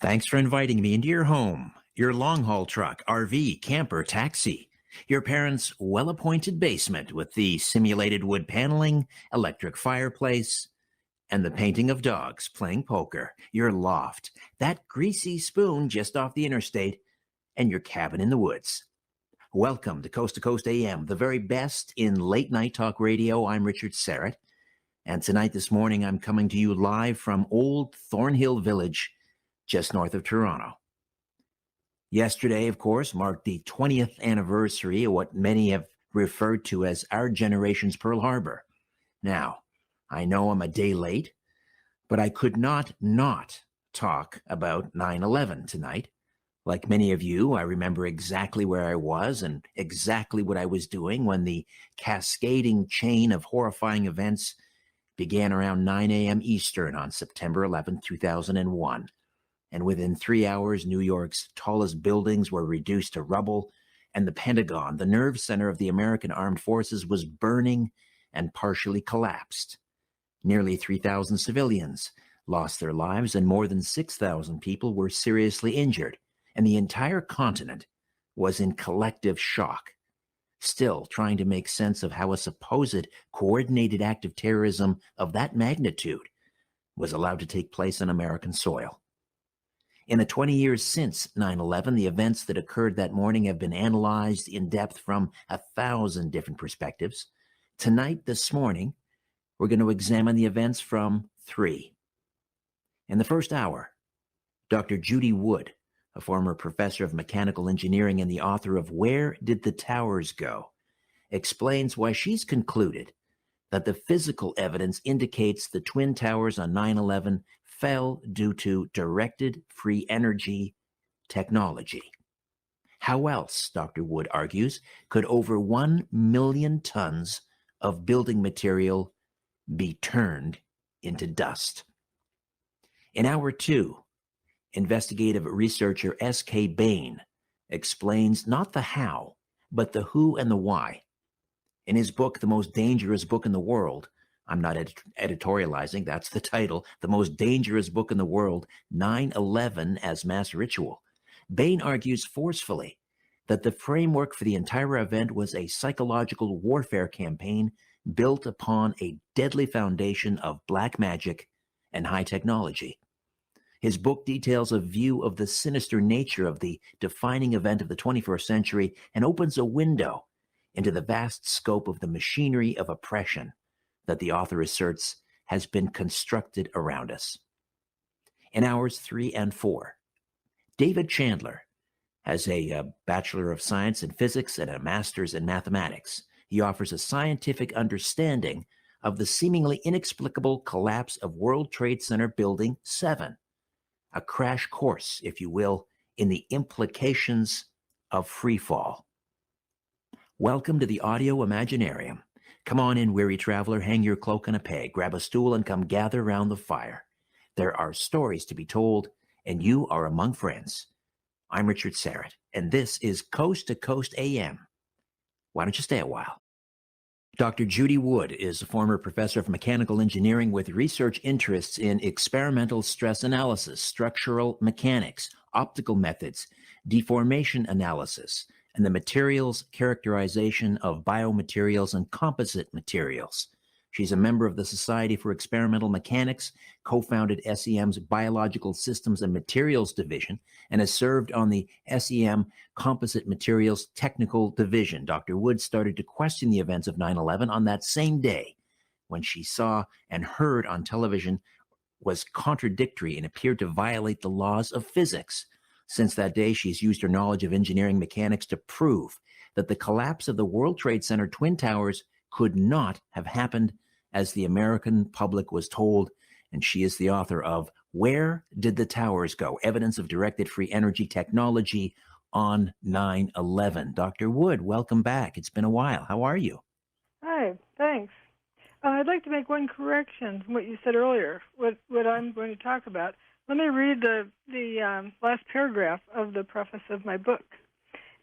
Thanks for inviting me into your home, your long-haul truck, RV, camper, taxi, your parents' well-appointed basement with the simulated wood paneling, electric fireplace, and the painting of dogs playing poker, your loft, that greasy spoon just off the interstate, and your cabin in the woods. Welcome to Coast AM, the very best in late-night talk radio. I'm Richard Serrett, and tonight, this morning, I'm coming to you live from Old Thornhill Village, just north of Toronto. Yesterday, of course, marked the 20th anniversary of what many have referred to as our generation's Pearl Harbor. Now, I know I'm a day late, but I could not talk about 9/11 tonight. Like many of you, I remember exactly where I was and exactly what I was doing when the cascading chain of horrifying events began around 9 a.m. Eastern on September 11, 2001. And within 3 hours, New York's tallest buildings were reduced to rubble, and the Pentagon, the nerve center of the American armed forces, was burning and partially collapsed. Nearly 3,000 civilians lost their lives, and more than 6,000 people were seriously injured, and the entire continent was in collective shock, still trying to make sense of how a supposed coordinated act of terrorism of that magnitude was allowed to take place on American soil. In the 20 years since 9/11, the events that occurred that morning have been analyzed in depth from 1,000 different perspectives. Tonight, this morning, we're going to examine the events from 3. In the first hour, Dr. Judy Wood, a former professor of mechanical engineering and the author of Where Did the Towers Go?, explains why she's concluded that the physical evidence indicates the Twin Towers on 9/11 fell due to directed free energy technology. How else, Dr. Wood argues, could over 1 million tons of building material be turned into dust? In hour 2, investigative researcher S.K. Bain explains not the how, but the who and the why. In his book, The Most Dangerous Book in the World, I'm not editorializing, that's the title, The Most Dangerous Book in the World, 9/11 as Mass Ritual, Bain argues forcefully that the framework for the entire event was a psychological warfare campaign built upon a deadly foundation of black magic and high technology. His book details a view of the sinister nature of the defining event of the 21st century and opens a window into the vast scope of the machinery of oppression that the author asserts has been constructed around us. In hours 3 and 4, David Chandler has a Bachelor of Science in Physics and a Master's in Mathematics. He offers a scientific understanding of the seemingly inexplicable collapse of World Trade Center Building 7, a crash course, if you will, in the implications of freefall. Welcome to the Audio Imaginarium. Come on in, weary traveler, hang your cloak on a peg, grab a stool, and come gather round the fire. There are stories to be told, and you are among friends. I'm Richard Serrett, and this is Coast to Coast AM. Why don't you stay a while? Dr. Judy Wood is a former professor of mechanical engineering with research interests in experimental stress analysis, structural mechanics, optical methods, deformation analysis, and the materials characterization of biomaterials and composite materials. She's a member of the Society for Experimental Mechanics, co-founded SEM's Biological Systems and Materials Division, and has served on the SEM Composite Materials Technical Division. Dr. Wood started to question the events of 9/11 on that same day when she saw and heard on television was contradictory and appeared to violate the laws of physics. Since that day, she's used her knowledge of engineering mechanics to prove that the collapse of the World Trade Center Twin Towers could not have happened as the American public was told, and she is the author of Where Did the Towers Go? Evidence of Directed Free Energy Technology on 9/11. Dr. Wood, welcome back. It's been a while. How are you? Hi, thanks. I'd like to make one correction from what you said earlier, what I'm going to talk about. Let me read the last paragraph of the preface of my book.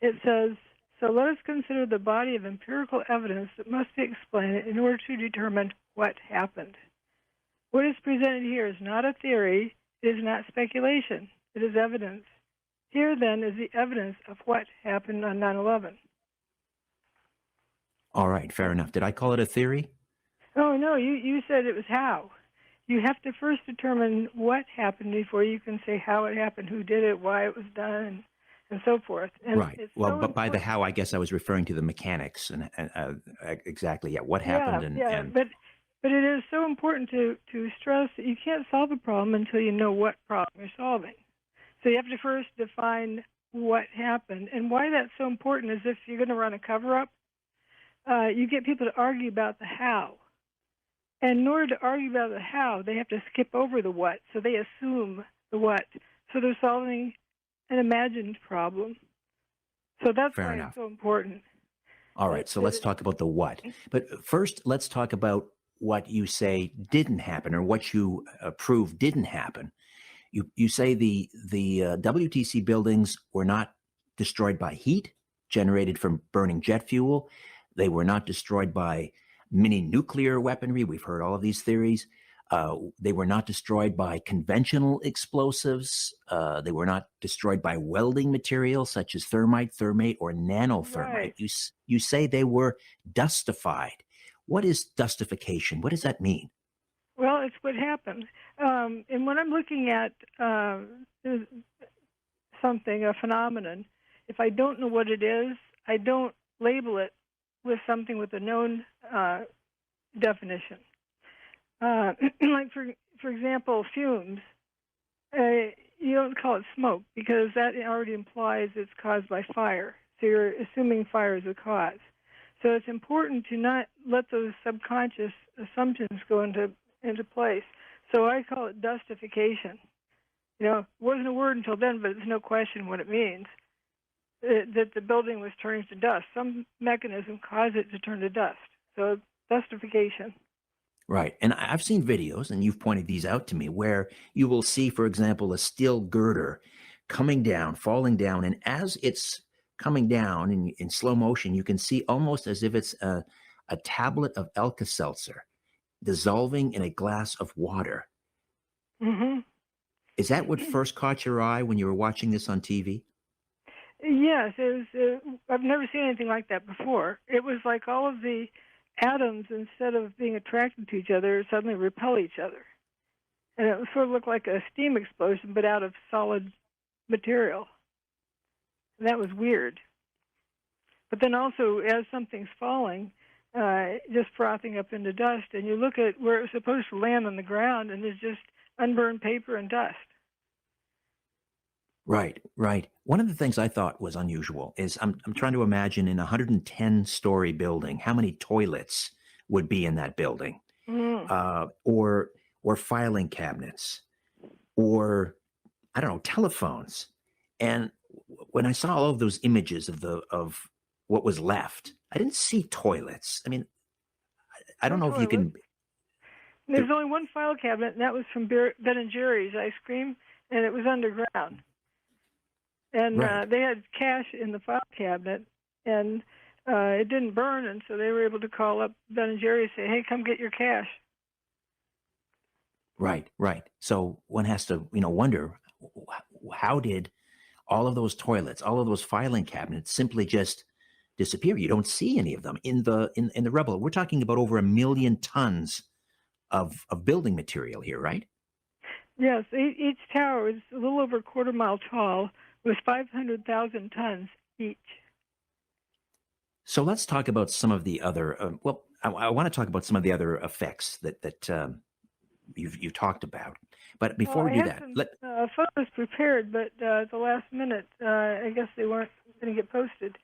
It says, so let us consider the body of empirical evidence that must be explained in order to determine what happened. What is presented here is not a theory, it is not speculation. It is evidence. Here, then, is the evidence of what happened on 9/11. All right, fair enough. Did I call it a theory? Oh, no, you said it was how. You have to first determine what happened before you can say how it happened, who did it, why it was done, and so forth. And Right. it's Well, so but by the important. how, I guess I was referring to the mechanics and exactly, yeah, what happened Yeah, yeah, and but it is so important to stress that you can't solve a problem until you know what problem you're solving. So you have to first define what happened. And why that's so important is if you're going to run a cover-up, you get people to argue about the how. And in order to argue about the how, they have to skip over the what. So they assume the what. So they're solving an imagined problem. So that's fair why it's enough. so important. All right, so let's talk about the what. But first, let's talk about what you say didn't happen or what you prove didn't happen. You say the WTC buildings were not destroyed by heat generated from burning jet fuel. They were not destroyed by mini nuclear weaponry. We've heard all of these theories. They were not destroyed by conventional explosives. They were not destroyed by welding material such as thermite, or nanothermite. Right. You say they were dustified. What is dustification? What does that mean? Well, it's what happened. And when I'm looking at something, a phenomenon, if I don't know what it is, I don't label it with something with a known definition. Like, for example, fumes. You don't call it smoke because that already implies it's caused by fire. So you're assuming fire is the cause. So it's important to not let those subconscious assumptions go into place. So I call it dustification. You know, it wasn't a word until then, but there's no question what it means. That the building was turning to dust. Some mechanism caused it to turn to dust. So dustification. Right. And I've seen videos, and you've pointed these out to me, where you will see, for example, a steel girder coming down, falling down. And as it's coming down in slow motion, you can see almost as if it's a tablet of Alka-Seltzer dissolving in a glass of water. Mm-hmm. Is that what first caught your eye when you were watching this on TV? Yes, it was. I've never seen anything like that before. It was like all of the atoms, instead of being attracted to each other, suddenly repel each other. And it sort of looked like a steam explosion, but out of solid material. And that was weird. But then also, as something's falling, just frothing up into dust, and you look at where it was supposed to land on the ground, and there's just unburned paper and dust. Right, right. One of the things I thought was unusual is I'm trying to imagine in a 110-story building, how many toilets would be in that building, Mm. or filing cabinets, or I don't know, telephones. And when I saw all of those images of what was left, I didn't see toilets. I mean, I don't No know if you toilet. can. There's only one file cabinet, and that was from Ben and Jerry's ice cream, and it was underground. And Right. they had cash in the file cabinet, and it didn't burn, and so they were able to call up Ben and Jerry and say, "Hey, come get your cash." Right, right. So one has to, wonder how did all of those toilets, all of those filing cabinets simply just disappear? You don't see any of them in the rubble. We're talking about over 1 million tons of building material here, right? Yes, each tower is a little over a quarter mile tall, with 500,000 tons each. So let's talk about some of the other. I want to talk about some of the other effects that you've talked about. But before we I do had that, some photos prepared, but at the last minute, I guess they weren't going to get posted.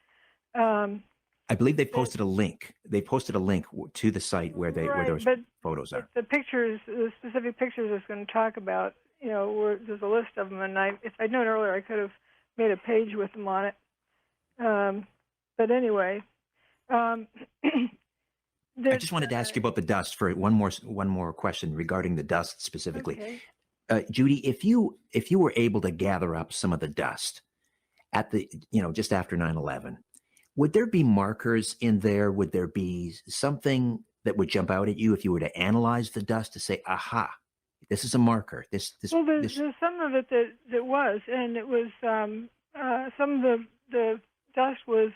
I believe they posted a link. They posted a link to the site where those but photos are. the pictures, the specific pictures I was going to talk about, where there's a list of them, and if I'd known earlier, I could have made a page with them on it. But anyway, I just wanted to ask you about the dust for one more question regarding the dust specifically. Okay. Judy, if you were able to gather up some of the dust at the just after 9/11, would there be markers in there? Would there be something that would jump out at you if you were to analyze the dust to say, aha, This is a marker. Well, there's some of it that was, and it was some of the dust was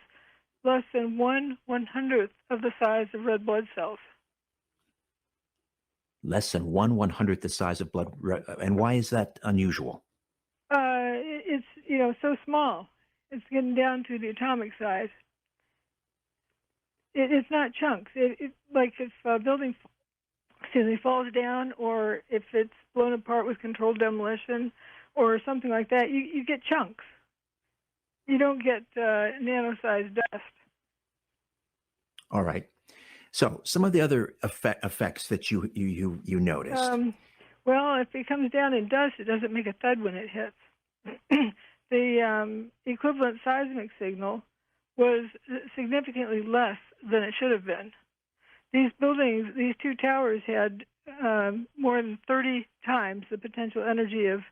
less than 1/100th of the size of red blood cells. Less than 1/100th the size of blood. And why is that unusual? It's so small. It's getting down to the atomic size. It's not chunks. Like if a building, falls down, or if it's blown apart with controlled demolition, or something like that, you get chunks. You don't get nano-sized dust. All right. So some of the other effects that you noticed. Well, if it comes down in dust, it doesn't make a thud when it hits. The equivalent seismic signal was significantly less than it should have been. These buildings, these two towers, had more than 30 times the potential energy of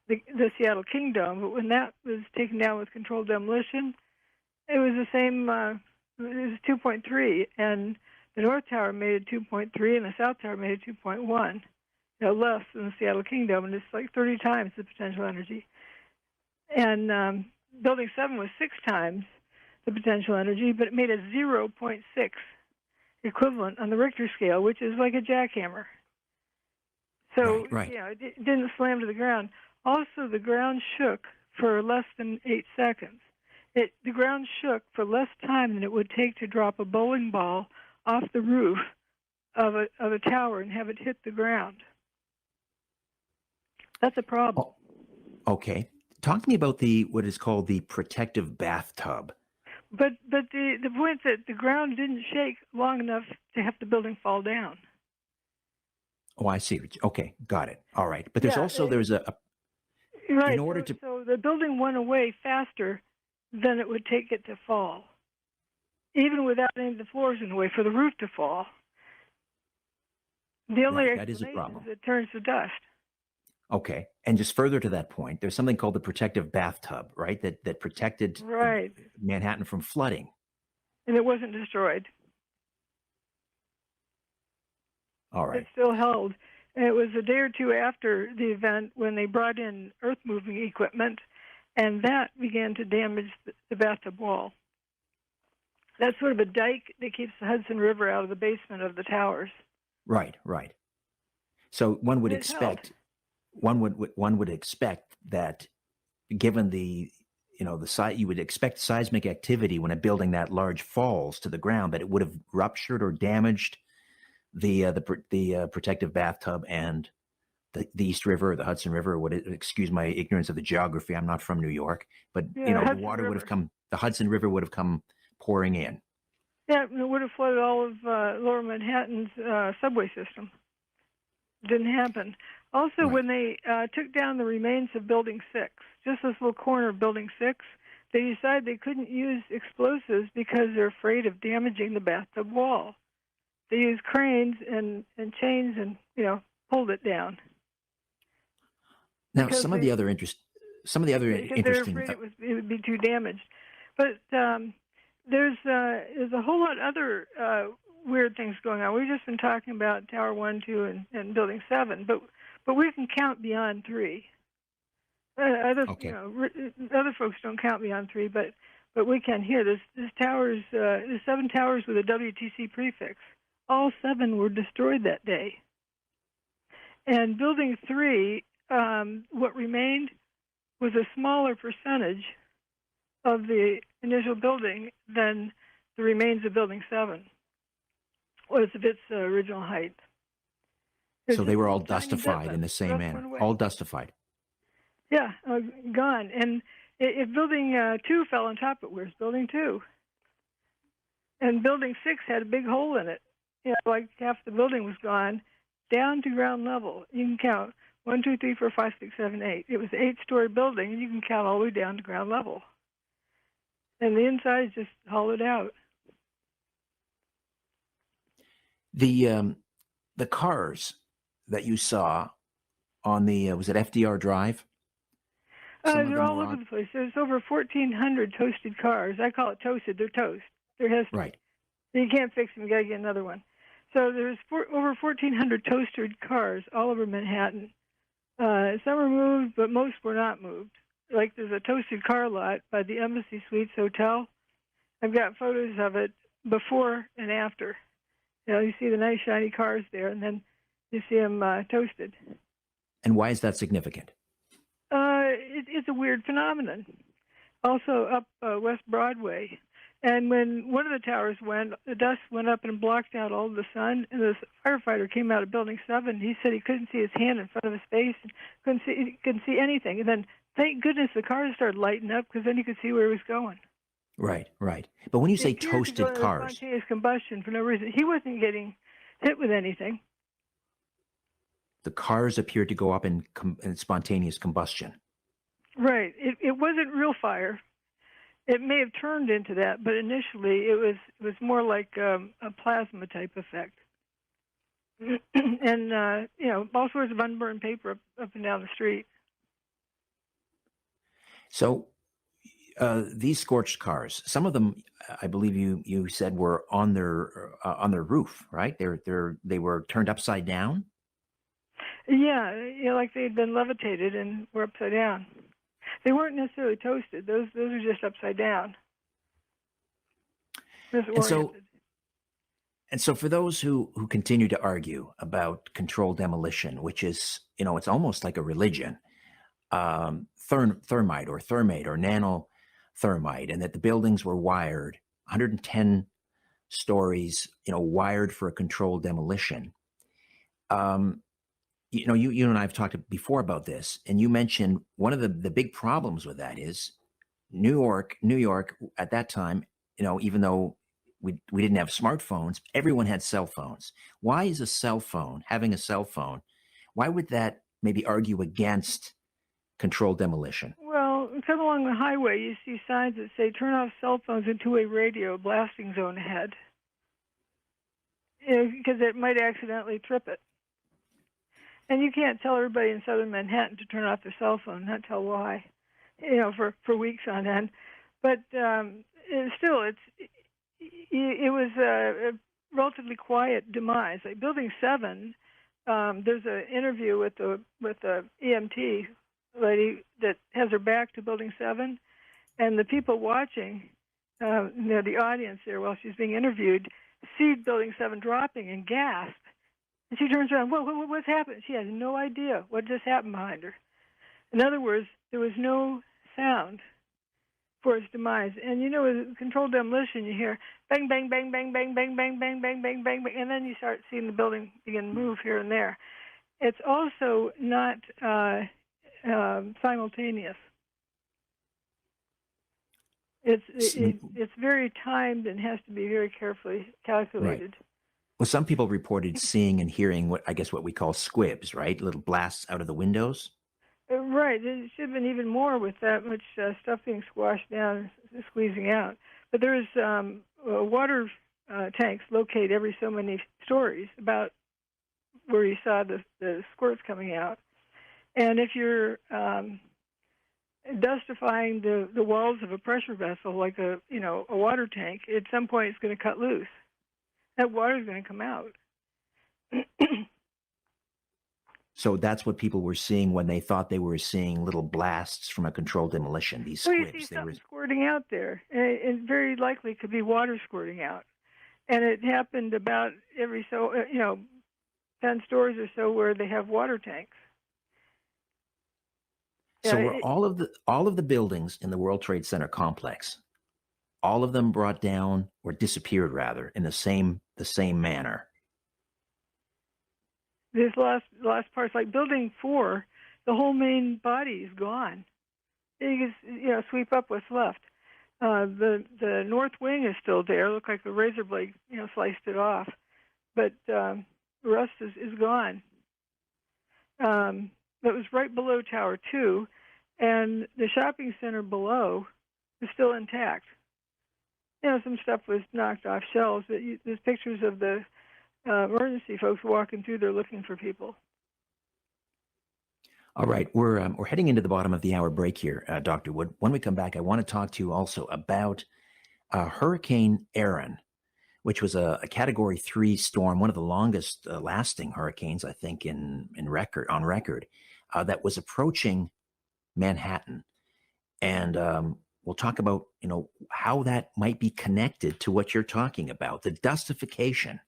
the Seattle King Dome. But when that was taken down with controlled demolition, it was the same. It was 2.3, and the North Tower made 2.3, and the South Tower made 2.1. Less than the Seattle King Dome, and it's like 30 times the potential energy. And Building 7 was 6 times the potential energy, but it made a 0.6 equivalent on the Richter scale, which is like a jackhammer. So, right. It didn't slam to the ground. Also, the ground shook for less than 8 seconds. The ground shook for less time than it would take to drop a bowling ball off the roof of a tower and have it hit the ground. That's a problem. Oh, okay. Talk to me about what is called the protective bathtub. But the point that the ground didn't shake long enough to have the building fall down. Oh, I see. Okay, got it. All right. But there's there's a right. In order so the building went away faster than it would take it to fall, even without any of the floors in the way for the roof to fall. The only explanation is it turns to dust. Okay. And just further to that point, there's something called the protective bathtub, right? That protected Manhattan from flooding. And it wasn't destroyed. All right. It still held. And it was a day or two after the event when they brought in earth-moving equipment, and that began to damage the bathtub wall. That's sort of a dike that keeps the Hudson River out of the basement of the towers. Right. So one would expect... One would expect that, given the site, you would expect seismic activity when a building that large falls to the ground, that it would have ruptured or damaged the protective bathtub and the East River or the Hudson River. Excuse my ignorance of the geography. I'm not from New York, but the water would have come. The Hudson River would have come pouring in. Yeah, it would have flooded all of Lower Manhattan's subway system. Didn't happen. Also, when they took down the remains of Building 6, just this little corner of Building 6, they decided they couldn't use explosives because they're afraid of damaging the bathtub wall. They used cranes and chains and, pulled it down. Now, some of the other interesting... They're afraid it would be too damaged. But there's a whole lot of other weird things going on. We've just been talking about Tower 1, 2, and Building 7, but we can count beyond 3. Other folks don't count beyond 3, but we can here. There's 7 towers with a WTC prefix. All 7 were destroyed that day. And Building 3, what remained was a smaller percentage of the initial building than the remains of Building 7 was of its original height. So they were all dustified in the same manner, all dustified. Yeah, gone. And if Building 2 fell on top of it, where's Building 2? And Building 6 had a big hole in it. Like half the building was gone, down to ground level. You can count 1, 2, 3, 4, 5, 6, 7, 8. It was an 8-story building, and you can count all the way down to ground level. And the inside is just hollowed out. The cars that you saw on the was it FDR Drive? They're all over the place. There's over 1,400 toasted cars. I call it toasted. They're toast. They're history. Right. You can't fix them. You got to get another one. So there's over 1,400 toasted cars all over Manhattan. Some were moved, but most were not moved. Like there's a toasted car lot by the Embassy Suites Hotel. I've got photos of it before and after. You see the nice shiny cars there, and then you see them toasted. And why is that significant? It's a weird phenomenon. Also up West Broadway. And when one of the towers went, the dust went up and blocked out all of the sun. And the firefighter came out of Building 7. He said he couldn't see his hand in front of his face. And he couldn't see anything. And then, thank goodness, the cars started lighting up because then he could see where he was going. Right, right. But when you say toasted cars, spontaneous combustion for no reason. He wasn't getting hit with anything. The cars appeared to go up in spontaneous combustion. Right. It wasn't real fire. It may have turned into that, but initially it was more like a plasma type effect. And all sorts of unburned paper up and down the street. So these scorched cars, some of them, I believe you said, were on their roof, right? They were turned upside down. Yeah, like they had been levitated and were upside down. They weren't necessarily toasted. Those are just upside down. And so for those who continue to argue about controlled demolition, which is, it's almost like a religion, thermite or nanothermite, and that the buildings were wired, 110 stories, wired for a controlled demolition. You and I have talked before about this, and you mentioned one of the big problems with that is New York at that time, even though we didn't have smartphones, everyone had cell phones. Why is having a cell phone, why would that maybe argue against controlled demolition? Well, come along the highway, you see signs that say turn off cell phones and two-way radio, blasting zone ahead. Because it might accidentally trip it. And you can't tell everybody in southern Manhattan to turn off their cell phone, not tell why, for weeks on end. But still, it was a relatively quiet demise. Like Building 7, there's an interview with the EMT lady that has her back to Building 7, and the people watching, the audience there while she's being interviewed, see Building 7 dropping and gasp. And she turns around, what's happened? She has no idea what just happened behind her. In other words, there was no sound for its demise. And with controlled demolition, you hear bang, bang, bang, bang, bang, bang, bang, bang, bang, bang, bang, bang, and then you start seeing the building begin to move here and there. It's also not simultaneous. It's very timed and has to be very carefully calculated. Right. Well, some people reported seeing and hearing what we call squibs, right? Little blasts out of the windows. Right. There should have been even more with that much stuff being squashed down and squeezing out. But there's water tanks located every so many stories about where you saw the squirts coming out. And if you're dustifying the walls of a pressure vessel like a water tank, at some point it's going to cut loose. That water is going to come out. So that's what people were seeing when they thought they were seeing little blasts from a controlled demolition, these squibs. Well, you see something squirting out there, and very likely could be water squirting out. And it happened about every 10 stories or so where they have water tanks. So were all of the buildings in the World Trade Center complex, all of them brought down or disappeared rather in the same manner? This last part's like Building 4, the whole main body is gone. You can sweep up what's left. The north wing is still there. Looked like a razor blade, sliced it off, but the rest is gone. That was right below Tower 2, and the shopping center below is still intact. Some stuff was knocked off shelves, but there's pictures of the emergency folks walking through there looking for people. All right, we're heading into the bottom of the hour break here, Dr. Wood. When we come back, I want to talk to you also about Hurricane Aaron, which was a Category 3 storm, one of the longest lasting hurricanes, I think, on record, that was approaching Manhattan. And we'll talk about, how that might be connected to what you're talking about, the dustification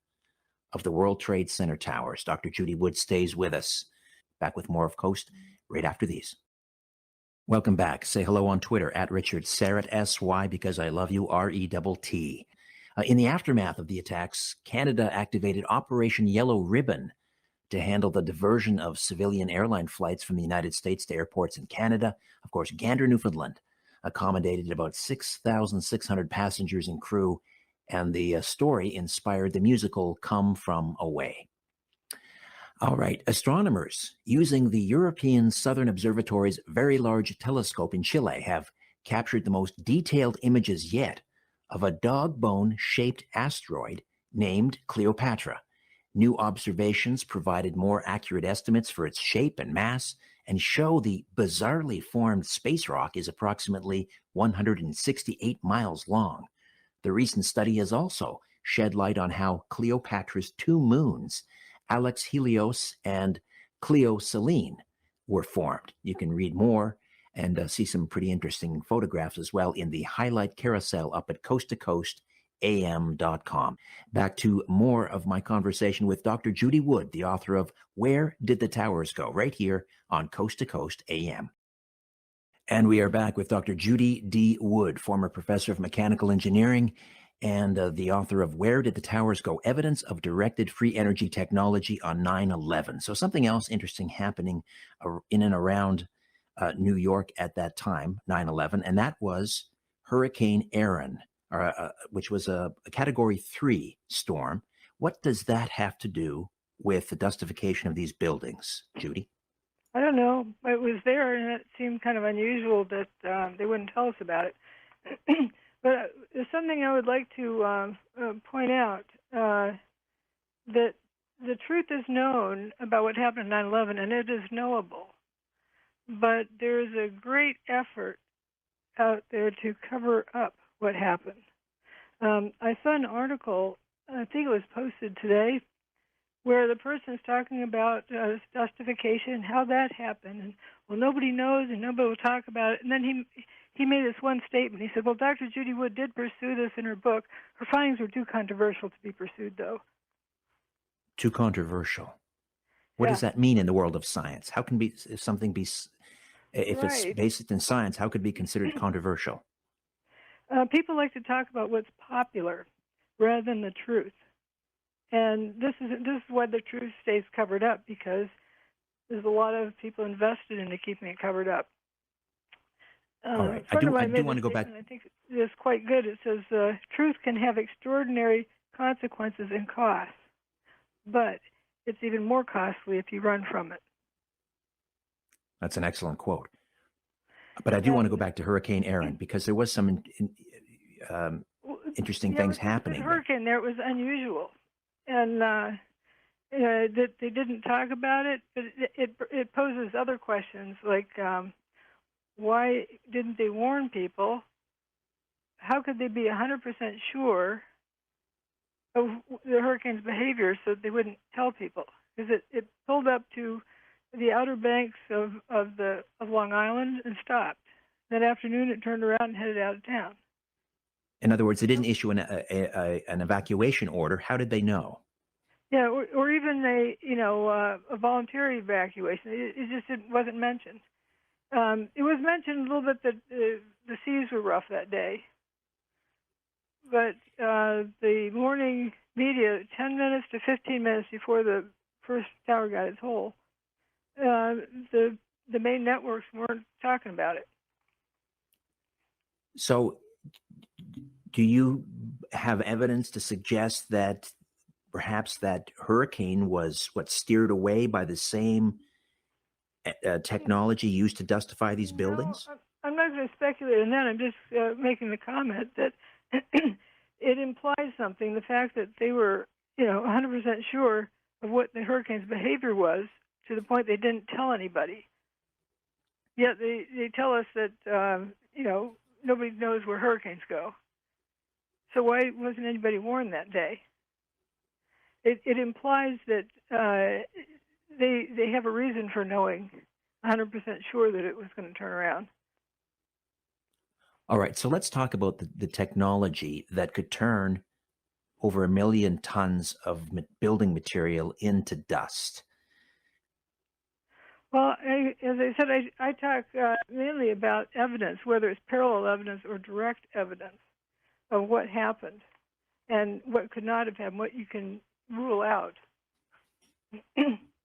of the World Trade Center towers. Dr. Judy Wood stays with us. Back with more of Coast right after these. Welcome back. Say hello on Twitter at Richard Syrett, S-Y, because I love you, R-E-T-T. In the aftermath of the attacks, Canada activated Operation Yellow Ribbon to handle the diversion of civilian airline flights from the United States to airports in Canada. Of course, Gander, Newfoundland, accommodated about 6,600 passengers and crew, and the story inspired the musical Come From Away. All right, astronomers using the European Southern Observatory's Very Large Telescope in Chile have captured the most detailed images yet of a dog bone-shaped asteroid named Cleopatra. New observations provided more accurate estimates for its shape and mass and show the bizarrely formed space rock is approximately 168 miles long. The recent study has also shed light on how Cleopatra's two moons, Alex Helios and Cleo Selene, were formed. You can read more and see some pretty interesting photographs as well in the highlight carousel up at coasttocoastam.com. Back to more of my conversation with Dr. Judy Wood, the author of Where Did the Towers Go?, right here on Coast to Coast AM. And we are back with Dr. Judy D. Wood, former professor of mechanical engineering and the author of Where Did the Towers Go? Evidence of Directed Free Energy Technology on 9/11. So something else interesting happening in and around New York at that time, 9/11, and that was Hurricane Aaron, which was a Category 3 storm. What does that have to do with the dustification of these buildings, Judy? I don't know. It was there, and it seemed kind of unusual that they wouldn't tell us about it. But there's something I would like to point out, that the truth is known about what happened in 9/11, and it is knowable. But there's a great effort out there to cover up what happened. I saw an article, I think it was posted today, where the person is talking about justification, how that happened, and well, nobody knows and nobody will talk about it. And then he made this one statement. He said, well, Dr. Judy Wood did pursue this in her book. Her findings were too controversial to be pursued, though. Too controversial. What does that mean in the world of science? How can something be, if it's based in science, how could it be considered controversial? People like to talk about what's popular rather than the truth. And this is why the truth stays covered up, because there's a lot of people invested into keeping it covered up. All right. I do want to go back. I think it's quite good. It says truth can have extraordinary consequences and costs, but it's even more costly if you run from it. That's an excellent quote. But I do want to go back to Hurricane Aaron, because there was some interesting things happening. The hurricane there, it was unusual. And that they didn't talk about it, but it poses other questions like why didn't they warn people? How could they be 100% sure of the hurricane's behavior so that they wouldn't tell people? Because it pulled up to the outer banks of Long Island and stopped. That afternoon, it turned around and headed out of town. In other words, they didn't issue an evacuation order. How did they know? Yeah, or even a voluntary evacuation. It wasn't mentioned. It was mentioned a little bit that the seas were rough that day. But the morning media, 10 minutes to 15 minutes before the first tower got its hole, the main networks weren't talking about it. So do you have evidence to suggest that perhaps that hurricane was steered away by the same technology used to dustify these buildings? No, I'm not going to speculate on that. I'm just making the comment that it implies something. The fact that they were, 100% sure of what the hurricane's behavior was, to the point they didn't tell anybody. Yet they tell us that, nobody knows where hurricanes go. So why wasn't anybody warned that day? It implies that they have a reason for knowing 100% sure that it was going to turn around. All right, so let's talk about the technology that could turn over 1 million tons of building material into dust. Well, as I said, I talk mainly about evidence, whether it's parallel evidence or direct evidence of what happened and what could not have happened, what you can rule out.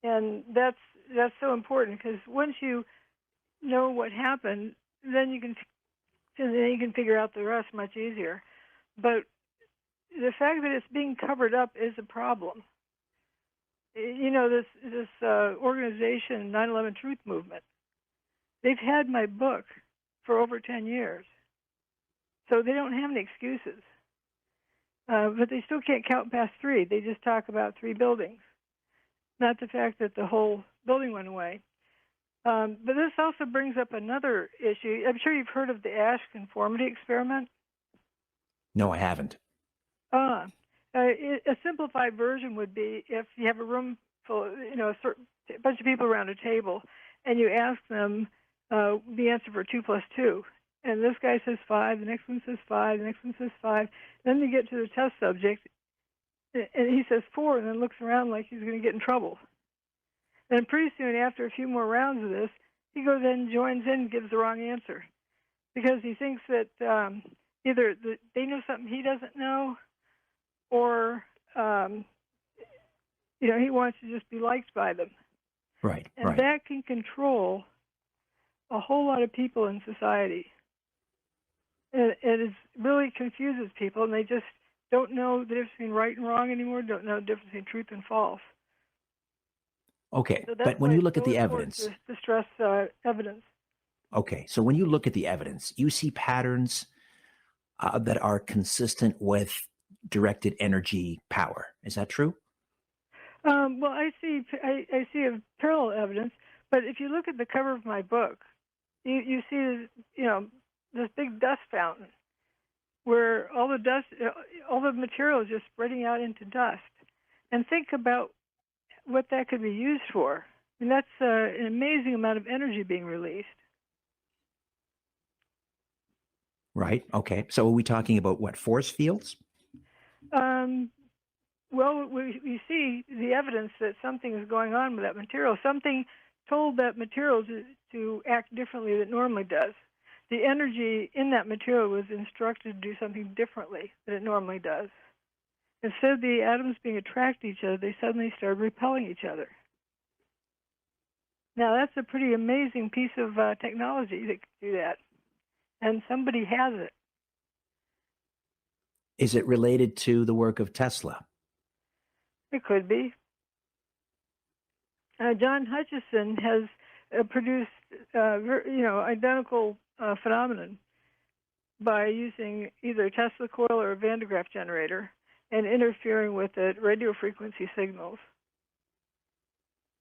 And that's so important, because once you know what happened, then you can figure out the rest much easier. But the fact that it's being covered up is a problem. You know, this organization, 9/11 Truth Movement, they've had my book for over 10 years. So they don't have any excuses. But they still can't count past 3. They just talk about 3 buildings, not the fact that the whole building went away. But this also brings up another issue. I'm sure you've heard of the ash conformity experiment. No, I haven't. A simplified version would be if you have a room full, a bunch of people around a table, and you ask them the answer for 2 plus 2. And this guy says 5, the next one says 5, the next one says 5. Then you get to the test subject, and he says 4, and then looks around like he's going to get in trouble. And pretty soon, after a few more rounds of this, he goes in and joins in and gives the wrong answer, because he thinks that either they know something he doesn't know, or he wants to just be liked by them. Right. And right. that can control a whole lot of people in society. It really confuses people, and they just don't know the difference between right and wrong anymore, don't know the difference between truth and false. Okay, So but when you look at the evidence, to stress evidence. Okay, so when you look at the evidence, you see patterns that are consistent with directed energy power. Is that true? Well, I see a parallel evidence, but if you look at the cover of my book, you see this big dust fountain where all the material is just spreading out into dust. And think about what that could be used for. And that's an amazing amount of energy being released. Right. Okay. So are we talking about what, force fields? Well, we see the evidence that something is going on with that material. Something told that material to act differently than it normally does. The energy in that material was instructed to do something differently than it normally does. Instead of the atoms being attracted to each other, they suddenly started repelling each other. Now, that's a pretty amazing piece of technology that can do that. And somebody has it. Is it related to the work of Tesla? It could be. John Hutchison has produced, identical phenomenon by using either a Tesla coil or a Van de Graaff generator and interfering with the radio frequency signals.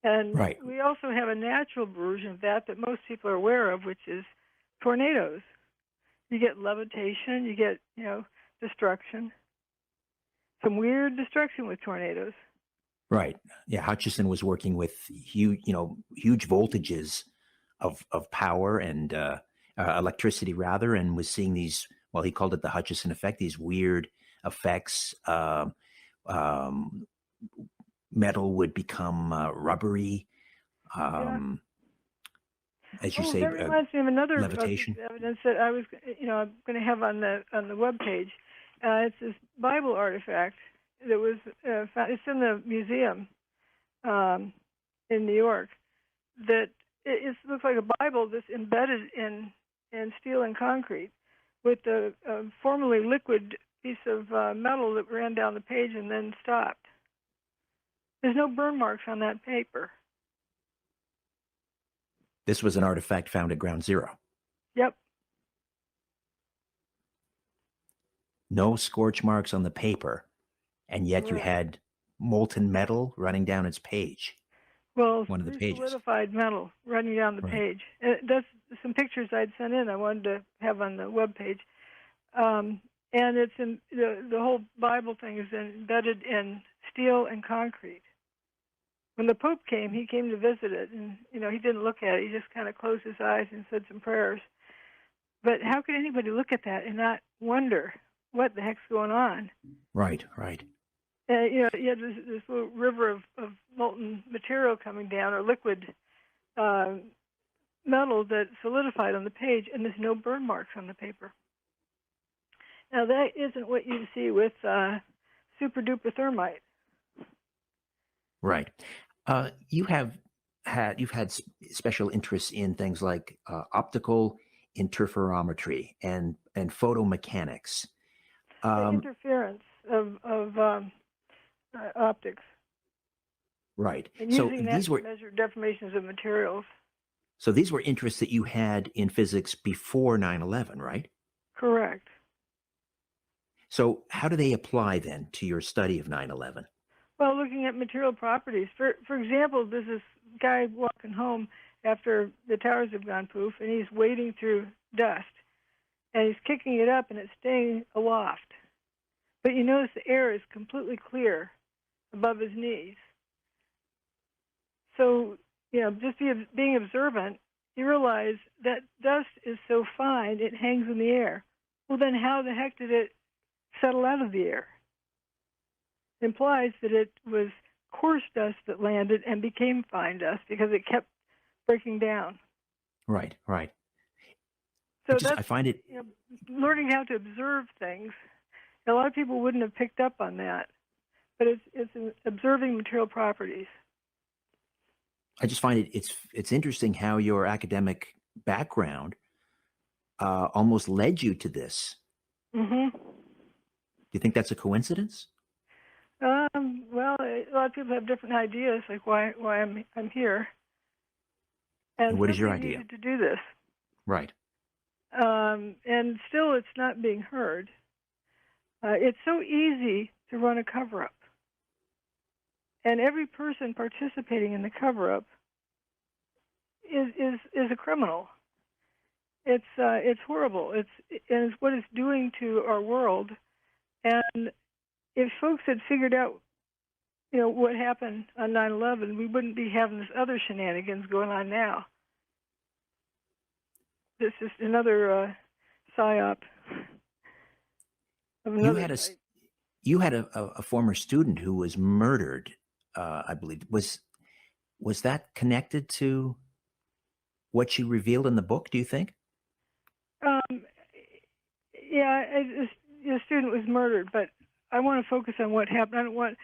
And right. We also have a natural version of that most people are aware of, which is tornadoes. You get levitation, you get, destruction. Some weird destruction with tornadoes. Right. Yeah. Hutchison was working with huge voltages of power and electricity, rather, and was seeing these. Well, he called it the Hutchison effect. These weird effects. Metal would become rubbery. As you say, that reminds me of another levitation. Evidence that I was, I'm going to have on the web page. It's this Bible artifact that was found. It's in the museum in New York. That it looks like a Bible that's embedded in steel and concrete, with a formerly liquid piece of metal that ran down the page and then stopped. There's no burn marks on that paper. This was an artifact found at Ground Zero. Yep. No scorch marks on the paper, and yet you had molten metal running down its page. Well, one of the pages. Solidified metal running down the page. That's some pictures I'd sent in. I wanted to have on the web page, and and it's in the whole Bible thing is embedded in steel and concrete. When the Pope came, he came to visit it, and he didn't look at it. He just kind of closed his eyes and said some prayers. But how could anybody look at that and not wonder what the heck's going on? Right, right. You had this little river of molten material coming down, or liquid metal that solidified on the page, and there's no burn marks on the paper. Now, that isn't what you see with super-duper thermite. Right. You've had special interests in things like optical interferometry and photomechanics. The interference of optics. Right. And So using that these to were measure deformations of materials. interests that you had in physics before 9/11, right? Correct. So how do they apply then to your study of 9/11? Well, looking at material properties. For example, there's this guy walking home after the towers have gone poof, and he's wading through dust, and he's kicking it up, and it's staying aloft. But you notice the air is completely clear above his knees. So, just being observant, you realize that dust is so fine it hangs in the air. Well, then how the heck did it settle out of the air? It implies that it was coarse dust that landed and became fine dust because it kept breaking down. Right, right. So I find it learning how to observe things. A lot of people wouldn't have picked up on that, but it's observing material properties. I just find it's interesting how your academic background almost led you to this. Mm-hmm. Do you think that's a coincidence? Well, a lot of people have different ideas, like why I'm here. And what is your somebody idea? needed to do this. Right. And still, it's not being heard. It's so easy to run a cover-up. And every person participating in the cover-up is a criminal. It's horrible. It's what it's doing to our world. And if folks had figured out, what happened on 9/11, we wouldn't be having this other shenanigans going on now. This is another psyop of another type. You had a former student who was murdered, I believe. Was that connected to what you revealed in the book, do you think? Yeah, the student was murdered, but I want to focus on what happened. I don't want,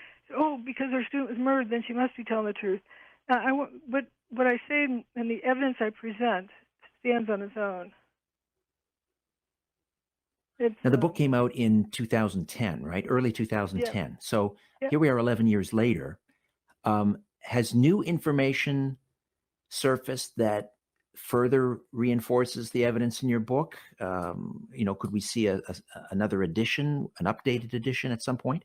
because her student was murdered, then she must be telling the truth. But what I say and the evidence I present stands on its own. Now, the book came out in 2010, right? Early 2010. Yeah. So Yeah. here we are 11 years later. Has new information surfaced that further reinforces the evidence in your book? Could we see another edition, an updated edition at some point?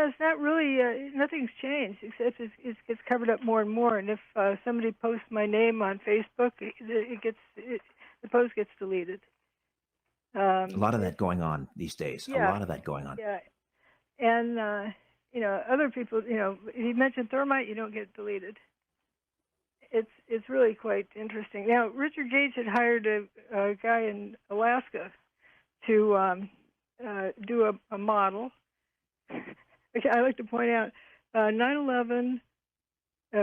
It's not really, nothing's changed, except it gets covered up more and more. And if somebody posts my name on Facebook, the post gets deleted. A lot of that going on these days. Yeah, A lot of that going on. Yeah. And, other people, if you mention thermite, you don't get deleted. It's really quite interesting. Now, Richard Gage had hired a guy in Alaska to do a model. I like to point out 9/11,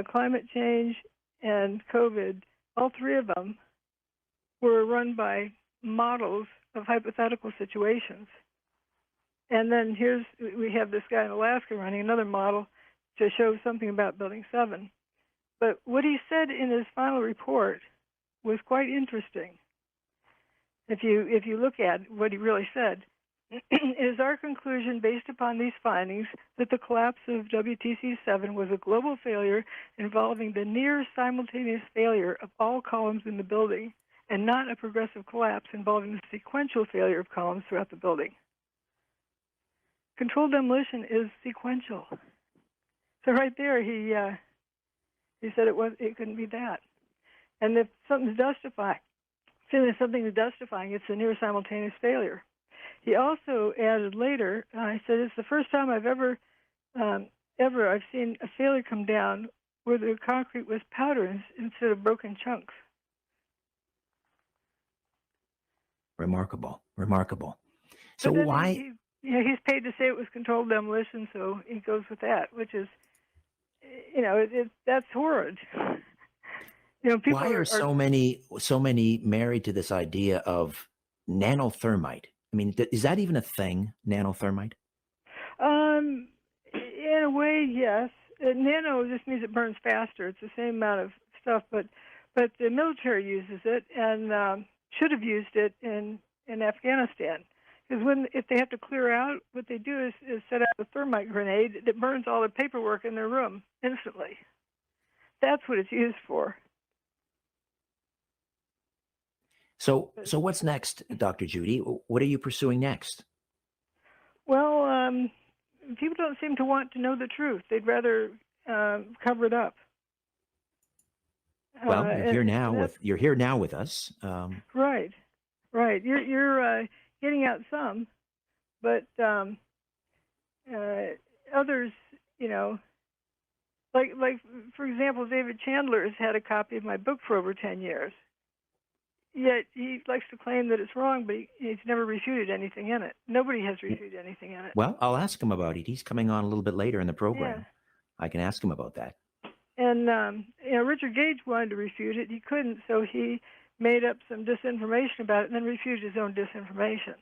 climate change, and COVID, all three of them were run by models of hypothetical situations. And then we have this guy in Alaska running another model to show something about Building 7. But what he said in his final report was quite interesting. If you look at what he really said, it is our conclusion based upon these findings that the collapse of WTC-7 was a global failure involving the near simultaneous failure of all columns in the building and not a progressive collapse involving the sequential failure of columns throughout the building. Controlled demolition is sequential. So right there, he said it couldn't be that. And if something's dustifying, it's the near simultaneous failure. He also added later, he said, it's the first time I've ever I've seen a failure come down where the concrete was powder instead of broken chunks. Remarkable, remarkable. So But then why? he's paid to say it was controlled demolition, so he goes with that, which is, that's horrid. People Why are so many married to this idea of nanothermite? I mean, is that even a thing, nanothermite? In a way, yes. Nano just means it burns faster. It's the same amount of stuff, but the military uses it and should have used it in Afghanistan. Because if they have to clear out, what they do is set out a thermite grenade that burns all their paperwork in their room instantly. That's what it's used for. So what's next, Dr. Judy? What are you pursuing next? Well, people don't seem to want to know the truth. They'd rather cover it up. Well, you're here now with us. Right. You're getting out some, but others, like for example, David Chandler has had a copy of my book for over 10 years. Yet he likes to claim that it's wrong, but he's never refuted anything in it. Nobody has refuted anything in it. Well, I'll ask him about it. He's coming on a little bit later in the program. Yeah. I can ask him about that. And Richard Gage wanted to refute it. He couldn't, so he made up some disinformation about it and then refuted his own disinformation.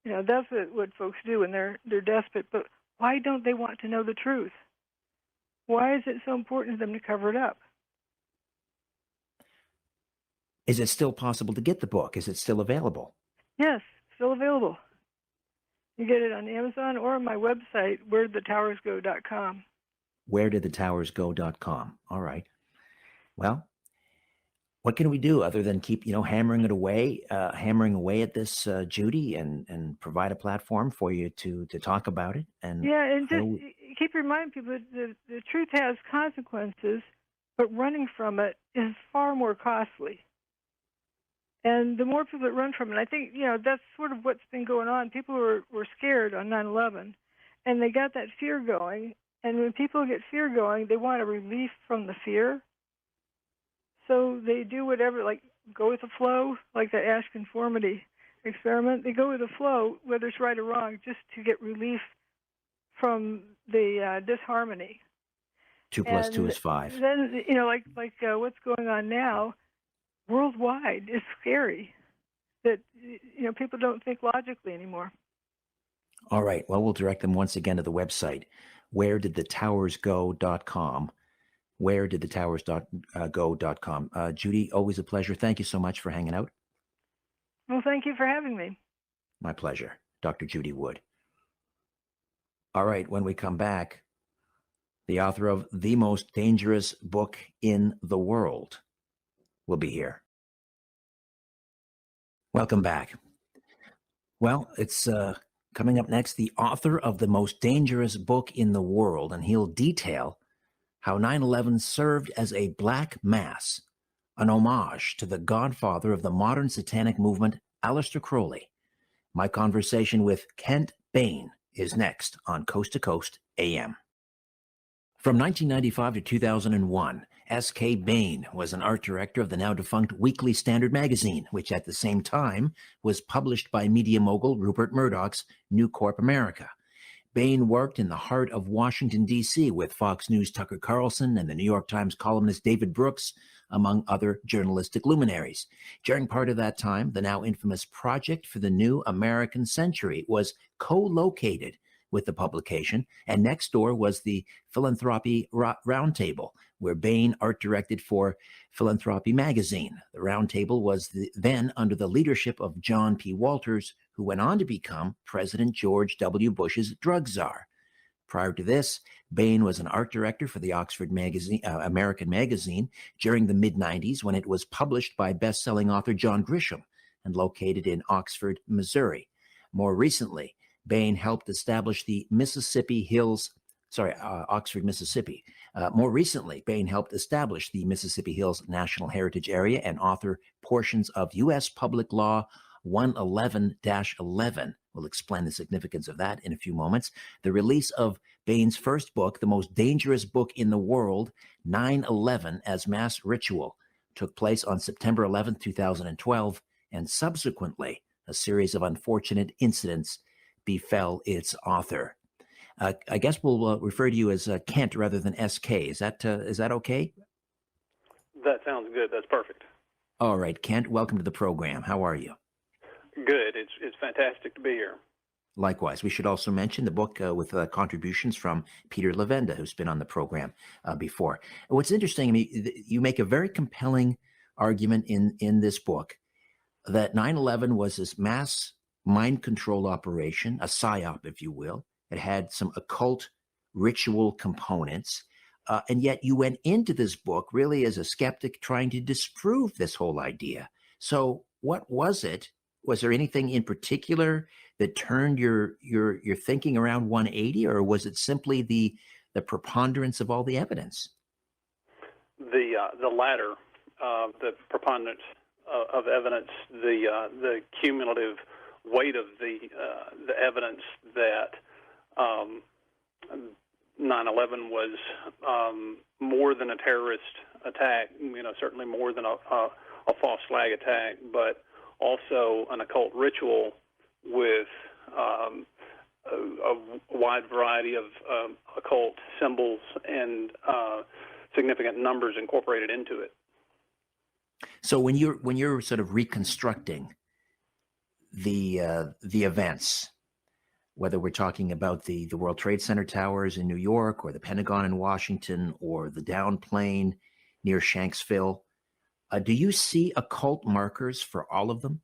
That's what folks do when they're desperate. But why don't they want to know the truth? Why is it so important to them to cover it up? Is it still possible to get the book? Is it still available? Yes, still available. You get it on Amazon or on my website, wheredidthetowersgo.com. Wheredidthetowersgo.com. All right. Well, what can we do other than keep, hammering away at this, Judy, and provide a platform for you to talk about it? And just keep reminding people that the truth has consequences, but running from it is far more costly. And the more people that run from it, I think, that's sort of what's been going on. People were scared on 9/11, and they got that fear going. And when people get fear going, they want a relief from the fear. So they do whatever, like go with the flow, like the Ash conformity experiment. They go with the flow, whether it's right or wrong, just to get relief from the disharmony. 2 + 2 is 5. Then, like what's going on now, worldwide is scary that people don't think logically anymore. All right. Well, we'll direct them once again to the website, wheredidthetowersgo.com. Wheredidthetowersgo.com. Judy, always a pleasure. Thank you so much for hanging out. Well, thank you for having me. My pleasure. Dr. Judy Wood. All right. When we come back, the author of the most dangerous book in the world will be here. Welcome back. Well, it's coming up next, the author of the most dangerous book in the world, and he'll detail how 9/11 served as a black mass, an homage to the godfather of the modern satanic movement, Aleister Crowley. My conversation with Kent Bain is next on Coast to Coast AM. From 1995 to 2001, S.K. Bain was an art director of the now-defunct Weekly Standard magazine, which at the same time was published by media mogul Rupert Murdoch's New Corp America. Bain worked in the heart of Washington, D.C. with Fox News' Tucker Carlson and the New York Times columnist David Brooks, among other journalistic luminaries. During part of that time, the now infamous Project for the New American Century was co-located with the publication, and next door was the Philanthropy Roundtable, where Bain art directed for Philanthropy magazine. The Roundtable was then under the leadership of John P. Walters, who went on to become President George W. Bush's drug czar. Prior to this, Bain was an art director for the Oxford magazine, American magazine during the mid-90s, when it was published by best-selling author John Grisham and located in Oxford, Missouri. More recently, Bain helped establish the Oxford, Mississippi. More recently, Bain helped establish the Mississippi Hills National Heritage Area and author portions of U.S. Public Law 111-11. We'll explain the significance of that in a few moments. The release of Bain's first book, the most dangerous book in the world, 9/11 as Mass Ritual, took place on September 11th, 2012, and subsequently a series of unfortunate incidents befell its author. I guess we'll refer to you as Kent rather than SK. Is that okay? That sounds good. That's perfect. All right, Kent, welcome to the program. How are you? Good. It's fantastic to be here. Likewise. We should also mention the book with contributions from Peter Levenda, who's been on the program before. What's interesting, I mean, you make a very compelling argument in this book that 9/11 was this mass mind control operation, a psyop, if you will. It had some occult ritual components. And yet you went into this book really as a skeptic trying to disprove this whole idea. So what was it? Was there anything in particular that turned your thinking around 180, or was it simply the preponderance of all the evidence? The latter, the preponderance of evidence, the cumulative weight of the evidence that 9/11 was more than a terrorist attack. Certainly more than a false flag attack, but also an occult ritual with a wide variety of occult symbols and significant numbers incorporated into it. So when you're sort of reconstructing the events, whether we're talking about the World Trade Center towers in New York, or the Pentagon in Washington, or the down plane near Shanksville, do you see occult markers for all of them?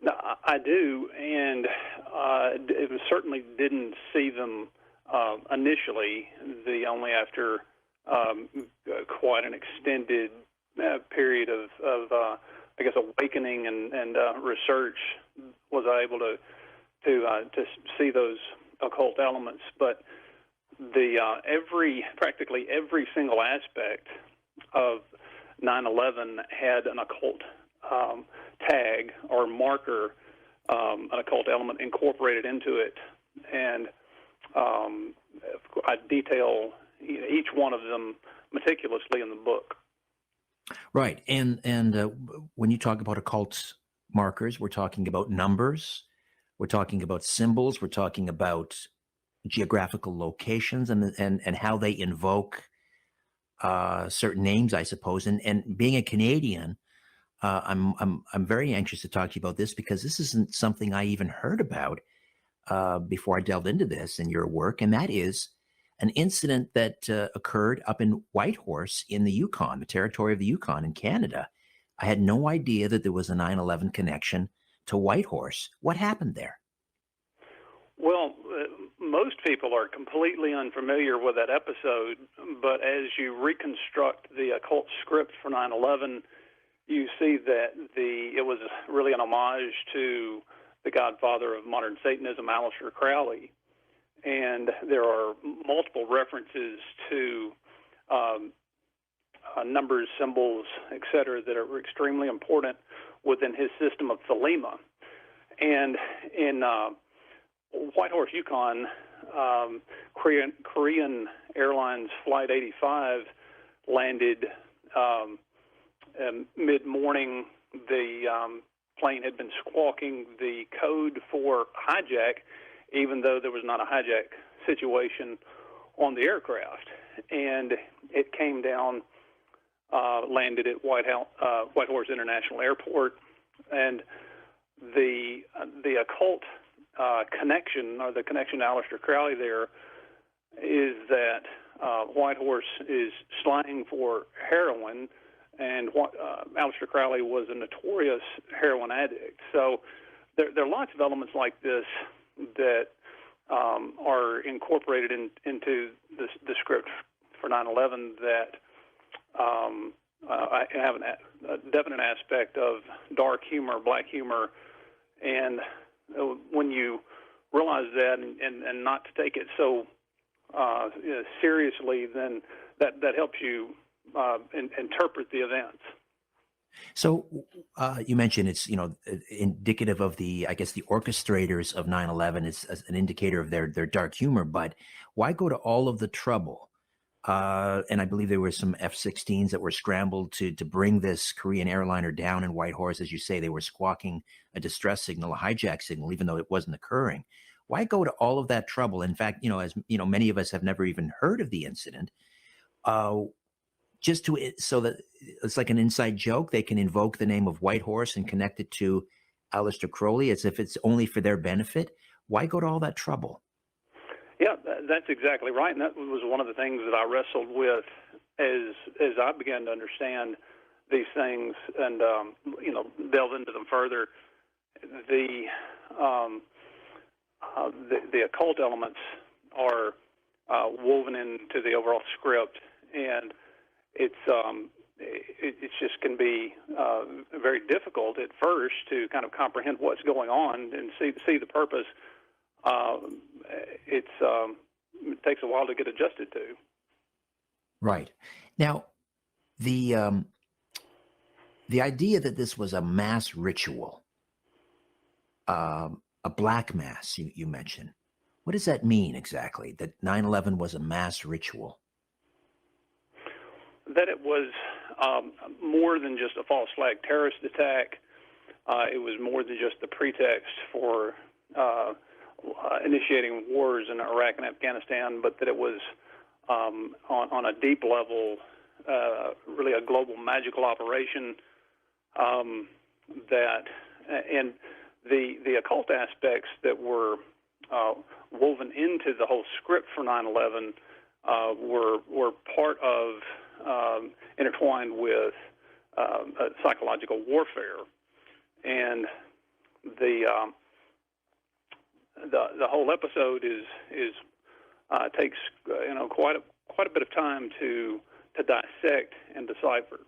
No, I do, and certainly didn't see them initially. Only after quite an extended period of I guess, awakening and research was I able to see those occult elements. But practically every single aspect of 9/11 had an occult tag or marker, an occult element incorporated into it, and I detail each one of them meticulously in the book. Right, and when you talk about occult markers, we're talking about numbers, we're talking about symbols, we're talking about geographical locations, and how they invoke certain names, I suppose. And being a Canadian, I'm very anxious to talk to you about this, because this isn't something I even heard about before I delved into this and your work, and that is an incident that occurred up in Whitehorse in the Yukon, the territory of the Yukon in Canada. I had no idea that there was a 9/11 connection to Whitehorse. What happened there? Well, most people are completely unfamiliar with that episode, but as you reconstruct the occult script for 9/11, you see that it was really an homage to the godfather of modern Satanism, Aleister Crowley. And there are multiple references to numbers, symbols, etc., that are extremely important within his system of Thelema. And in Whitehorse, Yukon, Korean Airlines Flight 85 landed mid-morning. The plane had been squawking the code for hijack, even though there was not a hijack situation on the aircraft. And it came down, landed at Whitehorse International Airport, and the occult connection, or the connection to Aleister Crowley there, is that Whitehorse is slang for heroin, and Aleister Crowley was a notorious heroin addict. So there are lots of elements like this that are incorporated into the script for 9/11 that have a definite aspect of dark humor, black humor, and when you realize that and not to take it so seriously, then that helps you interpret the events. So you mentioned it's, indicative of the, I guess, the orchestrators of 9/11 is as an indicator of their dark humor. But why go to all of the trouble? And I believe there were some F-16s that were scrambled to bring this Korean airliner down in Whitehorse. As you say, they were squawking a distress signal, a hijack signal, even though it wasn't occurring. Why go to all of that trouble? In fact, as many of us have never even heard of the incident. Just to so that it's like an inside joke, they can invoke the name of Whitehorse and connect it to Aleister Crowley as if it's only for their benefit. Why go to all that trouble? Yeah, that's exactly right, and that was one of the things that I wrestled with as I began to understand these things and delve into them further. The occult elements are woven into the overall script, and it just can be very difficult at first to kind of comprehend what's going on and see the purpose. It takes a while to get adjusted to. Right. Now, the idea that this was a mass ritual, a black mass, you mentioned. What does that mean exactly, that 9/11 was a mass ritual? That it was more than just a false flag terrorist attack. It was more than just the pretext for initiating wars in Iraq and Afghanistan, but that it was on a deep level, really a global magical operation. And the occult aspects that were woven into the whole script for 9/11 were part of intertwined with psychological warfare, and the whole episode takes quite a bit of time to dissect and decipher.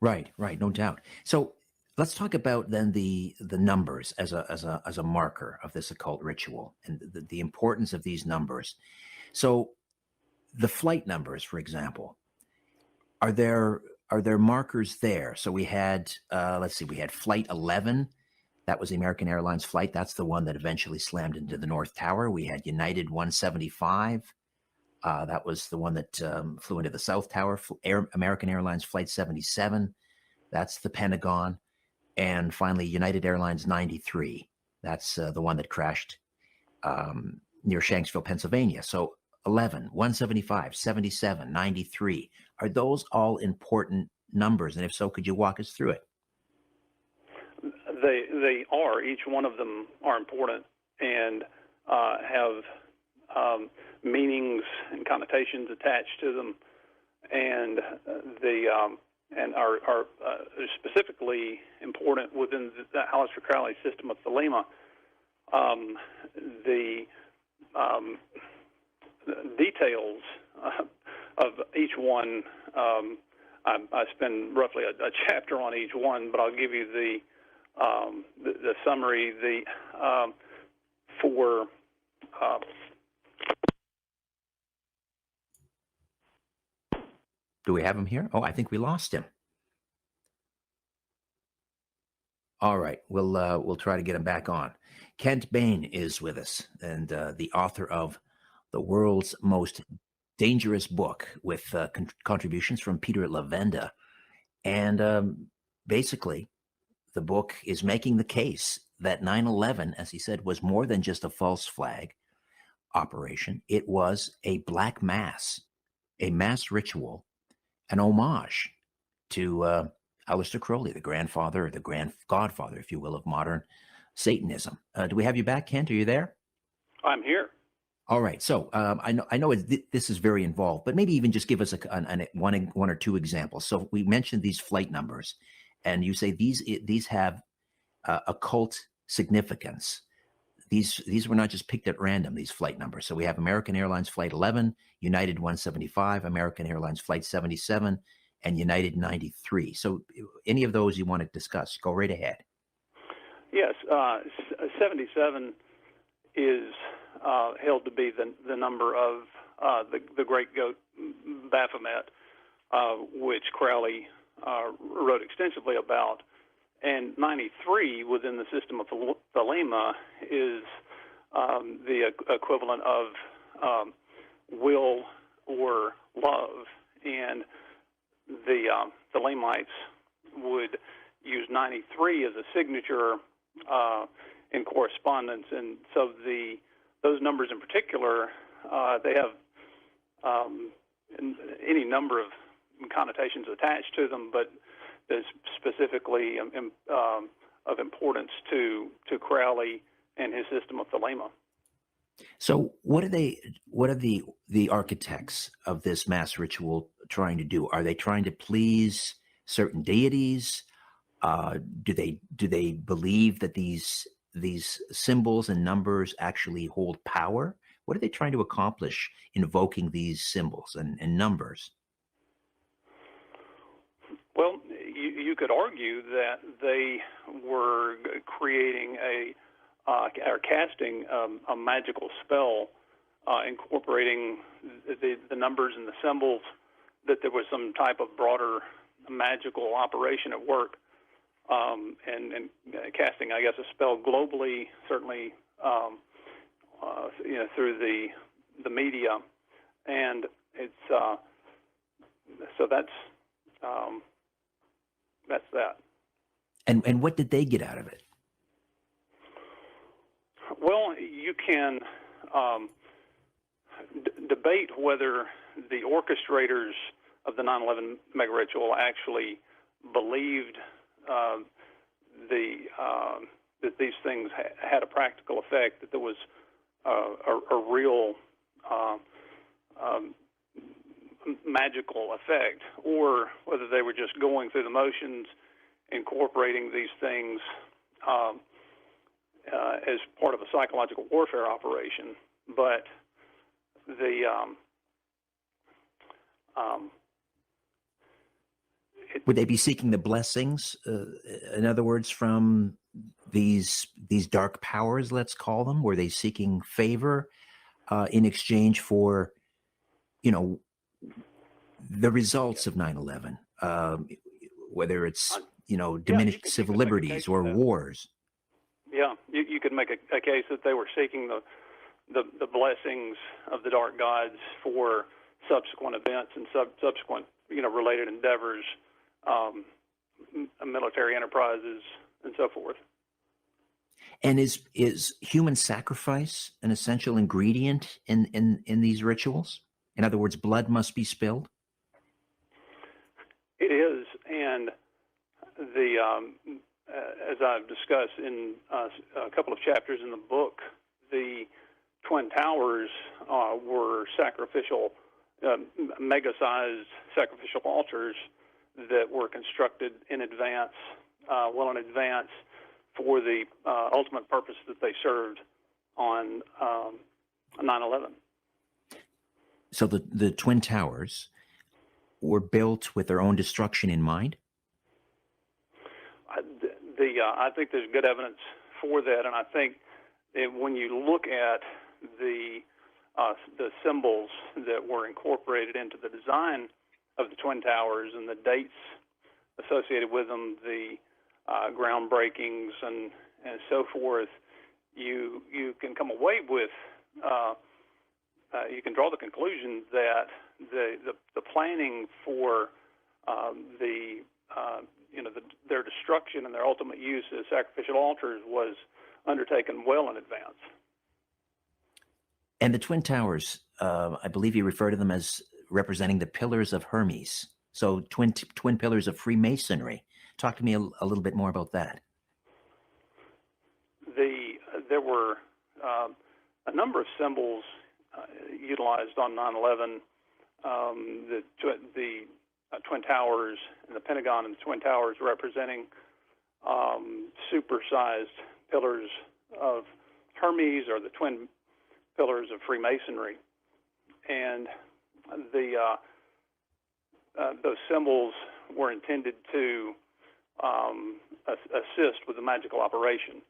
Right, no doubt. So let's talk about then the numbers as a marker of this occult ritual and the importance of these numbers. So the flight numbers, for example, are there markers there? So we had we had Flight 11. That was the American Airlines flight. That's the one that eventually slammed into the North Tower. We had United 175. That was the one that flew into the South Tower. American Airlines Flight 77. That's the Pentagon. And finally, United Airlines 93. That's the one that crashed near Shanksville, Pennsylvania. So 11, 175, 77, 93. Are those all important numbers? And if so, could you walk us through it? They are. Each one of them are important and have meanings and connotations attached to them, and are specifically important within the Aleister Crowley system of Thelema. The details of each one, I spend roughly a chapter on each one, but I'll give you the summary. Do we have him here? Oh, I think we lost him. All right, we'll try to get him back on. Kent Bain is with us, and the author of The World's Most Dangerous Book, with contributions from Peter Lavenda. And basically, the book is making the case that 9/11, as he said, was more than just a false flag operation. It was a black mass, a mass ritual, an homage to Aleister Crowley, the grandfather, or the grand godfather, if you will, of modern Satanism. Do we have you back, Kent? Are you there? I'm here. All right. So I know this is very involved, but maybe even just give us one or two examples. So we mentioned these flight numbers, and you say these have occult significance. These were not just picked at random, these flight numbers. So we have American Airlines Flight 11, United 175, American Airlines Flight 77, and United 93. So any of those you want to discuss, go right ahead. Yes, 77 is held to be the number of the great goat Baphomet, which Crowley wrote extensively about. And 93 within the system of thelema is the equivalent of will or love. And the Thelemites would use 93 as a signature in correspondence. And so those numbers in particular, they have any number of connotations attached to them, but is specifically of importance to Crowley and his system of thelema. So what are the architects of this mass ritual trying to do? Are they trying to please certain deities? Do they believe that these symbols and numbers actually hold power? What are they trying to accomplish invoking these symbols and numbers? Well, you could argue that they were creating or casting a magical spell, incorporating the numbers and the symbols, that there was some type of broader magical operation at work, and casting, I guess, a spell globally, certainly, through the media, and it's so that's that. And what did they get out of it? Well, you can debate whether the orchestrators of the 9/11 mega ritual actually believed that these things had a practical effect, that there was a real magical effect, or whether they were just going through the motions, incorporating these things as part of a psychological warfare operation. But would they be seeking the blessings, in other words, from these dark powers, let's call them? Were they seeking favor in exchange for, the results of 9/11, whether it's, diminished civil liberties or wars? Yeah, you could make a case that they were seeking the blessings of the dark gods for subsequent events and subsequent, related endeavors, military enterprises, and so forth. And is human sacrifice an essential ingredient in these rituals? In other words, blood must be spilled? It is, and as I've discussed in a couple of chapters in the book, the Twin Towers were sacrificial, mega-sized sacrificial altars that were constructed in advance, well in advance, for the ultimate purpose that they served on 9/11. So the Twin Towers were built with their own destruction in mind? I think there's good evidence for that, and I think that when you look at the symbols that were incorporated into the design of the Twin Towers and the dates associated with them, the groundbreakings and so forth, you can come away with you can draw the conclusion that the planning for their destruction and their ultimate use as sacrificial altars was undertaken well in advance. And the Twin Towers, I believe you refer to them as representing the pillars of Hermes. So twin pillars of Freemasonry. Talk to me a little bit more about that. There were a number of symbols utilized on 9/11. The Twin Towers and the Pentagon and the Twin Towers representing supersized pillars of Hermes, or the twin pillars of Freemasonry, and those symbols were intended to assist with the magical operation.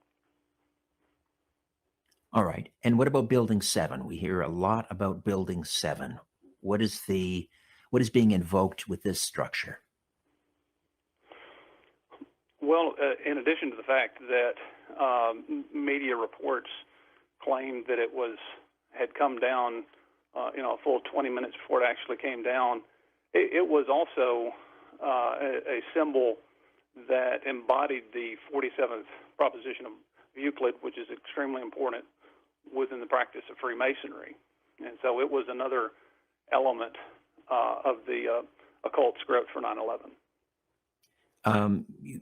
All right. And what about Building 7? We hear a lot about Building 7. What is being invoked with this structure? Well, in addition to the fact that media reports claimed that it had come down, a full 20 minutes before it actually came down, it was also a symbol that embodied the 47th proposition of Euclid, which is extremely important within the practice of Freemasonry. And so it was another element of the occult script for 9/11.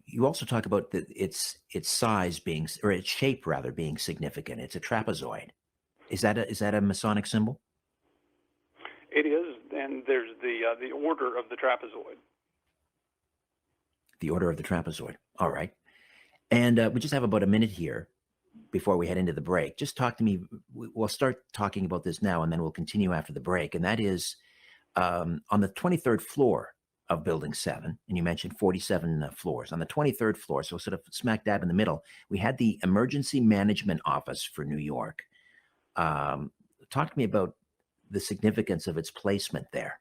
You also talk about its size being, or its shape rather, being significant. It's a trapezoid. Is that a Masonic symbol? It is, and there's the order of the trapezoid. The order of the trapezoid. All right. And we just have about a minute here before we head into the break. Just talk to me. We'll start talking about this now, and then we'll continue after the break. And that is on the 23rd floor of Building 7, and you mentioned 47 floors. On the 23rd floor, so sort of smack dab in the middle, we had the Emergency Management Office for New York. Talk to me about the significance of its placement there.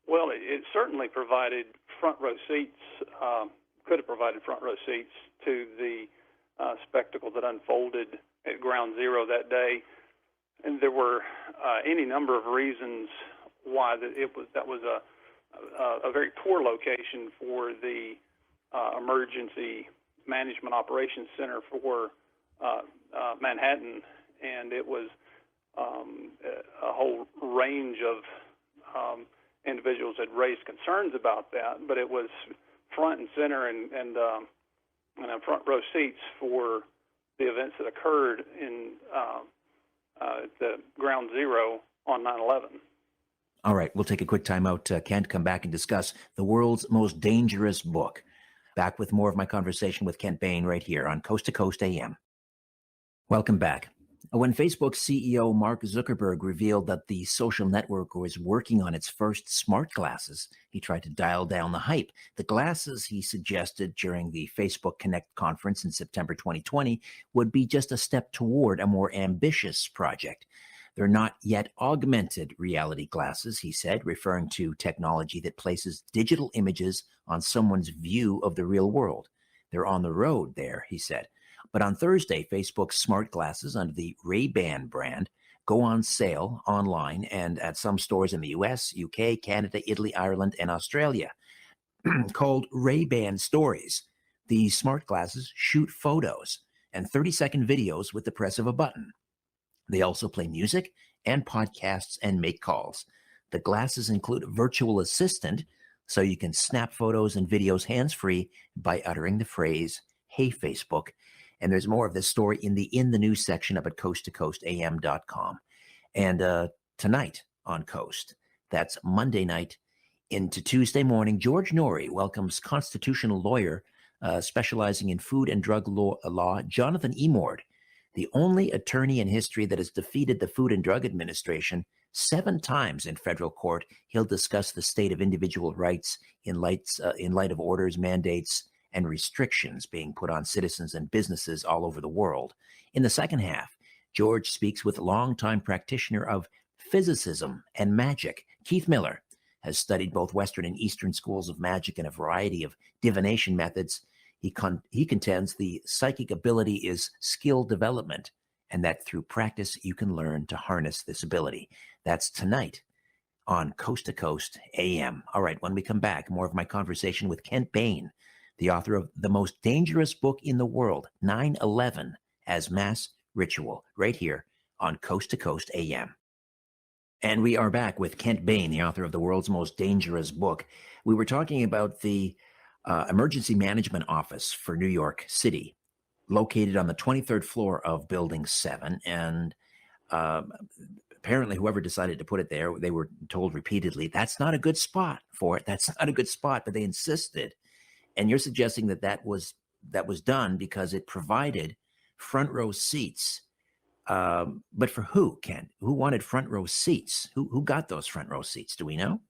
Well, it certainly provided front row seats, could have provided front row seats to the spectacle that unfolded at Ground Zero that day. And there were any number of reasons why that was a very poor location for the Emergency Management Operations Center for Manhattan, and it was a whole range of individuals had raised concerns about that, but it was front and center and front row seats for the events that occurred in the Ground Zero on 9/11. All right, we'll take a quick time out, Kent, come back and discuss the world's most dangerous book. Back with more of my conversation with Kent Bain right here on Coast to Coast AM. Welcome back. When Facebook CEO Mark Zuckerberg revealed that the social network was working on its first smart glasses, he tried to dial down the hype. The glasses he suggested during the Facebook Connect conference in September 2020 would be just a step toward a more ambitious project. They're not yet augmented reality glasses, he said, referring to technology that places digital images on someone's view of the real world. They're on the road there, he said. But on Thursday, Facebook's smart glasses under the Ray-Ban brand go on sale online and at some stores in the US, UK, Canada, Italy, Ireland, and Australia. Called Ray-Ban Stories, the smart glasses shoot photos and 30-second videos with the press of a button. They also play music and podcasts and make calls. The glasses include a virtual assistant, so you can snap photos and videos hands-free by uttering the phrase, "Hey, Facebook." And there's more of this story in the news section up at coasttocoastam.com. And tonight on Coast, that's Monday night into Tuesday morning, George Norrie welcomes constitutional lawyer specializing in food and drug law, Jonathan Emord, the only attorney in history that has defeated the Food and Drug Administration 7 times in federal court. He'll discuss the state of individual rights in light of orders, mandates, and restrictions being put on citizens and businesses all over the world. In the second half, George speaks with longtime practitioner of physicism and magic. Keith Miller has studied both Western and Eastern schools of magic and a variety of divination methods. He contends the psychic ability is skill development, and that through practice you can learn to harness this ability. That's tonight on Coast to Coast AM. All right, when we come back, more of my conversation with Kent Bain, the author of the most dangerous book in the world, 9/11 as Mass Ritual, right here on Coast to Coast AM. And we are back with Kent Bain, the author of the world's most dangerous book. We were talking about the Emergency Management Office for New York City, located on the 23rd floor of Building 7. And apparently whoever decided to put it there, they were told repeatedly, that's not a good spot for it. That's not a good spot, but they insisted. And you're suggesting that was done because it provided front row seats. But for who, Ken? Who wanted front row seats? Who got those front row seats? Do we know?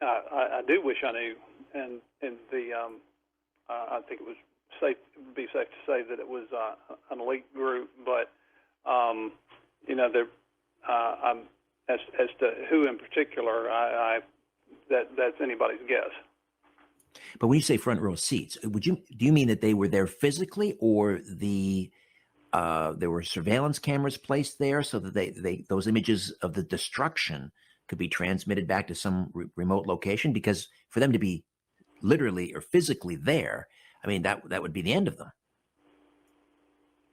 I do wish I knew, and I think it would be safe to say that it was an elite group. But as to who in particular, that's anybody's guess. But when you say front row seats, do you mean that they were there physically, or there were surveillance cameras placed there so that those images of the destruction could be transmitted back to some remote location? Because for them to be literally or physically there, I mean, that would be the end of them.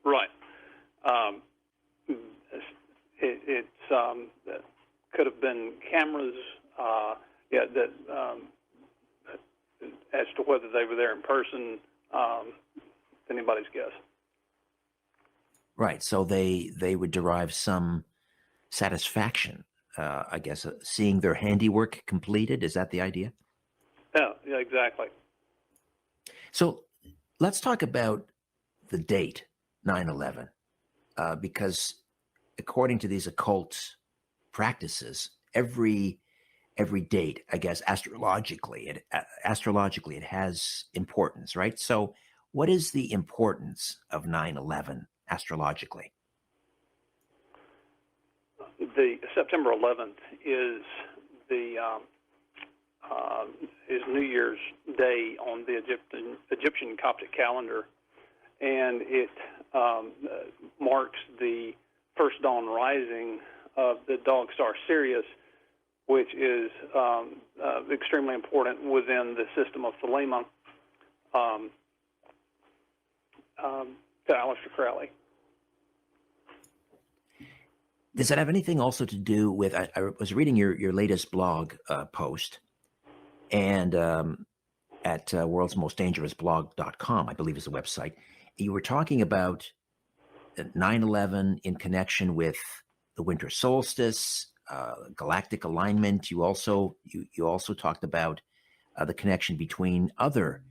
Right. Could have been cameras. As to whether they were there in person, anybody's guess. Right. So they would derive some satisfaction, I guess, seeing their handiwork completed. Is that the idea? Yeah, exactly. So let's talk about the date 9/11, because according to these occult practices, every date, I guess, astrologically, it has importance, right? So what is the importance of 9/11 astrologically? The September 11th is New Year's Day on the Egyptian Coptic calendar, and it marks the first dawn rising of the dog star Sirius, which is extremely important within the system of Thelema, to Aleister Crowley. Does that have anything also to do with, I was reading your latest blog post, and at worldsmostdangerousblog.com, I believe is the website, you were talking about 9/11 in connection with the winter solstice, galactic alignment. You also talked about the connection between other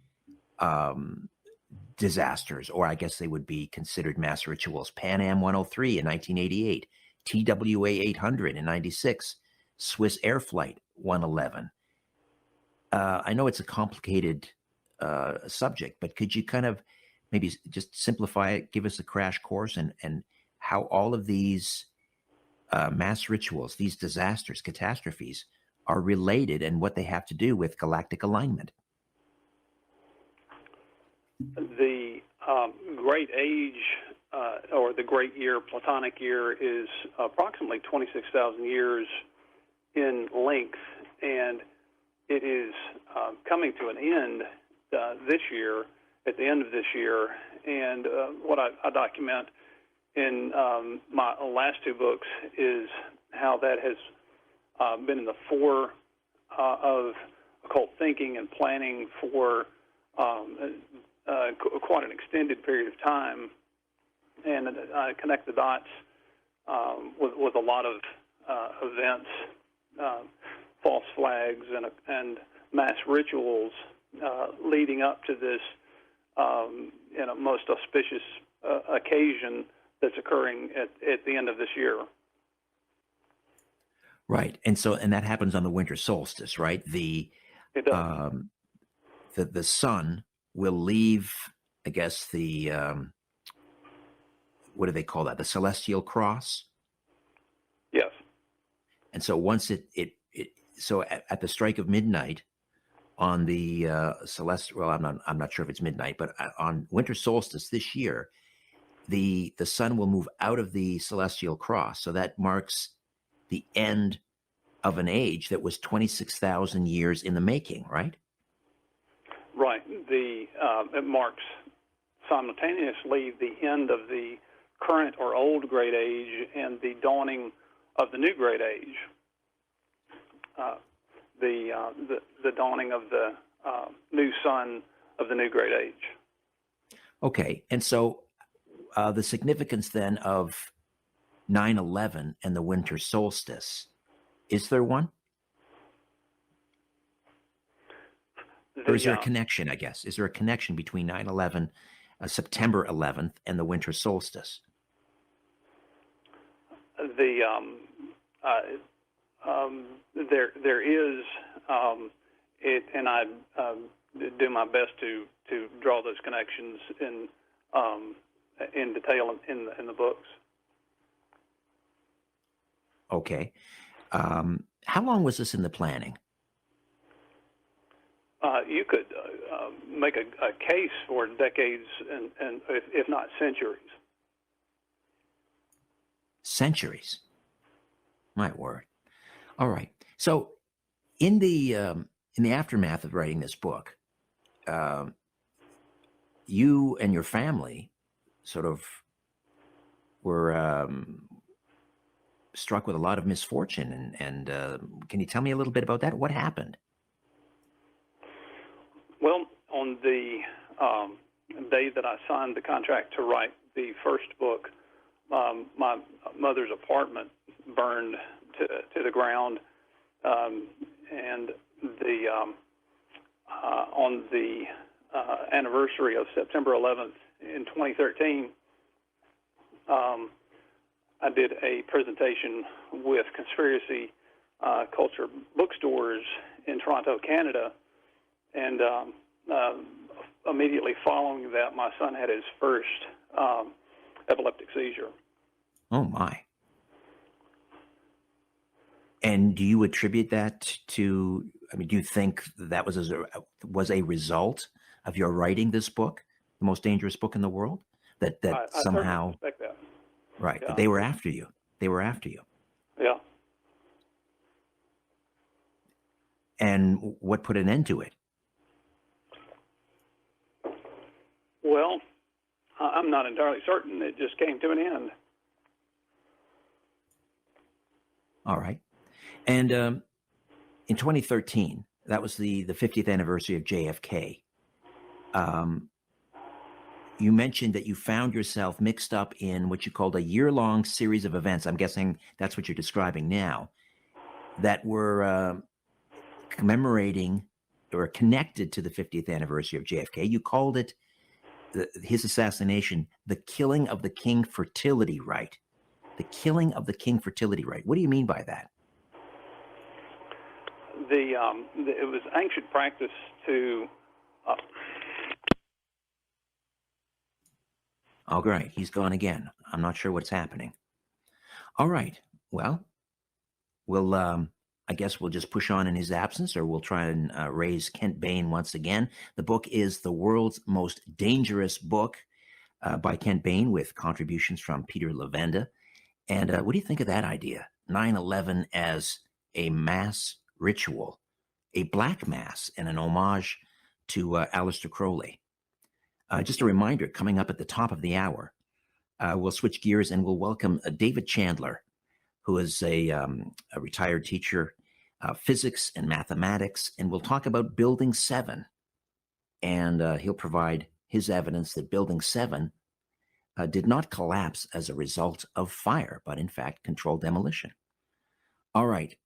disasters, or I guess they would be considered mass rituals. Pan Am 103 in 1988, TWA 800 in 96, Swiss Air Flight 111. I know it's a complicated subject, but could you kind of maybe just simplify it, give us a crash course, and how all of these mass rituals, these disasters, catastrophes, are related, and what they have to do with galactic alignment? The Great Age, or the Great Year, Platonic Year, is approximately 26,000 years in length, and it is coming to an end this year, at the end of this year. And what I document in my last two books is how that has been in the fore of occult thinking and planning for quite an extended period of time. And I connect the dots with a lot of events, false flags, and mass rituals leading up to this most auspicious occasion that's occurring at the end of this year. Right, and that happens on the winter solstice, right? The sun will leave, I guess, the what do they call that? The celestial cross. Yes. And so once so at the strike of midnight on the celestial, well, I'm not sure if it's midnight, but on winter solstice this year, the sun will move out of the celestial cross. So that marks the end of an age that was 26,000 years in the making, right? Right. It marks simultaneously the end of the current or old Great Age and the dawning of the new Great Age. The dawning of the new sun of the new Great Age. Okay, and so the significance then of 9/11 and the winter solstice, is there one? Or is there a connection, I guess? Is there a connection between 9/11, September 11th, and the winter solstice? There is, and I do my best to draw those connections in detail in the books. Okay. How long was this in the planning? you could make a case for decades and if not centuries. Centuries. My word. All right. So in the aftermath of writing this book, you and your family sort of were struck with a lot of misfortune. And can you tell me a little bit about that? What happened? Well, on the day that I signed the contract to write the first book, my mother's apartment burned to the ground, and on the anniversary of September 11th in 2013, I did a presentation with conspiracy culture bookstores in Toronto, Canada, and immediately following that, my son had his first epileptic seizure. Oh, my. And do you attribute that to, I mean, do you think that was a result of your writing this book, the most dangerous book in the world? That I somehow, suspect that. right, Yeah. that they were after you. They were after you. Yeah. And what put an end to it? Well, I'm not entirely certain. It just came to an end. All right. And in 2013, that was the 50th anniversary of JFK. You mentioned that you found yourself mixed up in what you called a year-long series of events. I'm guessing that's what you're describing now, that were commemorating or connected to the 50th anniversary of JFK. You called it his assassination, the killing of the King fertility right. The killing of the King fertility right. What do you mean by that? It was ancient practice to. Oh, great. He's gone again. I'm not sure what's happening. All right. Well, we'll. I guess we'll just push on in his absence, or we'll try and raise Kent Bain once again. The book is The World's Most Dangerous Book by Kent Bain, with contributions from Peter Levenda. And what do you think of that idea? 9/11 as a mass ritual, a black mass, and an homage to Aleister Crowley. Just a reminder, coming up at the top of the hour, we'll switch gears and we'll welcome David Chandler, who is a retired teacher, physics and mathematics, and we'll talk about Building 7. And he'll provide his evidence that Building 7 did not collapse as a result of fire, but in fact controlled demolition. All right.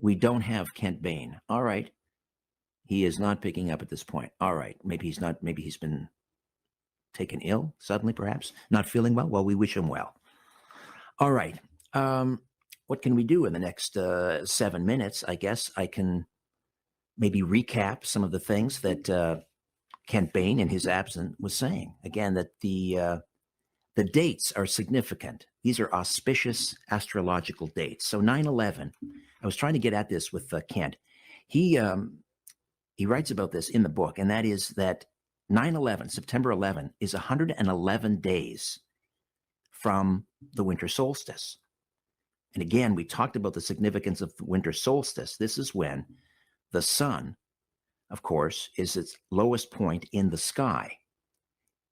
We don't have Kent Bain. All right. He is not picking up at this point. All right. Maybe he's not. Maybe he's been taken ill suddenly, perhaps. Not feeling well. Well, we wish him well. All right. What can we do in the next 7 minutes? I guess I can maybe recap some of the things that Kent Bain, in his absence, was saying. Again, that the dates are significant. These are auspicious astrological dates. So 9/11, I was trying to get at this with Kent. He writes about this in the book, and that is that 9/11, September 11, is 111 days from the winter solstice. And again, we talked about the significance of the winter solstice. This is when the sun, of course, is its lowest point in the sky.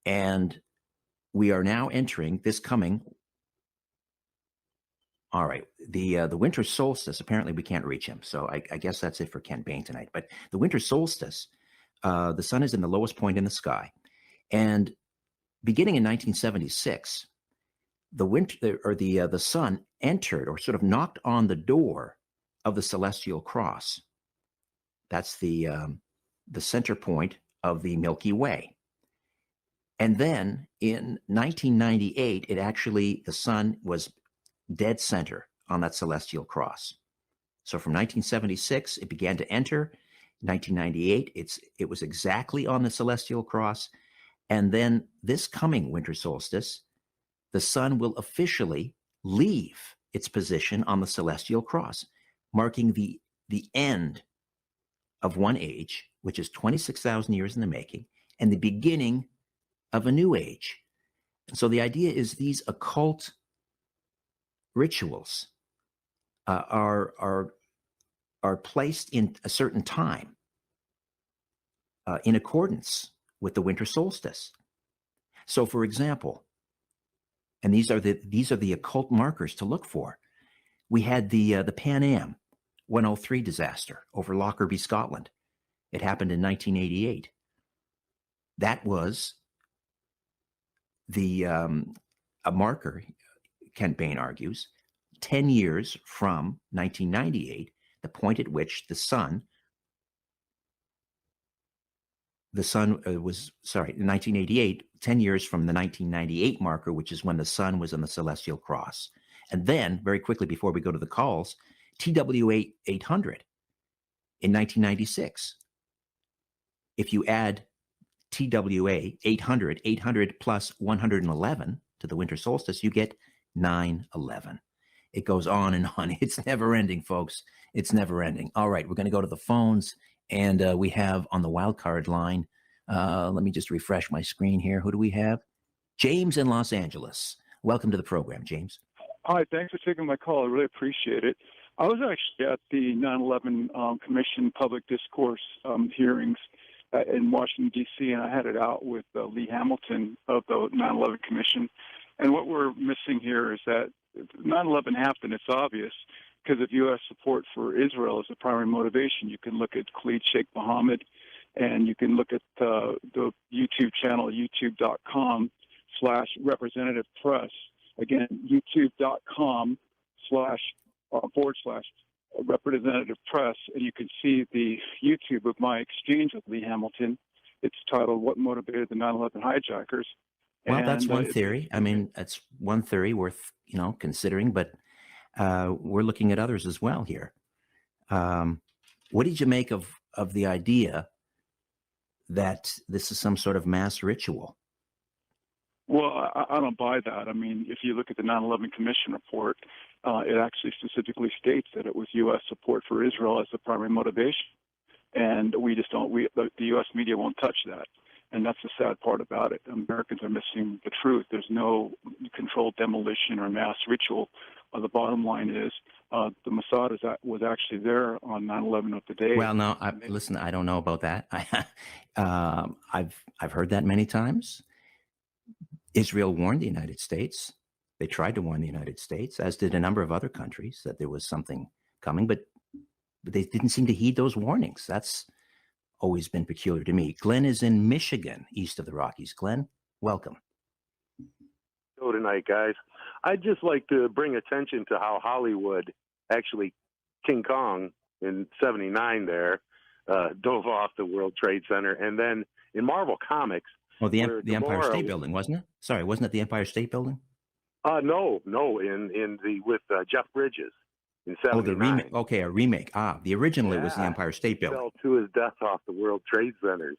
And we are now entering this coming. All right. The winter solstice, apparently we can't reach him. So I guess that's it for Kent Bain tonight. But the winter solstice, the sun is in the lowest point in the sky. And beginning in 1976, the sun entered, or sort of knocked on the door of the celestial cross. That's the center point of the Milky Way. And then in 1998, the sun was dead center on that celestial cross. So from 1976, it began to enter. 1998, it was exactly on the celestial cross. And then this coming winter solstice, the sun will officially leave its position on the celestial cross, marking the end of one age, which is 26,000 years in the making, and the beginning of a new age. And so the idea is these occult rituals are placed in a certain time in accordance with the winter solstice. So, for example, and these are the occult markers to look for. We had the Pan Am 103 disaster over Lockerbie, Scotland. It happened in 1988. That was a marker, Kent Bain argues, 10 years from 1998, the point at which the sun was, sorry, 1988, 10 years from the 1998 marker, which is when the sun was on the celestial cross. And then, very quickly before we go to the calls, TWA 800 in 1996. If you add TWA 800, 800 plus 111 to the winter solstice, you get 9/11. It goes on and on. It's never ending, folks. It's never ending. All right, we're going to go to the phones, and we have on the wild card line, let me just refresh my screen here. Who do we have? James in Los Angeles. Welcome to the program, James. Hi, thanks for taking my call. I really appreciate it. I was actually at the 9/11 Commission public discourse hearings in Washington, D.C., and I had it out with Lee Hamilton of the 9/11 Commission. And what we're missing here is that 9/11 happened, it's obvious, because of U.S. support for Israel as a primary motivation. You can look at Khalid Sheikh Mohammed, and you can look at the YouTube channel, youtube.com/representative press. Again, youtube.com//representative press, and you can see the YouTube of my exchange with Lee Hamilton. It's titled "What Motivated the 9/11 Hijackers." Well, that's one theory. I mean, that's one theory worth considering, but we're looking at others as well here. What did you make of the idea that this is some sort of mass ritual? Well, I don't buy that. I mean, if you look at the 9/11 Commission report, it actually specifically states that it was U.S. support for Israel as the primary motivation, and we just don't. The U.S. media won't touch that, and that's the sad part about it. Americans are missing the truth. There's no controlled demolition or mass ritual. The bottom line is the Mossad was actually there on 9/11 of the day. Well, no, listen, I don't know about that. I've heard that many times. Israel warned the United States. They tried to warn the United States, as did a number of other countries, that there was something coming, but they didn't seem to heed those warnings. That's always been peculiar to me. Glenn is in Michigan, east of the Rockies. Glenn, welcome. Hello tonight, guys. I'd just like to bring attention to how Hollywood, actually King Kong in '79 there, dove off the World Trade Center. And then in Marvel Comics, well, the Empire State Building, wasn't it? Sorry, wasn't it the Empire State Building? No, in the with Jeff Bridges in '79. Oh, the remake. Okay, a remake. The original it was the Empire State He Building. fell to his death off the World Trade Centers.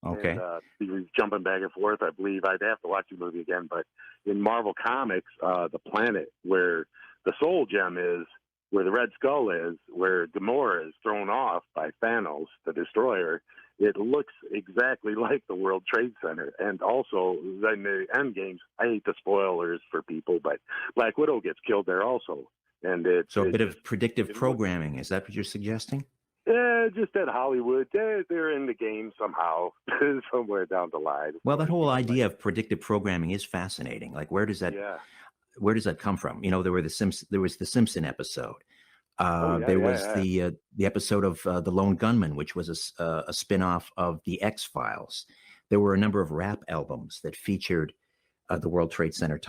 Okay. And, he was jumping back and forth, I believe. I'd have to watch the movie again, but in Marvel Comics, the planet where the Soul Gem is, where the Red Skull is, where Gamora is thrown off by Thanos, the Destroyer, it looks exactly like the World Trade Center. And also, in the end games, I hate the spoilers for people, but Black Widow gets killed there also. And So a bit of predictive programming. Is that what you're suggesting? Just that Hollywood, they're in the game somehow, somewhere down the line. Well, that whole idea of predictive programming is fascinating. Like, where does that come from? There was the Simpson episode. There was the episode of The Lone Gunman, which was a spin-off of the X-Files. There were a number of rap albums that featured the World Trade Center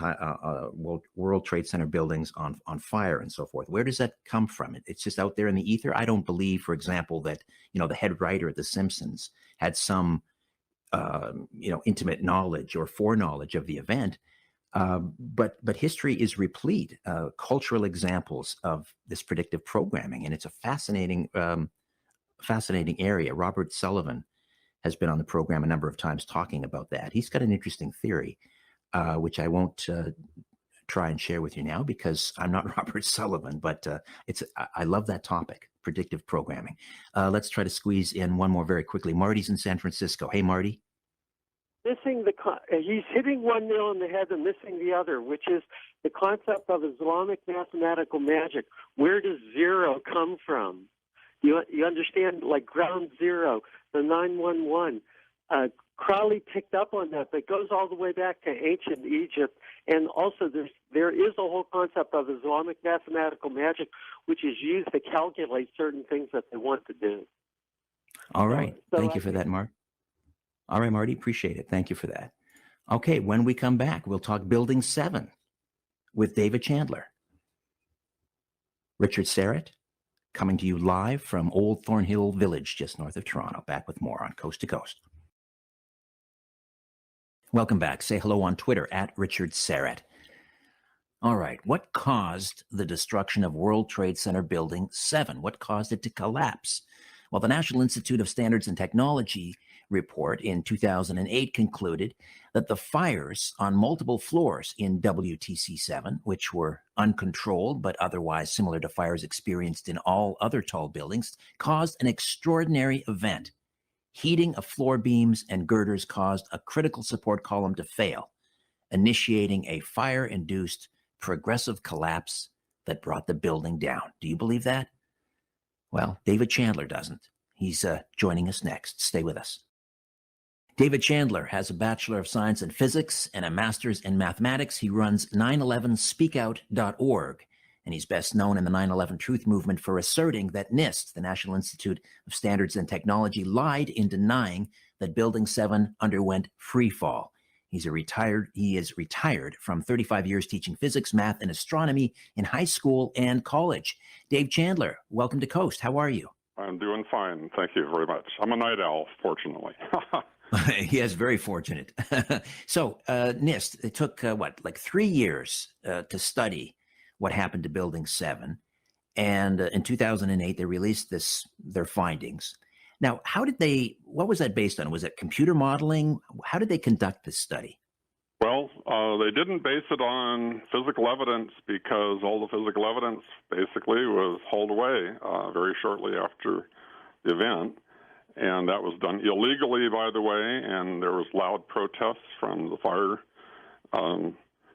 World Trade Center buildings on fire and so forth. Where does that come from? It's just out there in the ether. I don't believe, for example, that the head writer of The Simpsons had some intimate knowledge or foreknowledge of the event. But history is replete cultural examples of this predictive programming, and it's a fascinating area. Robert Sullivan has been on the program a number of times talking about that. He's got an interesting theory, which I won't try and share with you now because I'm not Robert Sullivan. But I love that topic, predictive programming. Let's try to squeeze in one more very quickly. Marty's in San Francisco. Hey, Marty. He's hitting one nail on the head and missing the other, which is the concept of Islamic mathematical magic. Where does zero come from? You understand, like ground zero, the 911. Crowley picked up on that, but it goes all the way back to ancient Egypt. And also there is a whole concept of Islamic mathematical magic, which is used to calculate certain things that they want to do. All right. Thank you for that, Mark. All right, Marty, appreciate it. Thank you for that. Okay, when we come back, we'll talk Building 7 with David Chandler. Richard Serrett, coming to you live from Old Thornhill Village, just north of Toronto. Back with more on Coast to Coast. Welcome back. Say hello on Twitter at Richard Serrett. All right, what caused the destruction of World Trade Center Building 7? What caused it to collapse? Well, the National Institute of Standards and Technology report in 2008 concluded that the fires on multiple floors in WTC7, which were uncontrolled but otherwise similar to fires experienced in all other tall buildings, caused an extraordinary event. Heating of floor beams and girders caused a critical support column to fail, initiating a fire-induced progressive collapse that brought the building down. Do you believe that? Well, David Chandler doesn't. He's joining us next. Stay with us. David Chandler has a Bachelor of Science in Physics and a Master's in Mathematics. He runs 911speakout.org, and he's best known in the 9/11 Truth Movement for asserting that NIST, the National Institute of Standards and Technology, lied in denying that Building 7 underwent freefall. He is retired from 35 years teaching physics, math, and astronomy in high school and college. Dave Chandler, welcome to Coast. How are you? I'm doing fine. Thank you very much. I'm a night owl, fortunately. Yes, very fortunate. So NIST, it took, 3 years to study what happened to Building 7. And in 2008, they released their findings. Now, what was that based on? Was it computer modeling? How did they conduct this study? Well, they didn't base it on physical evidence because all the physical evidence basically was hauled away very shortly after the event. And that was done illegally, by the way, and there was loud protests from the fire.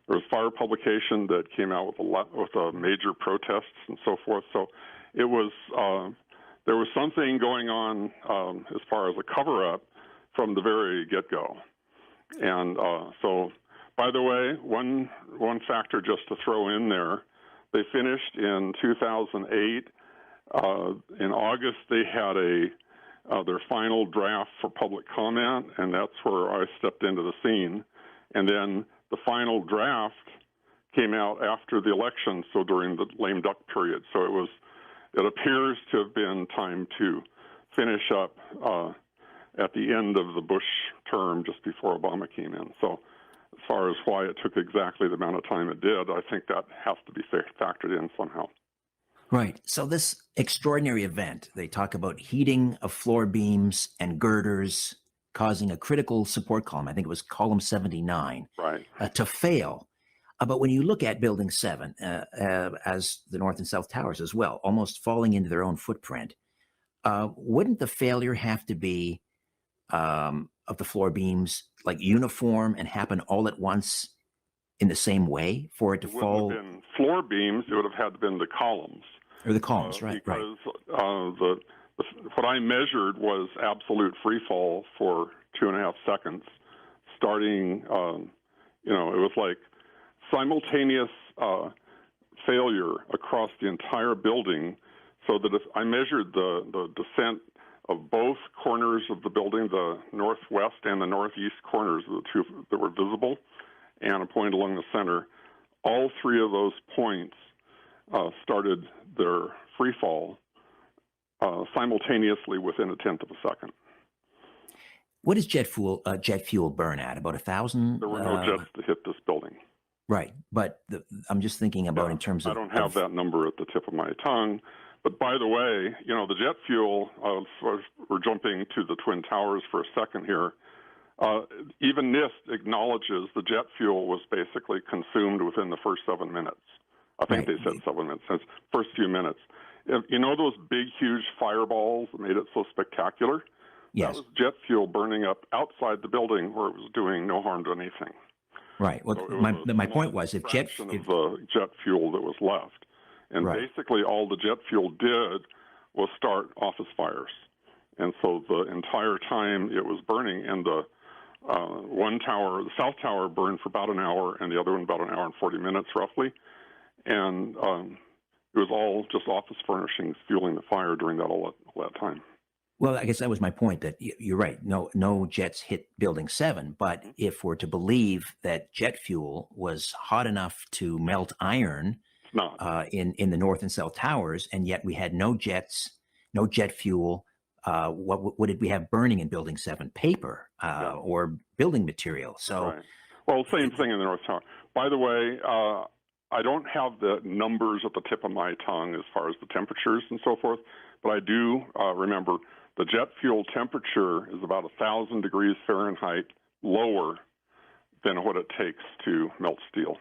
There was fire publication that came out with major protests and so forth. So it was there was something going on as far as a cover-up from the very get-go. And so, by the way, one factor just to throw in there, they finished in 2008. In August, they had their final draft for public comment, and that's where I stepped into the scene. And then the final draft came out after the election, so during the lame duck period. So it appears to have been time to finish up at the end of the Bush term, just before Obama came in. So as far as why it took exactly the amount of time it did, I think that has to be factored in somehow. Right. So this extraordinary event, they talk about heating of floor beams and girders causing a critical support column, I think it was column 79, right, to fail. But when you look at Building 7, as the North and South Towers as well, almost falling into their own footprint, wouldn't the failure have to be of the floor beams like uniform and happen all at once in the same way for it to fall? It wouldn't have been floor beams. It would have had to been the columns. Or the columns, right. Because what I measured was absolute free fall for 2.5 seconds, starting, it was like simultaneous failure across the entire building. So that if I measured the descent of both corners of the building, the northwest and the northeast corners of the two that were visible, and a point along the center, all three of those points started their free fall simultaneously within 1/10 of a second. What does jet fuel burn at? About 1,000? There were no jets to hit this building. Right, but I'm just thinking about in terms of... I don't have that number at the tip of my tongue. But by the way, the jet fuel, we're jumping to the Twin Towers for a second here. Even NIST acknowledges the jet fuel was basically consumed within the first 7 minutes. I think they said 7 minutes, first few minutes. You know those big, huge fireballs that made it so spectacular? Yes. That was jet fuel burning up outside the building where it was doing no harm to anything. Right. Well, So my point was if jet of the jet fuel that was left, and basically all the jet fuel did was start office fires, and so the entire time it was burning, and the one tower, the south tower, burned for about an hour, and the other one about an hour and 40 minutes roughly, and it was all just office furnishings fueling the fire during all that time. Well, I guess that was my point, that you're right. No jets hit Building 7. But if we're to believe that jet fuel was hot enough to melt iron in the north and south towers, and yet we had no jets, no jet fuel, what did we have burning in Building 7? Paper or building material. So, well, same thing in the north tower. By the way, I don't have the numbers at the tip of my tongue as far as the temperatures and so forth, but I do remember the jet fuel temperature is about 1,000 degrees Fahrenheit lower than what it takes to melt steel.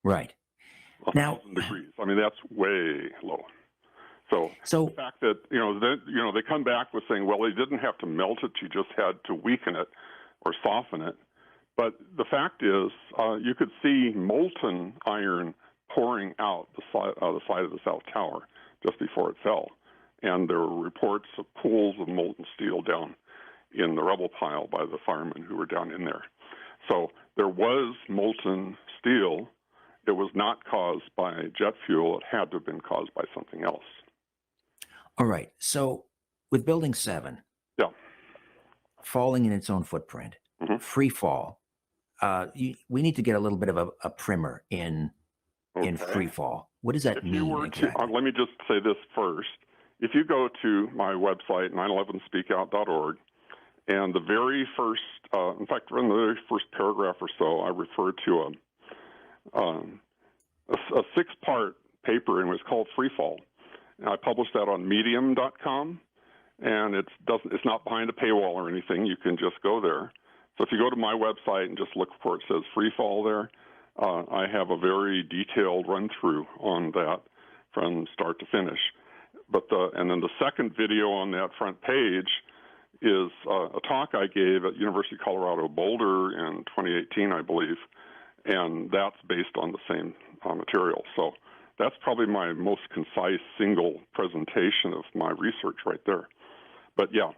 Right. 1,000 degrees. I mean, that's way low. So the fact that they come back with saying, well, they didn't have to melt it; you just had to weaken it or soften it. But the fact is, you could see molten iron pouring out the side of the south tower just before it fell. And there were reports of pools of molten steel down in the rubble pile by the firemen who were down in there. So there was molten steel. It was not caused by jet fuel. It had to have been caused by something else. All right. So with Building 7, falling in its own footprint, free fall, we need to get a little bit of a primer in free fall. What does that mean? Exactly? Let me just say this first. If you go to my website, 911speakout.org, and the very first, in fact, in the very first paragraph or so, I refer to a 6-part paper, and it was called Freefall. And I published that on medium.com, and it's not behind a paywall or anything. You can just go there. So if you go to my website and just look for it says Freefall there, I have a very detailed run-through on that from start to finish. And then the second video on that front page is a talk I gave at University of Colorado Boulder in 2018, I believe, and that's based on the same material. So that's probably my most concise single presentation of my research right there. But yeah,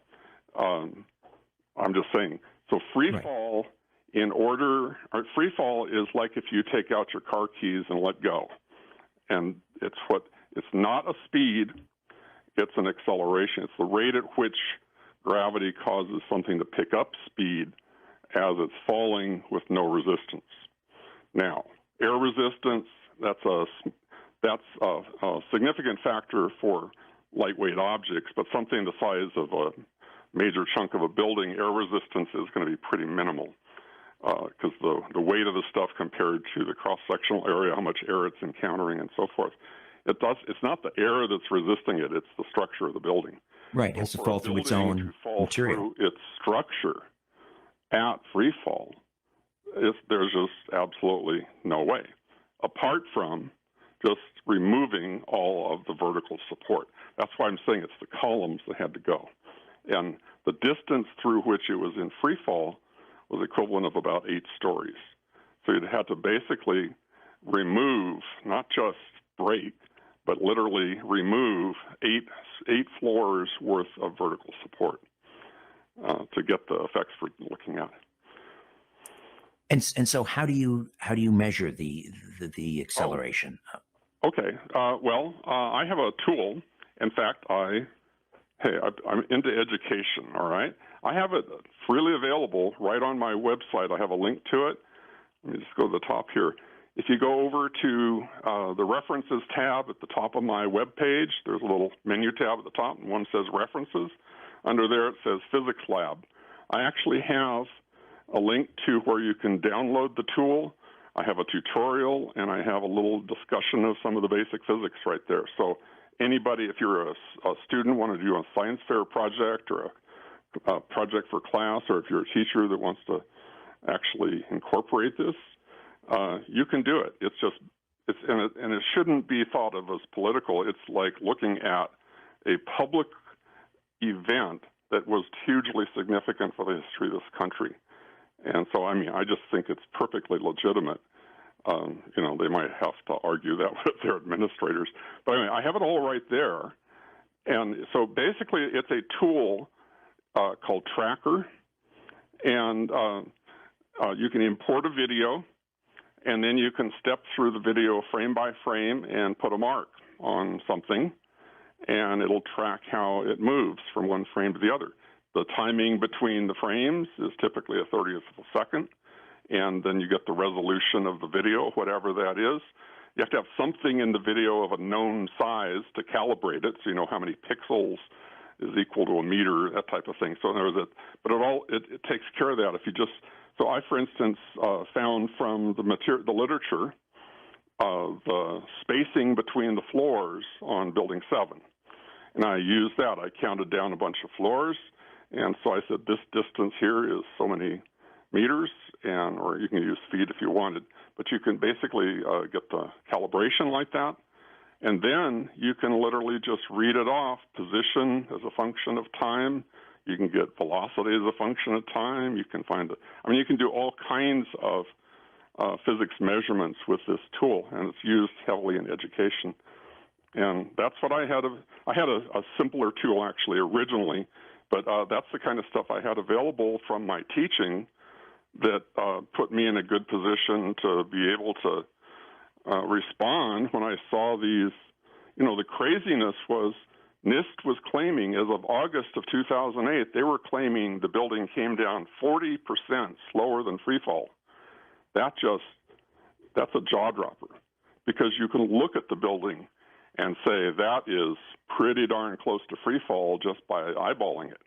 I'm just saying. So free fall free fall is like if you take out your car keys and let go, and it's not a speed. It's an acceleration. It's the rate at which gravity causes something to pick up speed as it's falling with no resistance. Now, air resistance, that's a significant factor for lightweight objects, but something the size of a major chunk of a building, air resistance is going to be pretty minimal because the weight of the stuff compared to the cross-sectional area, how much air it's encountering and so forth. It's not the air that's resisting it, it's the structure of the building. Right, it has to fall through its own material. Through its structure at free fall, there's just absolutely no way, apart from just removing all of the vertical support. That's why I'm saying it's the columns that had to go. And the distance through which it was in free fall was equivalent of about 8 stories. So you'd have to basically remove, not just break, but literally remove eight floors worth of vertical support to get the effects we're looking at. And so how do you measure the acceleration? Okay. I have a tool. In fact, I'm into education. All right. I have it freely available right on my website. I have a link to it. Let me just go to the top here. If you go over to the References tab at the top of my web page, there's a little menu tab at the top, and one says References. Under there, it says Physics Lab. I actually have a link to where you can download the tool. I have a tutorial, and I have a little discussion of some of the basic physics right there. So anybody, if you're a student, want to do a science fair project or a project for class, or if you're a teacher that wants to actually incorporate this, you can do it. It's just and it shouldn't be thought of as political. It's like looking at a public event that was hugely significant for the history of this country. And so, I mean, I just think it's perfectly legitimate. You know, they might have to argue that with their administrators. But anyway, I have it all right there. And so basically, it's a tool called Tracker. And you can import a video, and then you can step through the video frame by frame and put a mark on something, and it'll track how it moves from one frame to the other. The timing between the frames is typically a 30th of a second, and then you get the resolution of the video, whatever that is. You have to have something in the video of a known size to calibrate it, so you know how many pixels is equal to a meter, that type of thing. So there was but it takes care of that. If you just, so I, for instance, found from the literature the spacing between the floors on Building 7, and I used that. I counted down a bunch of floors, and so I said this distance here is so many meters, or you can use feet if you wanted, but you can basically get the calibration like that. And then you can literally just read it off, position as a function of time. You can get velocity as a function of time. You can you can do all kinds of physics measurements with this tool, and it's used heavily in education. And that's what I had. I had a simpler tool actually originally, but that's the kind of stuff I had available from my teaching that put me in a good position to be able to respond when I saw these. You know, the craziness was NIST was claiming, as of August of 2008, they were claiming the building came down 40% slower than freefall. That's a jaw dropper, because you can look at the building and say that is pretty darn close to freefall just by eyeballing it.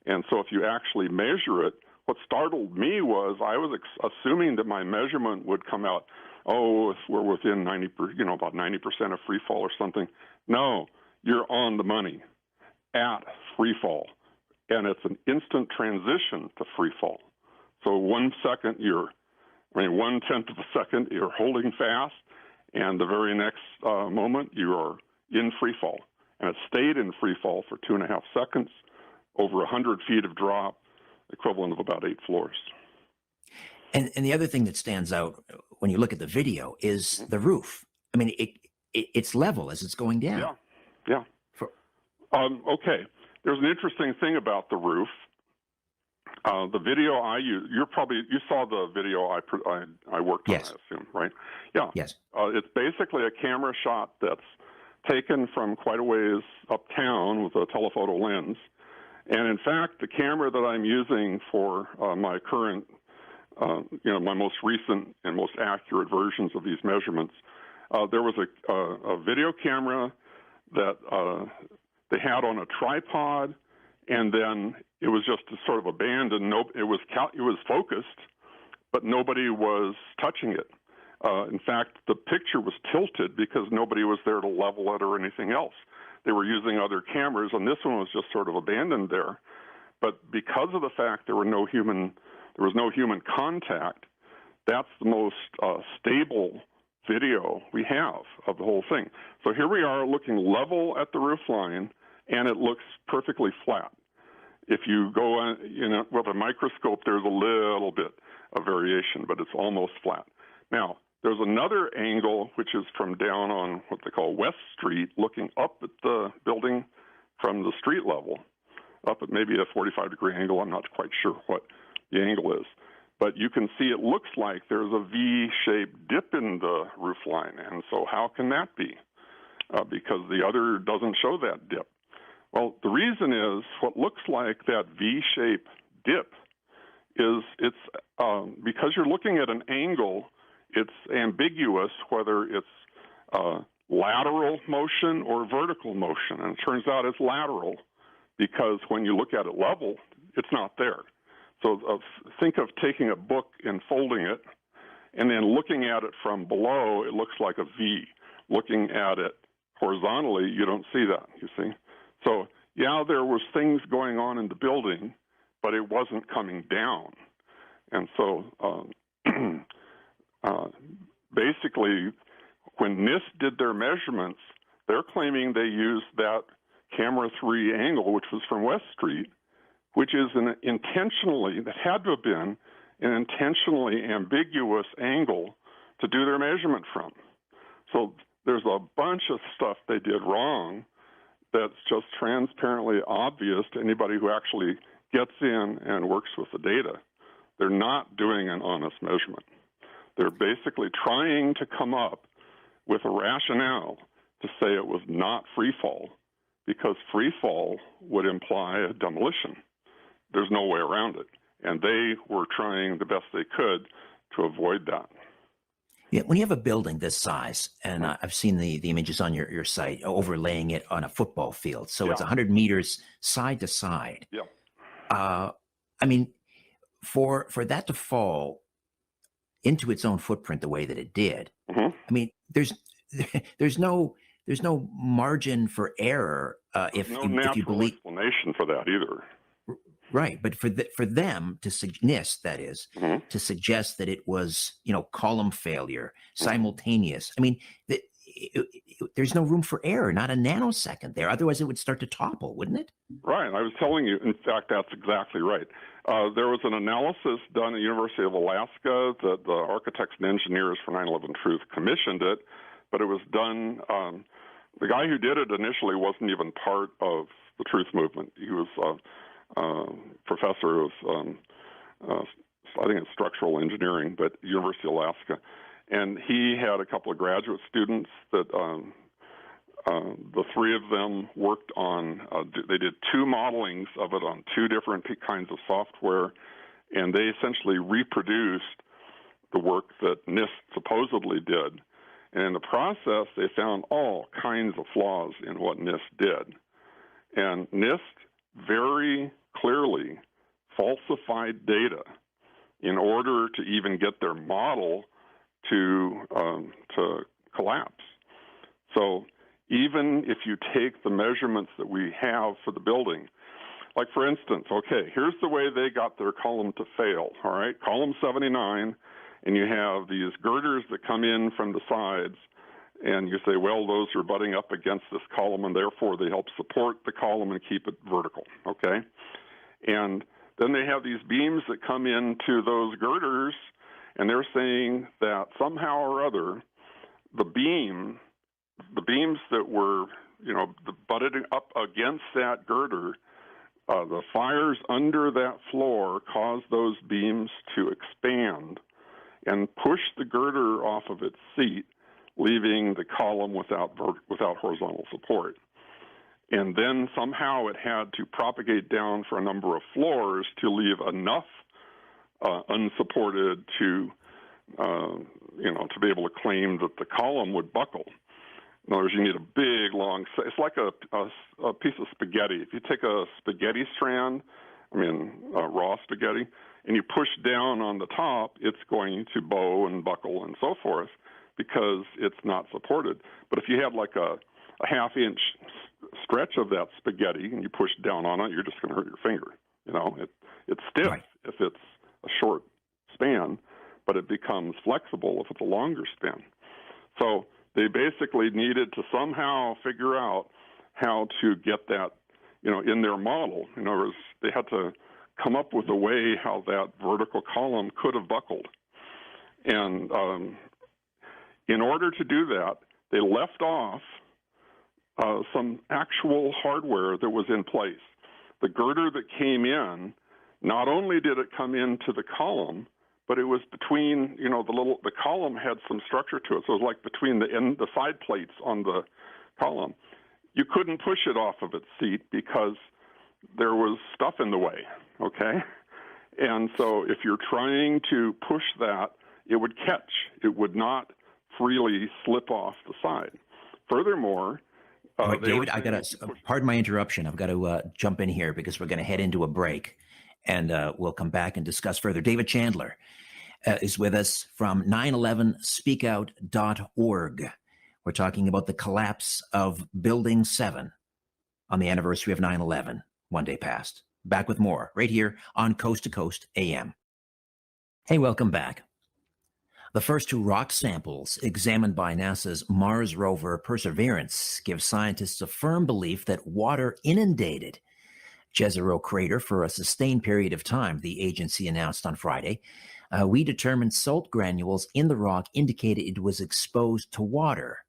And so if you actually measure it, what startled me was I was assuming that my measurement would come out, if we're within about 90% of free fall or something. No, you're on the money at free fall, and it's an instant transition to free fall. So 1 second, 1/10 of a second, you're holding fast, and the very next moment, you are in free fall. And it stayed in free fall for 2.5 seconds, over 100 feet of drop, equivalent of about 8 floors. And the other thing that stands out when you look at the video is the roof. I mean, it's level as it's going down. Yeah. Okay. There's an interesting thing about the roof. The video I use, you saw the video I worked on, I assume, right? Yeah. Yes. It's basically a camera shot that's taken from quite a ways uptown with a telephoto lens. And in fact, the camera that I'm using for my current, my most recent and most accurate versions of these measurements, there was a video camera that they had on a tripod, and then it was just sort of abandoned. It was focused, but nobody was touching it. In fact, the picture was tilted because nobody was there to level it or anything else. They were using other cameras, and this one was just sort of abandoned there. But because of the fact there was no human contact, that's the most stable video we have of the whole thing. So here we are looking level at the roof line, and it looks perfectly flat. If you go on, with a microscope, there's a little bit of variation, but it's almost flat. Now, there's another angle, which is from down on what they call West Street, looking up at the building from the street level, up at maybe a 45-degree angle. I'm not quite sure what the angle is. But you can see it looks like there's a V-shaped dip in the roof line. And so how can that be? Because the other doesn't show that dip. Well, the reason is what looks like that V-shaped dip is because you're looking at an angle, it's ambiguous whether it's lateral motion or vertical motion. And it turns out it's lateral because when you look at it level, it's not there. So think of taking a book and folding it, and then looking at it from below, it looks like a V. Looking at it horizontally, you don't see that, you see. So, yeah, there was things going on in the building, but it wasn't coming down. And so basically, when NIST did their measurements, they're claiming they used that camera 3 angle, which was from West Street, which is that had to have been an intentionally ambiguous angle to do their measurement from. So there's a bunch of stuff they did wrong that's just transparently obvious to anybody who actually gets in and works with the data. They're not doing an honest measurement. They're basically trying to come up with a rationale to say it was not free fall, because free fall would imply a demolition. There's no way around it. And they were trying the best they could to avoid that. Yeah, when you have a building this size, and I've seen the images on your site, overlaying it on a football field. So it's 100 meters side to side. Yeah. I mean, for that to fall into its own footprint the way that it did, I mean, there's no margin for error if you believe explanation for that either. Right, but for them to NIST, that is, to suggest that it was column failure simultaneous. I mean, there's no room for error, not a nanosecond there. Otherwise, it would start to topple, wouldn't it? Right. I was telling you. In fact, that's exactly right. There was an analysis done at the University of Alaska that the architects and engineers for 9/11 Truth commissioned it, but it was done. The guy who did it initially wasn't even part of the Truth movement. He was professor of, I think it's structural engineering, but University of Alaska. And he had a couple of graduate students that the three of them worked on, they did 2 modelings of it on 2 different kinds of software, and they essentially reproduced the work that NIST supposedly did. And in the process, they found all kinds of flaws in what NIST did. And NIST very clearly falsified data in order to even get their model to collapse. So even if you take the measurements that we have for the building, like for instance, okay, here's the way they got their column to fail, all right? Column 79, and you have these girders that come in from the sides, and you say, well, those are butting up against this column, and therefore they help support the column and keep it vertical, okay? And then they have these beams that come into those girders, and they're saying that somehow or other, the beams that were, butted up against that girder, the fires under that floor caused those beams to expand and push the girder off of its seat, leaving the column without horizontal support. And then somehow it had to propagate down for a number of floors to leave enough unsupported to be able to claim that the column would buckle. In other words, you need a big, long, it's like a piece of spaghetti. If you take a spaghetti strand, raw spaghetti, and you push down on the top, it's going to bow and buckle and so forth because it's not supported. But if you had like a half-inch stretch of that spaghetti and you push down on it, you're just going to hurt your finger. It's stiff if it's a short span, but it becomes flexible if it's a longer span. So they basically needed to somehow figure out how to get that, in their model. In other words, they had to come up with a way how that vertical column could have buckled. And in order to do that, they left off some actual hardware that was in place. The girder that came in, not only did it come into the column, but it was between, the column had some structure to it. So it was like between the side plates on the column. You couldn't push it off of its seat because there was stuff in the way, okay? And so if you're trying to push that, it would catch. It would not freely slip off the side. Furthermore, David, pardon my interruption. I've got to jump in here because we're going to head into a break, and we'll come back and discuss further. David Chandler is with us from 911speakout.org. We're talking about the collapse of Building 7 on the anniversary of 9/11, one day past. Back with more right here on Coast to Coast AM. Hey, welcome back. The first two rock samples examined by NASA's Mars rover Perseverance give scientists a firm belief that water inundated Jezero crater for a sustained period of time, the agency announced on Friday. We determined salt granules in the rock indicated it was exposed to water,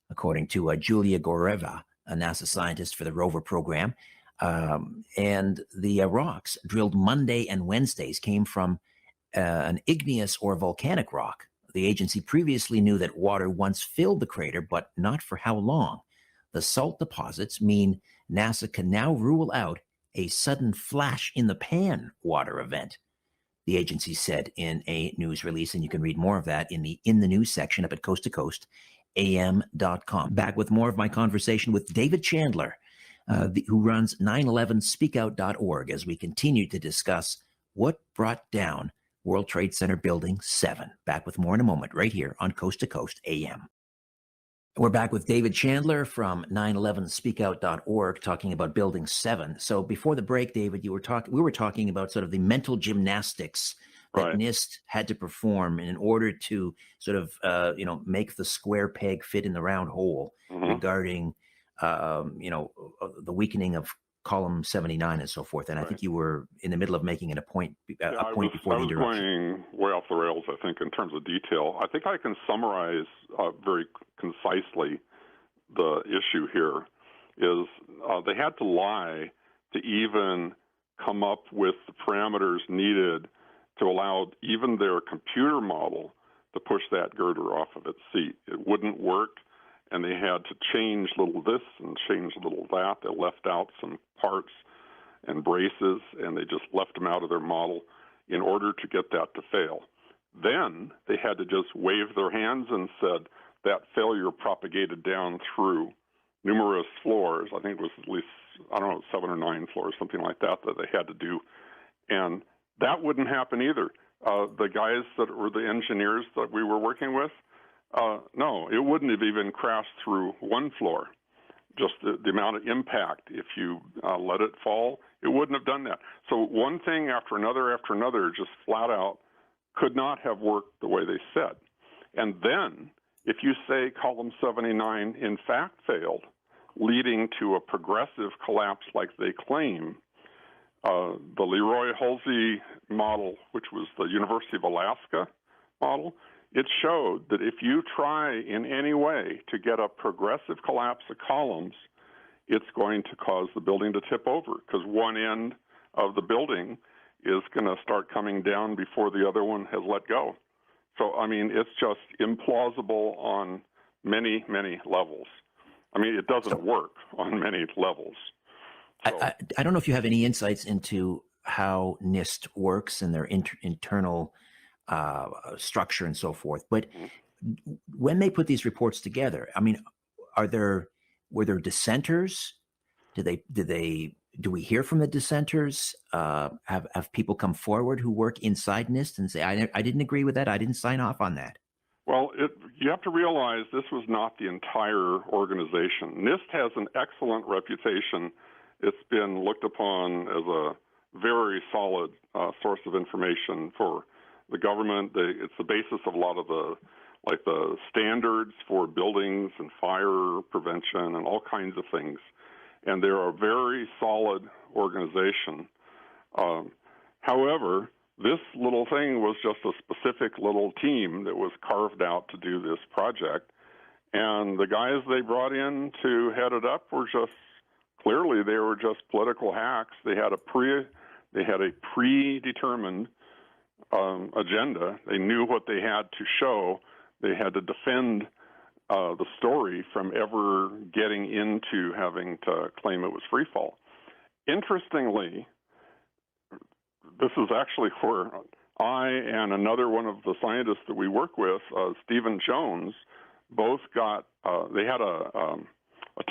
according to Julia Goreva, a NASA scientist for the rover program. And the rocks drilled Monday and Wednesdays came from an igneous or volcanic rock. The agency previously knew that water once filled the crater, but not for how long. The salt deposits mean NASA can now rule out a sudden flash in the pan water event, the agency said in a news release, and you can read more of that in the news section up at coasttocoastam.com. Back with more of my conversation with David Chandler, who runs 911speakout.org, as we continue to discuss what brought down World Trade Center Building 7. Back with more in a moment, right here on Coast to Coast AM. We're back with David Chandler from 911speakout.org talking about Building 7. So before the break, David, we were talking about sort of the mental gymnastics that Right. NIST had to perform in order to sort of, make the square peg fit in the round hole regarding, the weakening of column 79 and so forth. And I think you were in the middle of making a point before the interruption. I was going way off the rails, I think, in terms of detail. I think I can summarize very concisely the issue here is they had to lie to even come up with the parameters needed to allow even their computer model to push that girder off of its seat. It wouldn't work, and they had to change little this and change little that. They left out some parts and braces, and they just left them out of their model in order to get that to fail. Then they had to just wave their hands and said that failure propagated down through numerous floors. I think it was at least, 7 or 9 floors, something like that they had to do. And that wouldn't happen either. The guys that were the engineers that we were working with, no, it wouldn't have even crashed through one floor. Just the amount of impact, if you let it fall, it wouldn't have done that. So one thing after another, just flat out could not have worked the way they said. And then if you say column 79 in fact failed, leading to a progressive collapse like they claim, the Leroy Halsey model, which was the University of Alaska model, it showed that if you try in any way to get a progressive collapse of columns, it's going to cause the building to tip over because one end of the building is going to start coming down before the other one has let go. So, I mean, it's just implausible on many, many levels. I mean, it doesn't work on many levels. So, I don't know if you have any insights into how NIST works and their internal structure and so forth. But when they put these reports together, I mean, were there dissenters? Do we hear from the dissenters? Have people come forward who work inside NIST and say, I didn't agree with that. I didn't sign off on that. Well, you have to realize this was not the entire organization. NIST has an excellent reputation. It's been looked upon as a very solid source of information for the government. It's the basis of a lot of the standards for buildings and fire prevention and all kinds of things. And they're a very solid organization. However, this little thing was just a specific little team that was carved out to do this project. And the guys they brought in to head it up were just, clearly they were just political hacks. They had a predetermined agenda. They knew what they had to show. They had to defend the story from ever getting into having to claim it was free fall. Interestingly, this is actually where I and another one of the scientists that we work with, Stephen Jones, both got, they had a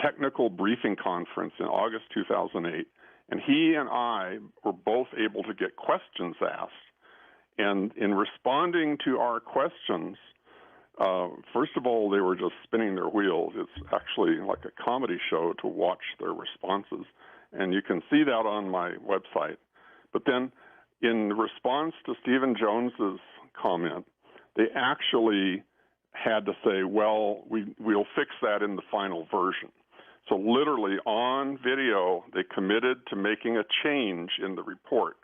technical briefing conference in August 2008, and he and I were both able to get questions asked. And in responding to our questions, first of all, they were just spinning their wheels. It's actually like a comedy show to watch their responses. And you can see that on my website. But then in response to Stephen Jones's comment, they actually had to say, well, we'll fix that in the final version. So literally on video, they committed to making a change in the report.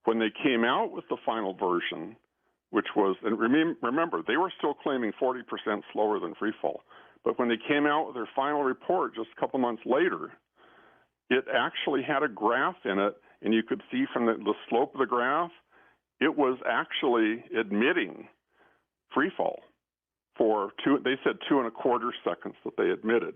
When they came out with the final version, which was, and remember, they were still claiming 40% slower than freefall, but when they came out with their final report just a couple months later, it actually had a graph in it, and you could see from the slope of the graph, it was actually admitting freefall for they said 2.25 seconds that they admitted.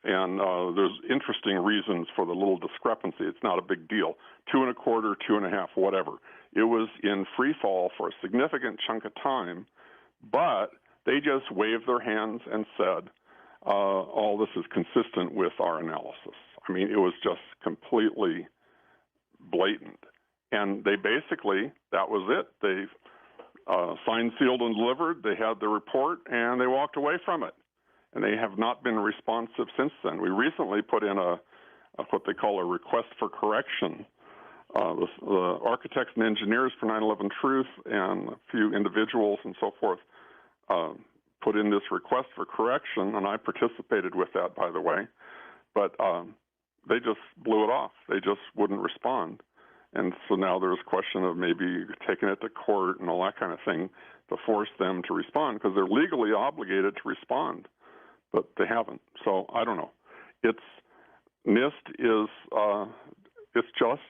And there's interesting reasons for the little discrepancy. It's not a big deal. 2.25, 2.5, whatever. It was in free fall for a significant chunk of time, but they just waved their hands and said, all this is consistent with our analysis. I mean, it was just completely blatant. And they basically, that was it. They signed, sealed, and delivered. They had the report, and they walked away from it. And they have not been responsive since then. We recently put in what they call a request for correction. The architects and engineers for 9/11 Truth and a few individuals and so forth put in this request for correction, and I participated with that, by the way. But they just blew it off. They just wouldn't respond. And so now there's a question of maybe taking it to court and all that kind of thing to force them to respond, because they're legally obligated to respond, but they haven't. So I don't know. NIST is it's just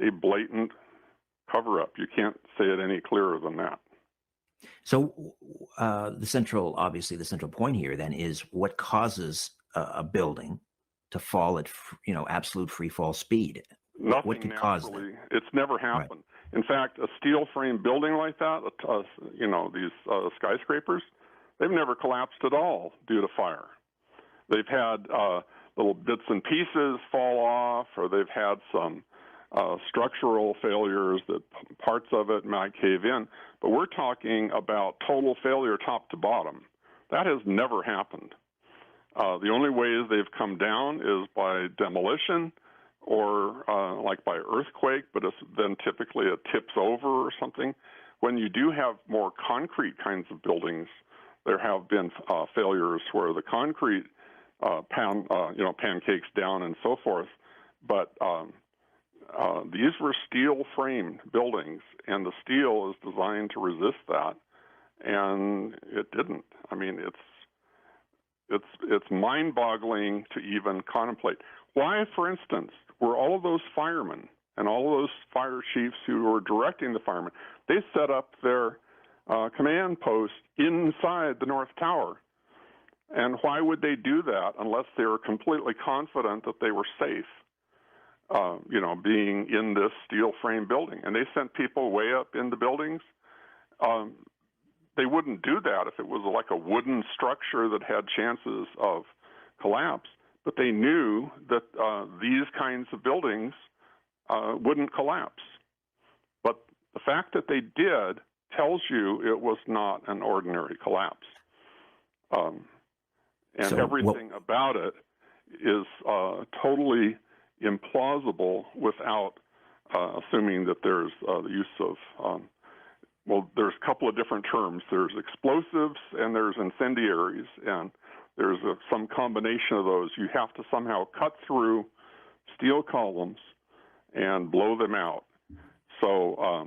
a blatant cover-up. You can't say it any clearer than that. So the central point here then is what causes a building to fall at absolute free fall speed. Nothing what could cause that? It's never happened. Right. In fact, a steel frame building like that, these skyscrapers, they've never collapsed at all due to fire. They've had little bits and pieces fall off, or they've had some structural failures that parts of it might cave in. But we're talking about total failure top to bottom. That has never happened. The only ways they've come down is by demolition or like by earthquake, but then typically it tips over or something. When you do have more concrete kinds of buildings, there have been failures where the concrete pancakes down and so forth. But these were steel-framed buildings, and the steel is designed to resist that, and it didn't. I mean, it's mind-boggling to even contemplate. Why, for instance, were all of those firemen and all of those fire chiefs who were directing the firemen, they set up their command post inside the North Tower. And why would they do that unless they were completely confident that they were safe, being in this steel frame building? And they sent people way up in the buildings. They wouldn't do that if it was like a wooden structure that had chances of collapse. But they knew that these kinds of buildings wouldn't collapse. But the fact that they did tells you it was not an ordinary collapse. And everything about it is totally implausible without assuming that there's the use of, there's a couple of different terms. There's explosives and there's incendiaries, and there's some combination of those. You have to somehow cut through steel columns and blow them out. So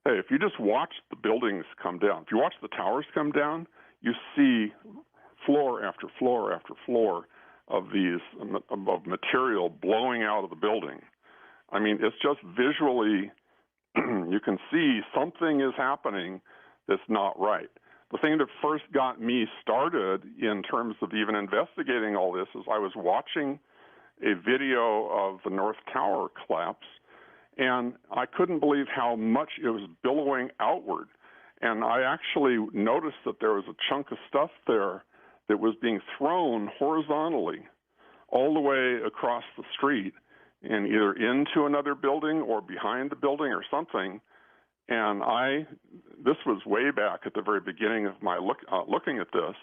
if you just watch the buildings come down, if you watch the towers come down, you see floor after floor after floor of material blowing out of the building. I mean, it's just visually, you can see something is happening that's not right. The thing that first got me started in terms of even investigating all this is I was watching a video of the North Tower collapse, and I couldn't believe how much it was billowing outward. And I actually noticed that there was a chunk of stuff there that was being thrown horizontally all the way across the street and either into another building or behind the building or something. And this was way back at the very beginning of my looking at this,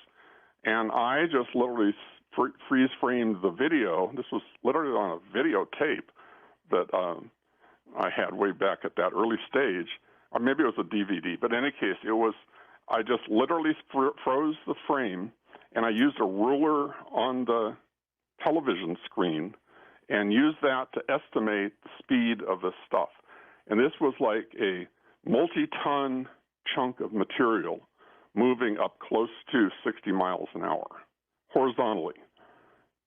and I just literally freeze framed the video. This was literally on a videotape that I had way back at that early stage, or maybe it was a DVD, but in any case, I just literally froze the frame, and I used a ruler on the television screen and used that to estimate the speed of this stuff. And this was like a multi-ton chunk of material moving up close to 60 miles an hour horizontally.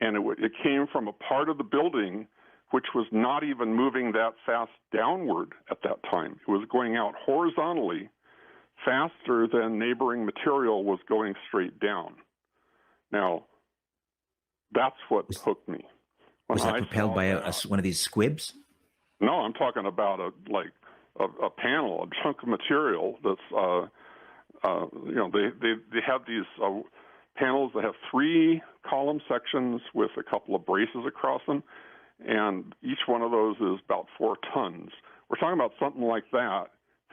And it came from a part of the building which was not even moving that fast downward at that time. It was going out horizontally faster than neighboring material was going straight down. Now, that's what hooked me. Was that propelled by one of these squibs? No, I'm talking about a panel, a chunk of material that's, they have these panels that have 3 column sections with a couple of braces across them, and each one of those is about 4 tons. We're talking about something like that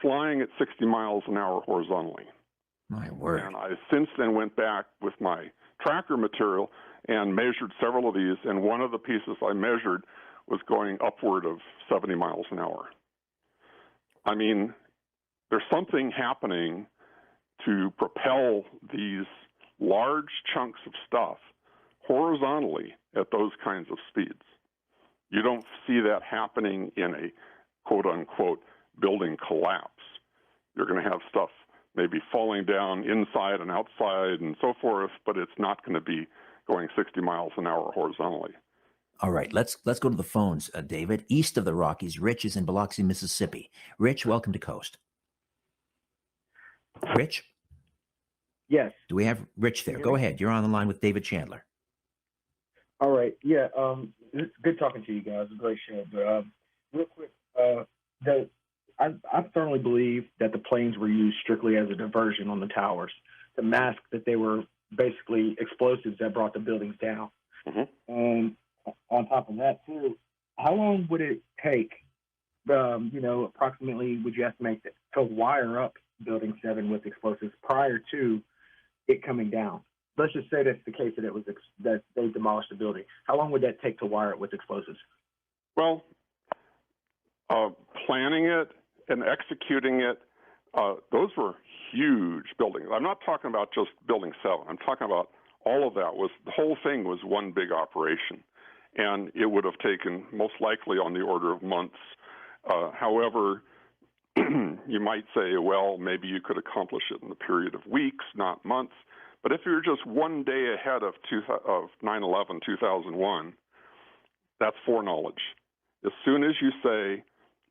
flying at 60 miles an hour horizontally. My word. And I since then went back with my tracker material and measured several of these, and one of the pieces I measured was going upward of 70 miles an hour. I mean, there's something happening to propel these large chunks of stuff horizontally at those kinds of speeds. You don't see that happening in a quote-unquote building collapse. You're going to have stuff maybe falling down inside and outside and so forth, but it's not going to be going 60 miles an hour horizontally. All right, let's go to the phones, David. East of the Rockies, Rich is in Biloxi, Mississippi. Rich, welcome to Coast. Rich? Yes. Do we have Rich there? Go ahead. You're on the line with David Chandler. All right. Yeah. It's good talking to you guys. A great show. But real quick, I firmly believe that the planes were used strictly as a diversion on the towers to mask that they were basically explosives that brought the buildings down. Mm-hmm. And on top of that, too, how long would it take, approximately would you estimate to wire up Building 7 with explosives prior to it coming down? Let's just say that's the case that they demolished the building. How long would that take to wire it with explosives? Well, planning it and executing it, those were huge buildings. I'm not talking about just Building 7. I'm talking about all of that. The whole thing was one big operation, and it would have taken most likely on the order of months. However, you might say, well, maybe you could accomplish it in the period of weeks, not months. But if you're just one day ahead of 9/11, 2001, that's foreknowledge. As soon as you say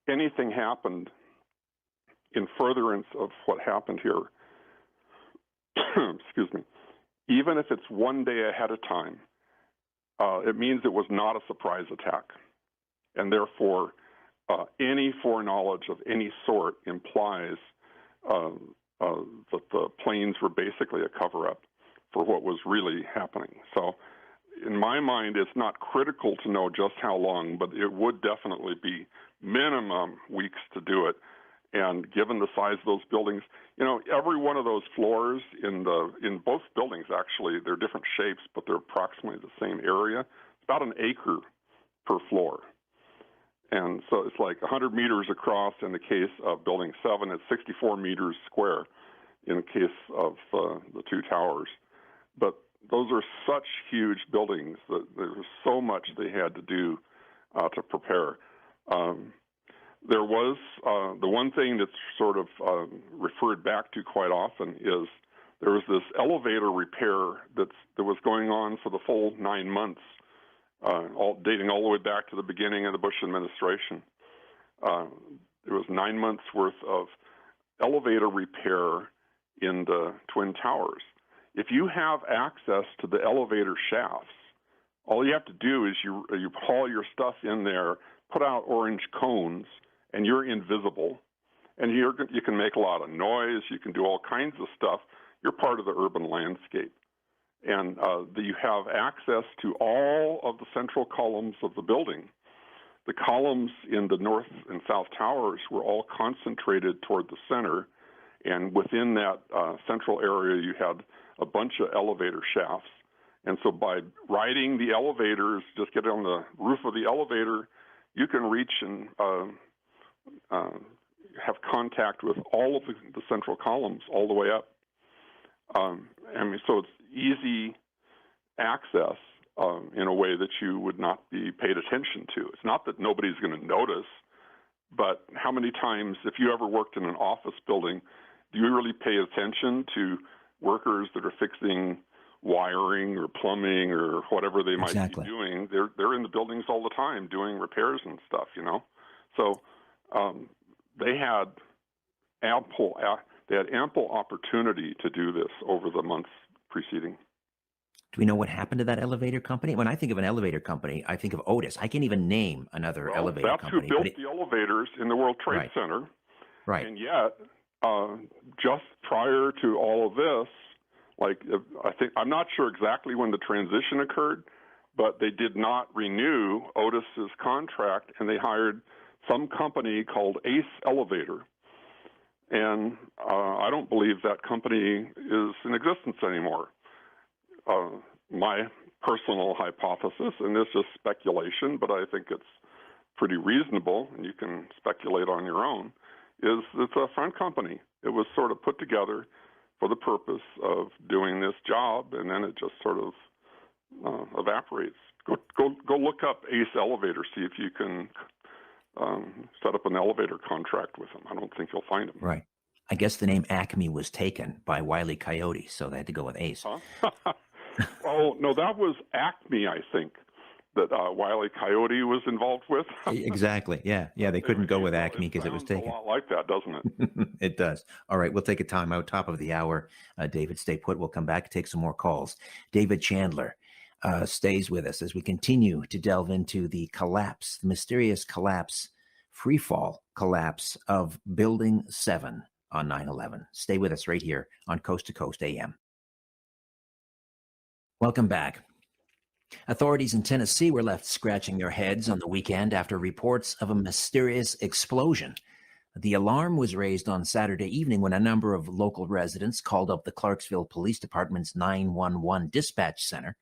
anything happened in furtherance of what happened here, excuse me, even if it's one day ahead of time, it means it was not a surprise attack. And therefore, any foreknowledge of any sort implies that the planes were basically a cover-up for what was really happening. So in my mind, it's not critical to know just how long, but it would definitely be minimum weeks to do it. And given the size of those buildings, every one of those floors in both buildings, actually, they're different shapes, but they're approximately the same area. It's about an acre per floor. And so it's like 100 meters across in the case of Building 7. It's 64 meters square in the case of the 2 towers. But those are such huge buildings that there was so much they had to do to prepare. There was the one thing that's sort of referred back to quite often is there was this elevator repair that was going on for the full 9 months, dating all the way back to the beginning of the Bush administration. There was 9 months worth of elevator repair in the Twin Towers. If you have access to the elevator shafts, all you have to do is you haul your stuff in there, put out orange cones, and you're invisible. And you can make a lot of noise. You can do all kinds of stuff. You're part of the urban landscape. And you have access to all of the central columns of the building. The columns in the north and south towers were all concentrated toward the center. And within that central area, you had a bunch of elevator shafts. And so by riding the elevators, just get on the roof of the elevator, you can reach and have contact with all of the central columns all the way up. So it's easy access in a way that you would not be paid attention to. It's not that nobody's going to notice, but how many times, if you ever worked in an office building, do you really pay attention to workers that are fixing wiring or plumbing or whatever they might be doing? They're in the buildings all the time doing repairs and stuff, So they had ample opportunity to do this over the months preceding. Do we know what happened to that elevator company? When I think of an elevator company, I think of Otis. I can't even name another elevator company. That's who built the elevators in the World Trade Center. Right. And yet, just prior to all of this, I'm not sure exactly when the transition occurred, but they did not renew Otis's contract, and they hired some company called Ace Elevator. And I don't believe that company is in existence anymore. My personal hypothesis, and this is speculation, but I think it's pretty reasonable, and you can speculate on your own, is it's a front company. It was sort of put together for the purpose of doing this job, and then it just sort of evaporates. Go look up Ace Elevator, see if you can set up an elevator contract with them. I don't think you'll find them. Right. I guess the name Acme was taken by Wile E. Coyote, so they had to go with Ace. Huh? Oh, no, that was Acme, I think, that Wile E. Coyote was involved with. Exactly. Yeah. They couldn't go with Acme because it was taken. A lot like that, doesn't it? It does. All right. We'll take a time out, top of the hour. David, stay put. We'll come back, take some more calls. David Chandler stays with us as we continue to delve into the collapse, the mysterious collapse, freefall collapse of Building 7 on 9/11. Stay with us right here on Coast to Coast AM. Welcome back. Authorities in Tennessee were left scratching their heads on the weekend after reports of a mysterious explosion. The alarm was raised on Saturday evening when a number of local residents called up the Clarksville Police Department's 911 dispatch center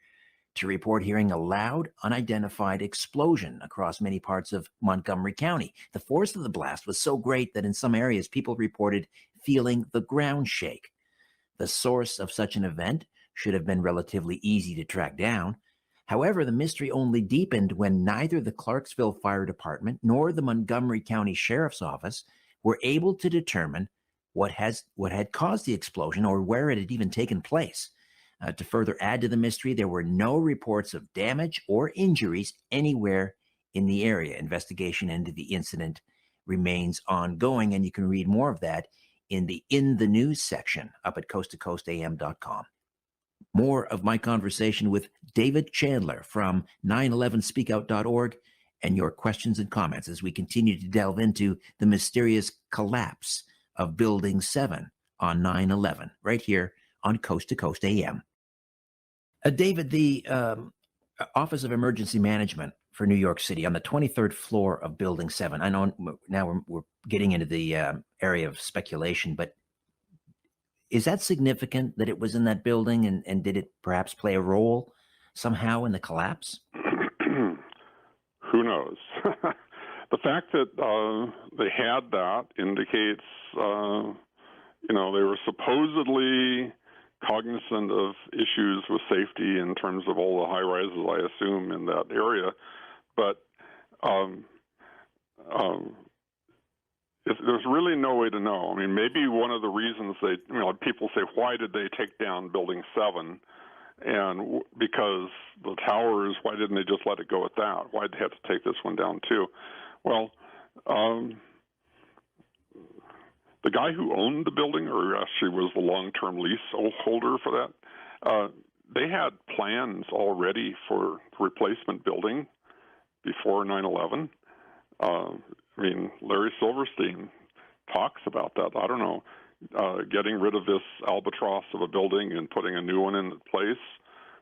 to report hearing a loud, unidentified explosion across many parts of Montgomery County. The force of the blast was so great that in some areas people reported feeling the ground shake. The source of such an event should have been relatively easy to track down. However, the mystery only deepened when neither the Clarksville Fire Department nor the Montgomery County Sheriff's Office were able to determine what had caused the explosion or where it had even taken place. To further add to the mystery, there were no reports of damage or injuries anywhere in the area. Investigation into the incident remains ongoing, and you can read more of that in the News section up at coasttocoastam.com. More of my conversation with David Chandler from 911speakout.org and your questions and comments as we continue to delve into the mysterious collapse of Building 7 on 9/11 right here on Coast to Coast AM. David, the Office of Emergency Management for New York City on the 23rd floor of Building 7. I know now we're getting into the area of speculation, but is that significant that it was in that building, and did it perhaps play a role somehow in the collapse? Who knows? The fact that they had that indicates, they were supposedly cognizant of issues with safety in terms of all the high rises, I assume, in that area. But there's really no way to know. I mean, maybe one of the reasons people say, why did they take down Building 7? And because the towers, why didn't they just let it go at that? Why did they have to take this one down too? Well, the guy who owned the building, or actually was the long-term lease holder for that, they had plans already for the replacement building before 9/11. Larry Silverstein talks about that. I don't know, getting rid of this albatross of a building and putting a new one in place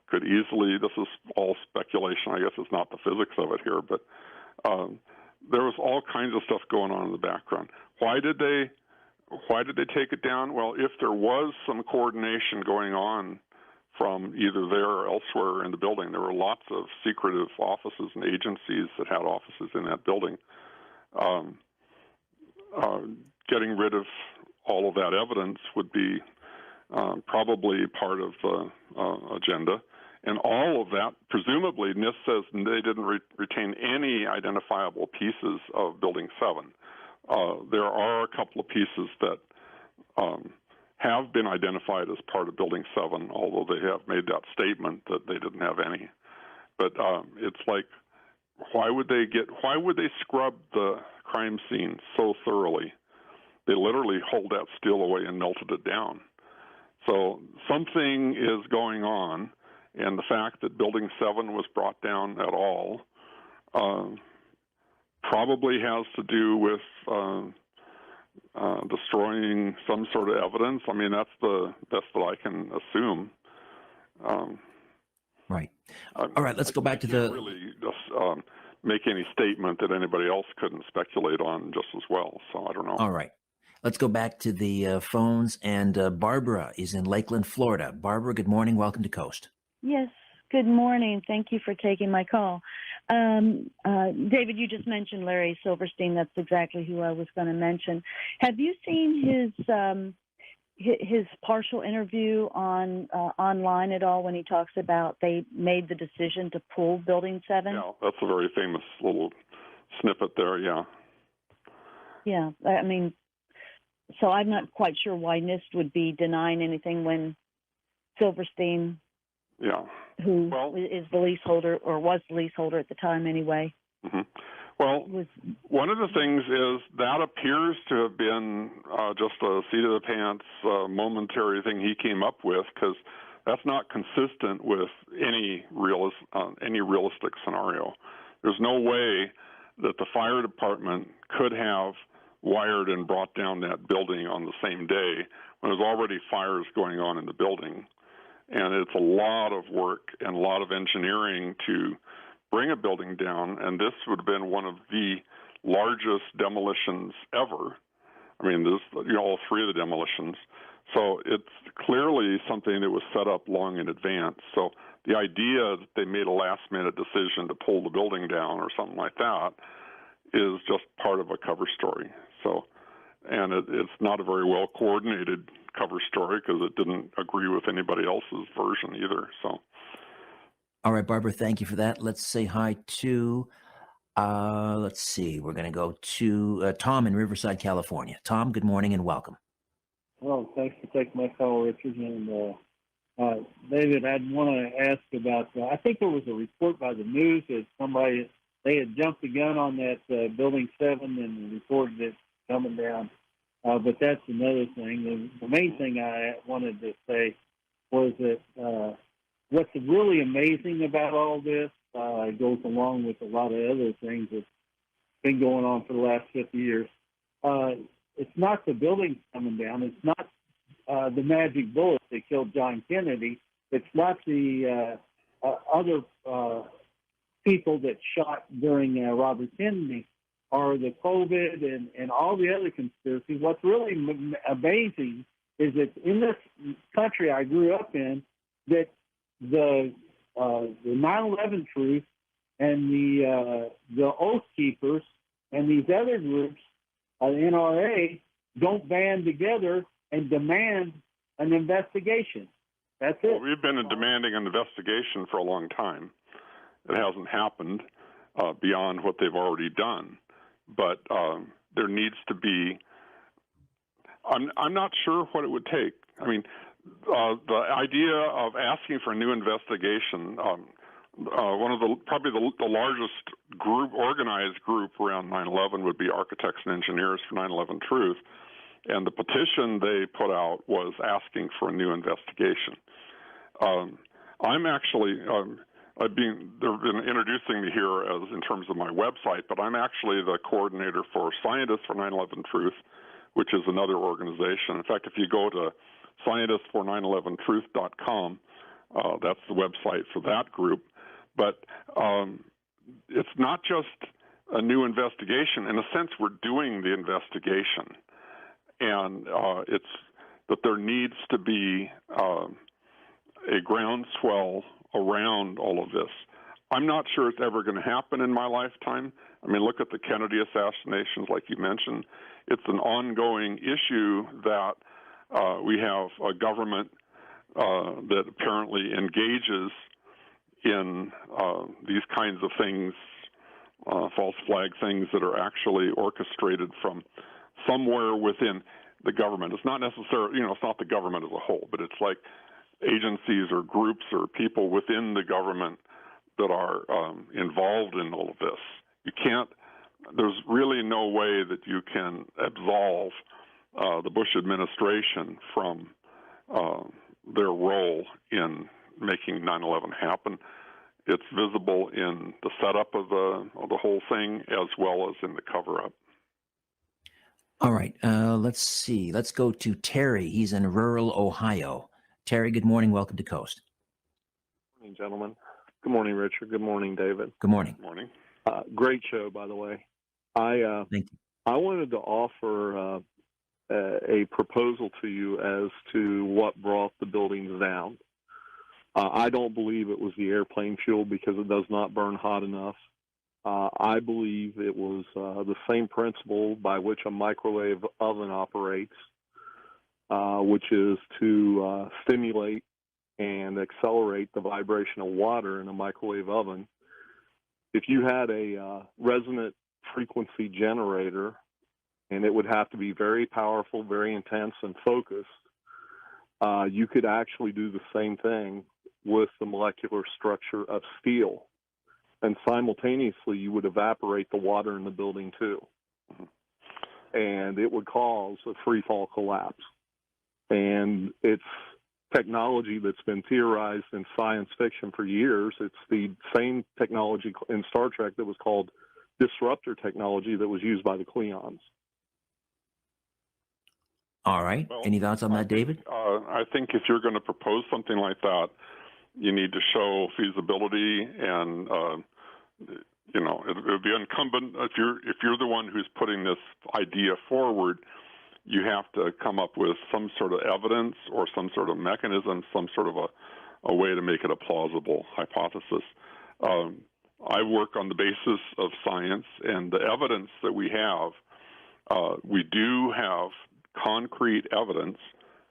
could easily, this is all speculation, I guess it's not the physics of it here, but there was all kinds of stuff going on in the background. Why did they take it down? Well, if there was some coordination going on from either there or elsewhere in the building, there were lots of secretive offices and agencies that had offices in that building. getting rid of all of that evidence would be probably part of the agenda. And all of that, presumably, NIST says they didn't retain any identifiable pieces of Building 7. There are a couple of pieces that have been identified as part of Building 7, although they have made that statement that they didn't have any. But it's like, why would they scrub the crime scene so thoroughly? They literally hauled that steel away and melted it down. So something is going on, and the fact that Building 7 was brought down at all probably has to do with destroying some sort of evidence. I mean, that's the best that I can assume. Right. All right, let's go back to the... really just make any statement that anybody else couldn't speculate on just as well, so I don't know. All right. Let's go back to the phones, and Barbara is in Lakeland, Florida. Barbara, good morning. Welcome to Coast. Yes, good morning. Thank you for taking my call. David, you just mentioned Larry Silverstein. That's exactly who I was going to mention. Have you seen his partial interview on online at all when he talks about they made the decision to pull Building 7? Yeah, that's a very famous little snippet there, yeah. Yeah, I mean, so I'm not quite sure why NIST would be denying anything when Silverstein, who is the leaseholder, or was the leaseholder at the time anyway. Mm-hmm. Well, one of the things is that appears to have been just a seat of the pants, momentary thing he came up with, because that's not consistent with any realistic scenario. There's no way that the fire department could have wired and brought down that building on the same day when there's already fires going on in the building. And it's a lot of work and a lot of engineering to bring a building down, and this would have been one of the largest demolitions ever. I mean, all three of the demolitions. So it's clearly something that was set up long in advance. So the idea that they made a last-minute decision to pull the building down or something like that is just part of a cover story. So, and it's not a very well-coordinated cover story because it didn't agree with anybody else's version either. So. All right, Barbara, thank you for that. Let's say hi to, let's see, we're going to go to Tom in Riverside, California. Tom, good morning and welcome. Well, thanks for taking my call, Richard. And David, I'd want to ask about, I think there was a report by the news that they had jumped the gun on that Building 7 and reported it coming down. But that's another thing. The main thing I wanted to say was that what's really amazing about all this, it goes along with a lot of other things that's been going on for the last 50 years. It's not the buildings coming down. It's not the magic bullet that killed John Kennedy. It's not the other people that shot during Robert Kennedy or the COVID and all the other conspiracies. What's really amazing is that in this country I grew up in, that the 9/11 truth and the Oath Keepers and these other groups, the NRA, don't band together and demand an investigation. That's it. Well, we've been demanding an investigation for a long time. It hasn't happened beyond what they've already done. But there needs to be. I'm not sure what it would take. I mean, the idea of asking for a new investigation, one of probably the largest organized group around 9/11 would be Architects and Engineers for 9/11 Truth, and the petition they put out was asking for a new investigation. I'm actually they've been introducing me here as in terms of my website, but I'm actually the coordinator for Scientists for 9/11 Truth, which is another organization. In fact, if you go to scientistsfor911truth.com. That's the website for that group. But it's not just a new investigation. In a sense, we're doing the investigation. And it's that there needs to be a groundswell around all of this. I'm not sure it's ever going to happen in my lifetime, I mean, look at the Kennedy assassinations, like you mentioned. It's an ongoing issue that we have a government that apparently engages in these kinds of things, false flag things that are actually orchestrated from somewhere within the government. It's not necessarily, it's not the government as a whole, but it's like agencies or groups or people within the government that are involved in all of this. You can't, there's really no way that you can absolve the Bush administration from their role in making 9/11 happen. It's visible in the setup of the whole thing as well as in the cover-up. All right, let's see. Let's go to Terry. He's in rural Ohio. Terry, good morning. Welcome to Coast. Good morning, gentlemen. Good morning, Richard. Good morning, David. Good morning. Good morning. Great show, by the way. Thank you. I wanted to offer a proposal to you as to what brought the buildings down. I don't believe it was the airplane fuel because it does not burn hot enough. I believe it was the same principle by which a microwave oven operates, which is to stimulate and accelerate the vibration of water in a microwave oven. If you had a resonant frequency generator, and it would have to be very powerful, very intense, and focused, you could actually do the same thing with the molecular structure of steel. And simultaneously, you would evaporate the water in the building too. And it would cause a freefall collapse. And it's technology that's been theorized in science fiction for years. It's the same technology in Star Trek that was called disruptor technology that was used by the Klingons. All right. Well, any thoughts on that, David? I think if you're going to propose something like that, you need to show feasibility, and it would be incumbent if you're the one who's putting this idea forward. You have to come up with some sort of evidence or some sort of mechanism, some sort of a way to make it a plausible hypothesis. I work on the basis of science, and the evidence that we do have concrete evidence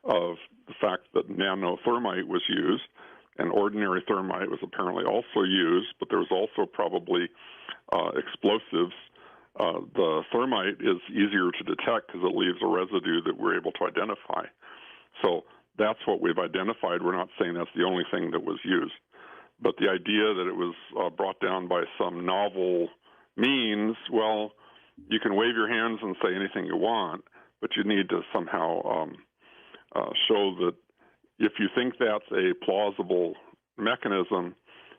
of the fact that nanothermite was used, and ordinary thermite was apparently also used, but there was also probably explosives. The thermite is easier to detect because it leaves a residue that we're able to identify. So that's what we've identified. We're not saying that's the only thing that was used. But the idea that it was brought down by some novel means, well, you can wave your hands and say anything you want, but you need to somehow show that if you think that's a plausible mechanism,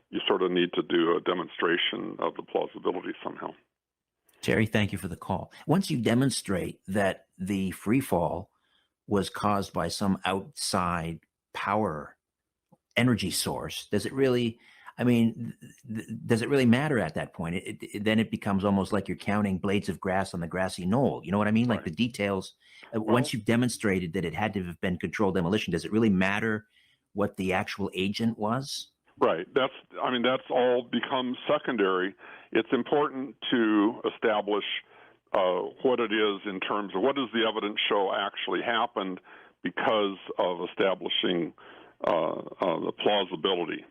you sort of need to do a demonstration of the plausibility somehow. Terry, thank you for the call. Once you demonstrate that the free fall was caused by some outside power energy source, does it really matter at that point? Then it becomes almost like you're counting blades of grass on the grassy knoll. You know what I mean? Like Right. the details. Once you've demonstrated that it had to have been controlled demolition, does it really matter what the actual agent was? Right. That's all becomes secondary. It's important to establish what it is in terms of what does the evidence show actually happened because of establishing the plausibility.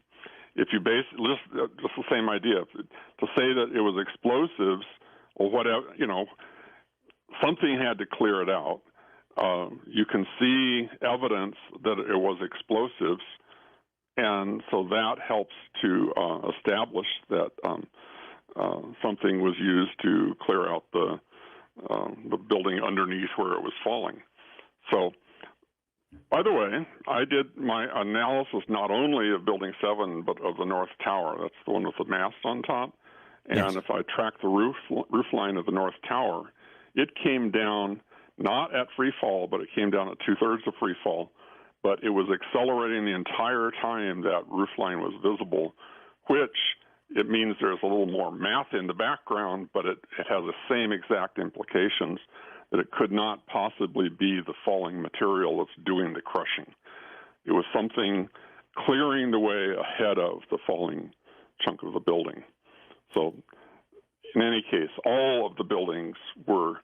If you base just the same idea, to say that it was explosives or whatever, something had to clear it out. You can see evidence that it was explosives, and so that helps to establish that something was used to clear out the building underneath where it was falling. So, by the way, I did my analysis not only of Building 7, but of the North Tower. That's the one with the mast on top. And Yes. if I track the roof line of the North Tower, it came down not at free fall, but it came down at 2/3 of free fall. But it was accelerating the entire time that roof line was visible, which it means there's a little more math in the background, but it has the same exact implications that it could not possibly be the falling material that's doing the crushing. It was something clearing the way ahead of the falling chunk of the building. So in any case, all of the buildings were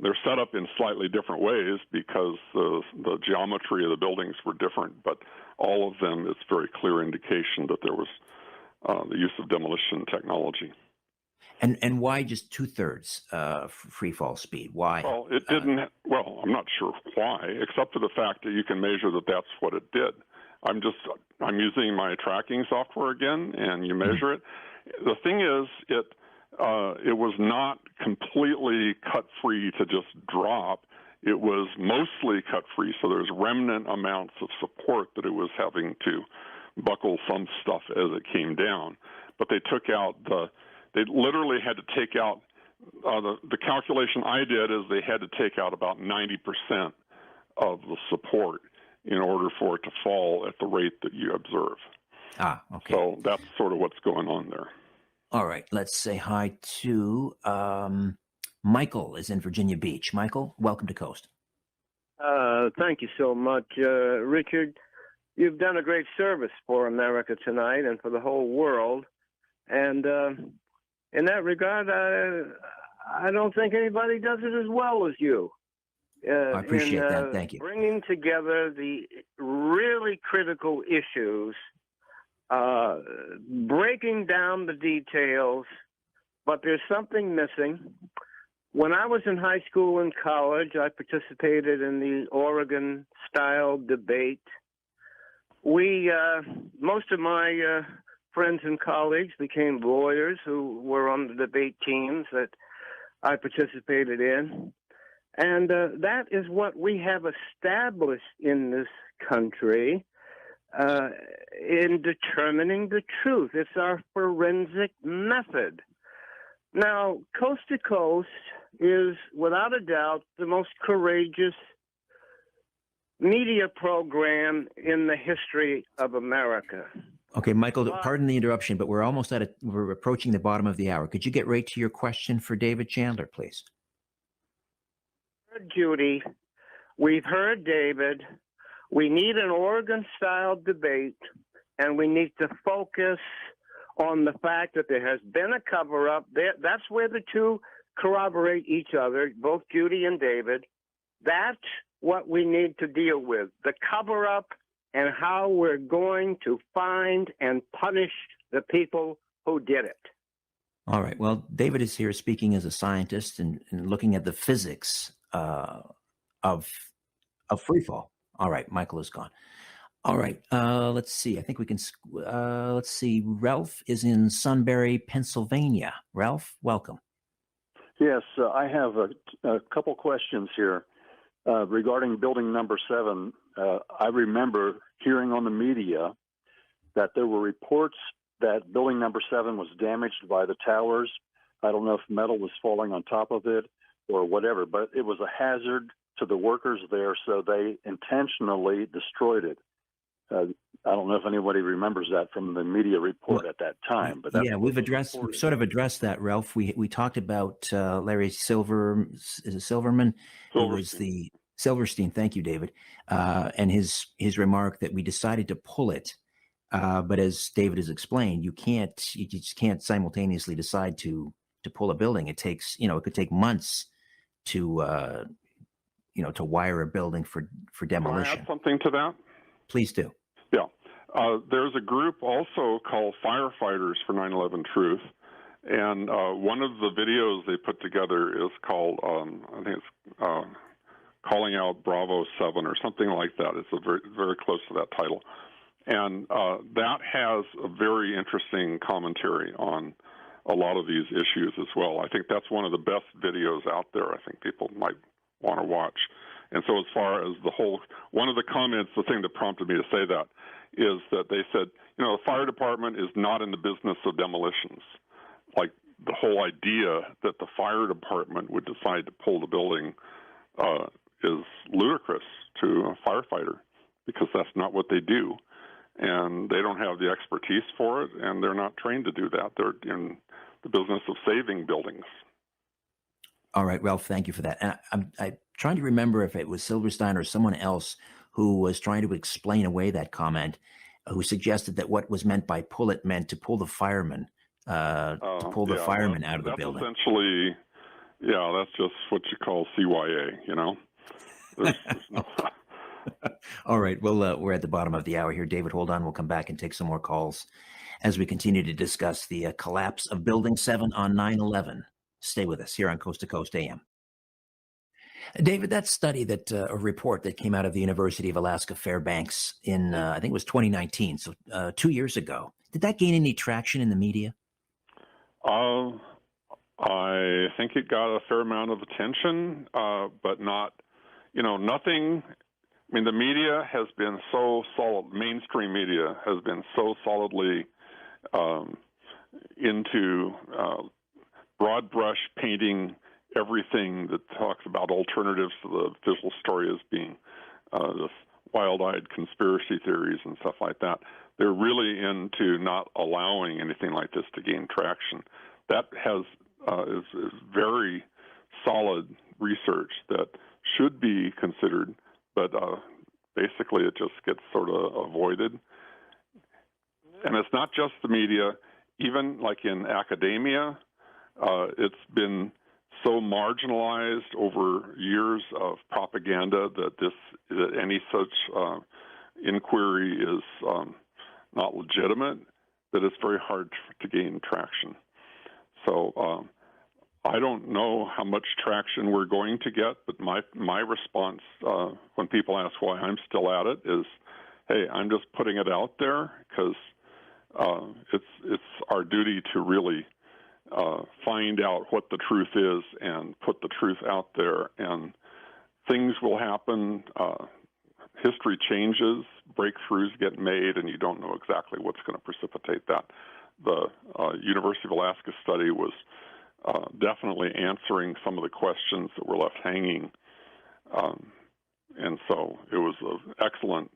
they're set up in slightly different ways because the geometry of the buildings were different, but all of them is very clear indication that there was the use of demolition technology. And why just 2/3 free fall speed? Why? Well, it didn't. Well, I'm not sure why, except for the fact that you can measure that that's what it did. I'm using my tracking software again, and you measure it. The thing is, it was not completely cut free to just drop. It was mostly cut free, so there's remnant amounts of support that it was having to buckle some stuff as it came down. But they took out they literally had to take out the calculation I did is they had to take out about 90% of the support in order for it to fall at the rate that you observe. Okay. So that's sort of what's going on there. All right. Let's say hi to Michael is in Virginia Beach. Michael, welcome to Coast. Thank you so much, Richard. You've done a great service for America tonight and for the whole world. And in that regard, I don't think anybody does it as well as you. I appreciate that. Thank you. Bringing together the really critical issues, breaking down the details, but there's something missing. When I was in high school and college, I participated in the Oregon-style debate. Most of my friends and colleagues became lawyers who were on the debate teams that I participated in. And that is what we have established in this country in determining the truth. It's our forensic method. Now, Coast to Coast is, without a doubt, the most courageous media program in the history of America. Okay, Michael, pardon the interruption, but we're approaching the bottom of the hour. Could you get right to your question for David Chandler, please? Judy, we've heard David. We need an Oregon-style debate, and we need to focus on the fact that there has been a cover-up. That's where the two corroborate each other, both Judy and David. That's what we need to deal with, the cover-up and how we're going to find and punish the people who did it. All right. Well, David is here speaking as a scientist and looking at the physics of free fall. All right. Michael is gone. All right. Let's see. I think we can. Let's see. Ralph is in Sunbury, Pennsylvania. Ralph, welcome. Yes, I have a couple questions here regarding building number 7. I remember hearing on the media that there were reports that building number 7 was damaged by the towers. I don't know if metal was falling on top of it or whatever, but it was a hazard to the workers there, so they intentionally destroyed it. I don't know if anybody remembers that from the media report at that time, but we've sort of addressed that, Ralph. We talked about Larry Silverman, who was the Silverstein. Thank you, David, and his remark that we decided to pull it, but as David has explained, you just can't simultaneously decide to pull a building. It takes it could take months to to wire a building for demolition. Can I add something to that? Please do. Yeah. There's a group also called Firefighters for 9/11 Truth. And one of the videos they put together is called, I think it's Calling Out Bravo 7 or something like that. It's very, very close to that title. And that has a very interesting commentary on a lot of these issues as well. I think that's one of the best videos out there. I think people might want to watch. And so as far as one of the comments, the thing that prompted me to say that is that they said, the fire department is not in the business of demolitions. Like the whole idea that the fire department would decide to pull the building is ludicrous to a firefighter because that's not what they do. And they don't have the expertise for it, and they're not trained to do that. They're in the business of saving buildings. All right, Ralph, thank you for that. And I'm trying to remember if it was Silverstein or someone else who was trying to explain away that comment, who suggested that what was meant by pull it meant to pull the firemen to pull the firemen out of the building. That's essentially, that's just what you call CYA, you know? There's no... All right. Well, we're at the bottom of the hour here. David, hold on. We'll come back and take some more calls as we continue to discuss the collapse of Building 7 on 9/11. Stay with us here on Coast to Coast AM. David, that study a report that came out of the University of Alaska Fairbanks in, I think it was 2019, so 2 years ago, did that gain any traction in the media? I think it got a fair amount of attention, but not, nothing. I mean, the media has been so solid, mainstream media has been so solidly into broad brush painting everything that talks about alternatives to the official story as being this wild-eyed conspiracy theories and stuff like that. They're really into not allowing anything like this to gain traction. That is very solid research that should be considered, but basically it just gets sort of avoided. And it's not just the media. Even like in academia, it's been so marginalized over years of propaganda that any such inquiry is not legitimate, that it's very hard to gain traction. So I don't know how much traction we're going to get, but my response when people ask why I'm still at it is, hey, I'm just putting it out there because it's our duty to really find out what the truth is and put the truth out there. And things will happen. History changes, breakthroughs get made, and you don't know exactly what's going to precipitate that. The University of Alaska study was definitely answering some of the questions that were left hanging. And so it was an excellent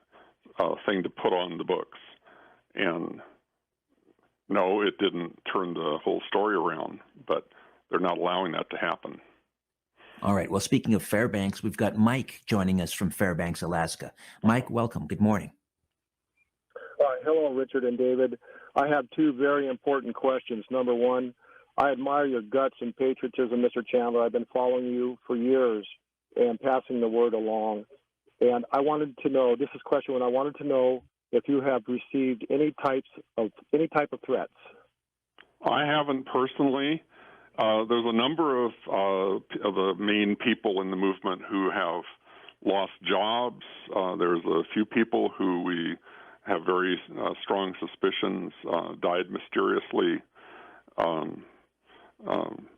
thing to put on the books. And no, it didn't turn the whole story around, but they're not allowing that to happen. All right. Well, speaking of Fairbanks, we've got Mike joining us from Fairbanks, Alaska. Mike, welcome. Good morning. Hello, Richard and David. I have two very important questions. Number one, I admire your guts and patriotism, Mr. Chandler. I've been following you for years and passing the word along. And I wanted to know, this is question one, I wanted to know if you have received any type of threats. I haven't personally. There's a number of the main people in the movement who have lost jobs. There's a few people who we have very strong suspicions died mysteriously.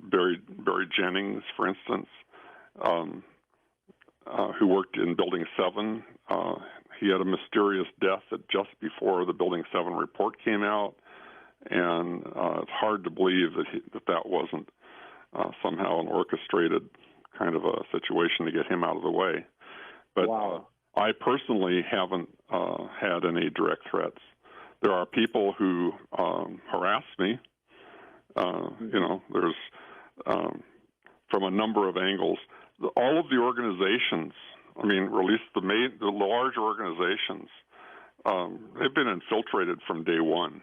Barry Jennings, for instance, who worked in Building 7. He had a mysterious death just before the Building 7 report came out. And it's hard to believe that wasn't somehow an orchestrated kind of a situation to get him out of the way. But wow. I personally haven't had any direct threats. There are people who harass me. There's from a number of angles. All of the organizations, at least the large organizations, they've been infiltrated from day one.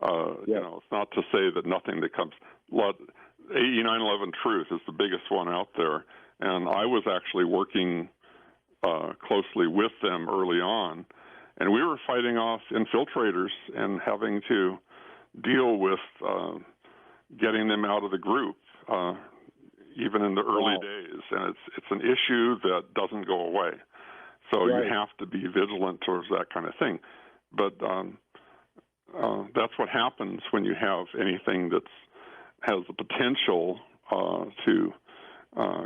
It's not to say that nothing that comes. 9/11 Truth is the biggest one out there, and I was actually working closely with them early on, and we were fighting off infiltrators and having to deal with getting them out of the group, even in the early days. And it's an issue that doesn't go away. So you have to be vigilant towards that kind of thing. But that's what happens when you have anything that has the potential to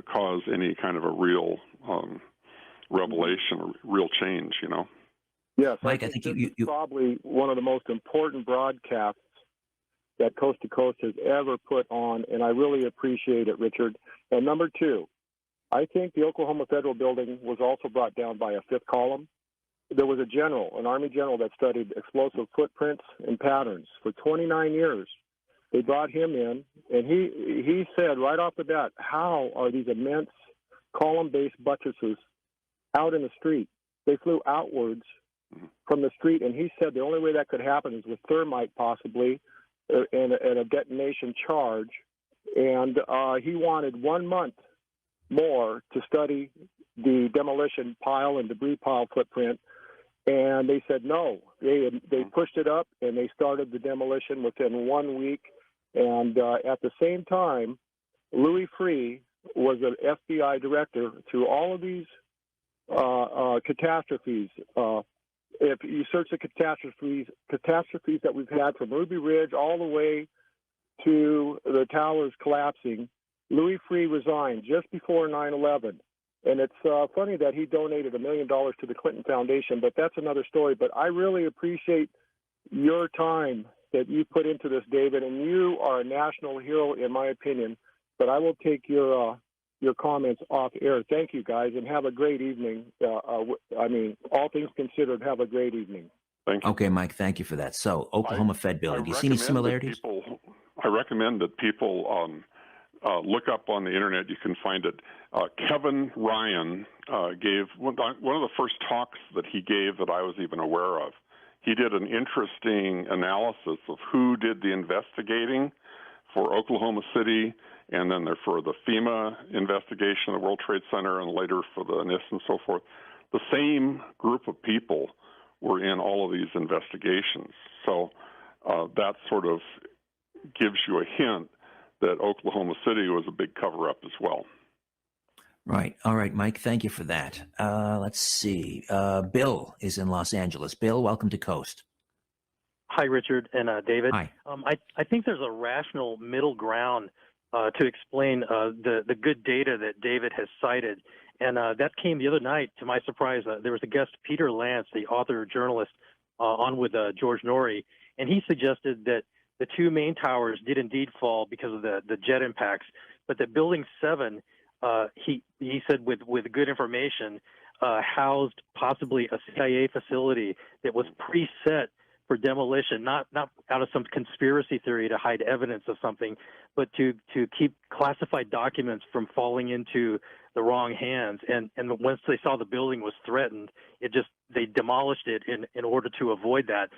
cause any kind of a real revelation or real change, Yes, Mike, I think you probably one of the most important broadcasts that Coast to Coast has ever put on, and I really appreciate it, Richard. And number two, I think the Oklahoma Federal Building was also brought down by a fifth column. There was an Army general that studied explosive footprints and patterns for 29 years. They brought him in, and he said right off the bat, how are these immense column-based buttresses out in the street? They flew outwards from the street, and he said the only way that could happen is with thermite possibly, and a detonation charge. And he wanted 1 month more to study the demolition pile and debris pile footprint. And they said no. They pushed it up, and they started the demolition within 1 week. And at the same time, Louis Freeh was an FBI director through all of these catastrophes. If you search the catastrophes that we've had from Ruby Ridge all the way to the towers collapsing, Louis Freeh resigned just before 9/11. And it's funny that he donated $1 million to the Clinton Foundation, but that's another story. But I really appreciate your time that you put into this, David, and you are a national hero, in my opinion. But I will take your comments off air. Thank you, guys, and have a great evening. I mean, all things considered, have a great evening. Thank you. Okay, Mike, thank you for that. So, Oklahoma Fed building, do you see any similarities? I recommend that people look up on the internet. You can find it. Kevin Ryan gave one of the first talks that he gave that I was even aware of. He did an interesting analysis of who did the investigating for Oklahoma City, and then for the FEMA investigation, the World Trade Center, and later for the NIST and so forth. The same group of people were in all of these investigations. So that sort of gives you a hint that Oklahoma City was a big cover-up as well. Right. All right, Mike, thank you for that. Let's see. Bill is in Los Angeles. Bill, welcome to Coast. Hi, Richard and David. Hi. I think there's a rational middle ground to explain the good data that David has cited. And that came the other night, to my surprise. There was a guest, Peter Lance, the author, journalist, on with George Norrie, and he suggested that the two main towers did indeed fall because of the jet impacts, but that Building 7, he said with good information, housed possibly a CIA facility that was preset for demolition, not out of some conspiracy theory to hide evidence of something, but to keep classified documents from falling into the wrong hands. And once they saw the building was threatened, they demolished it in order to avoid that,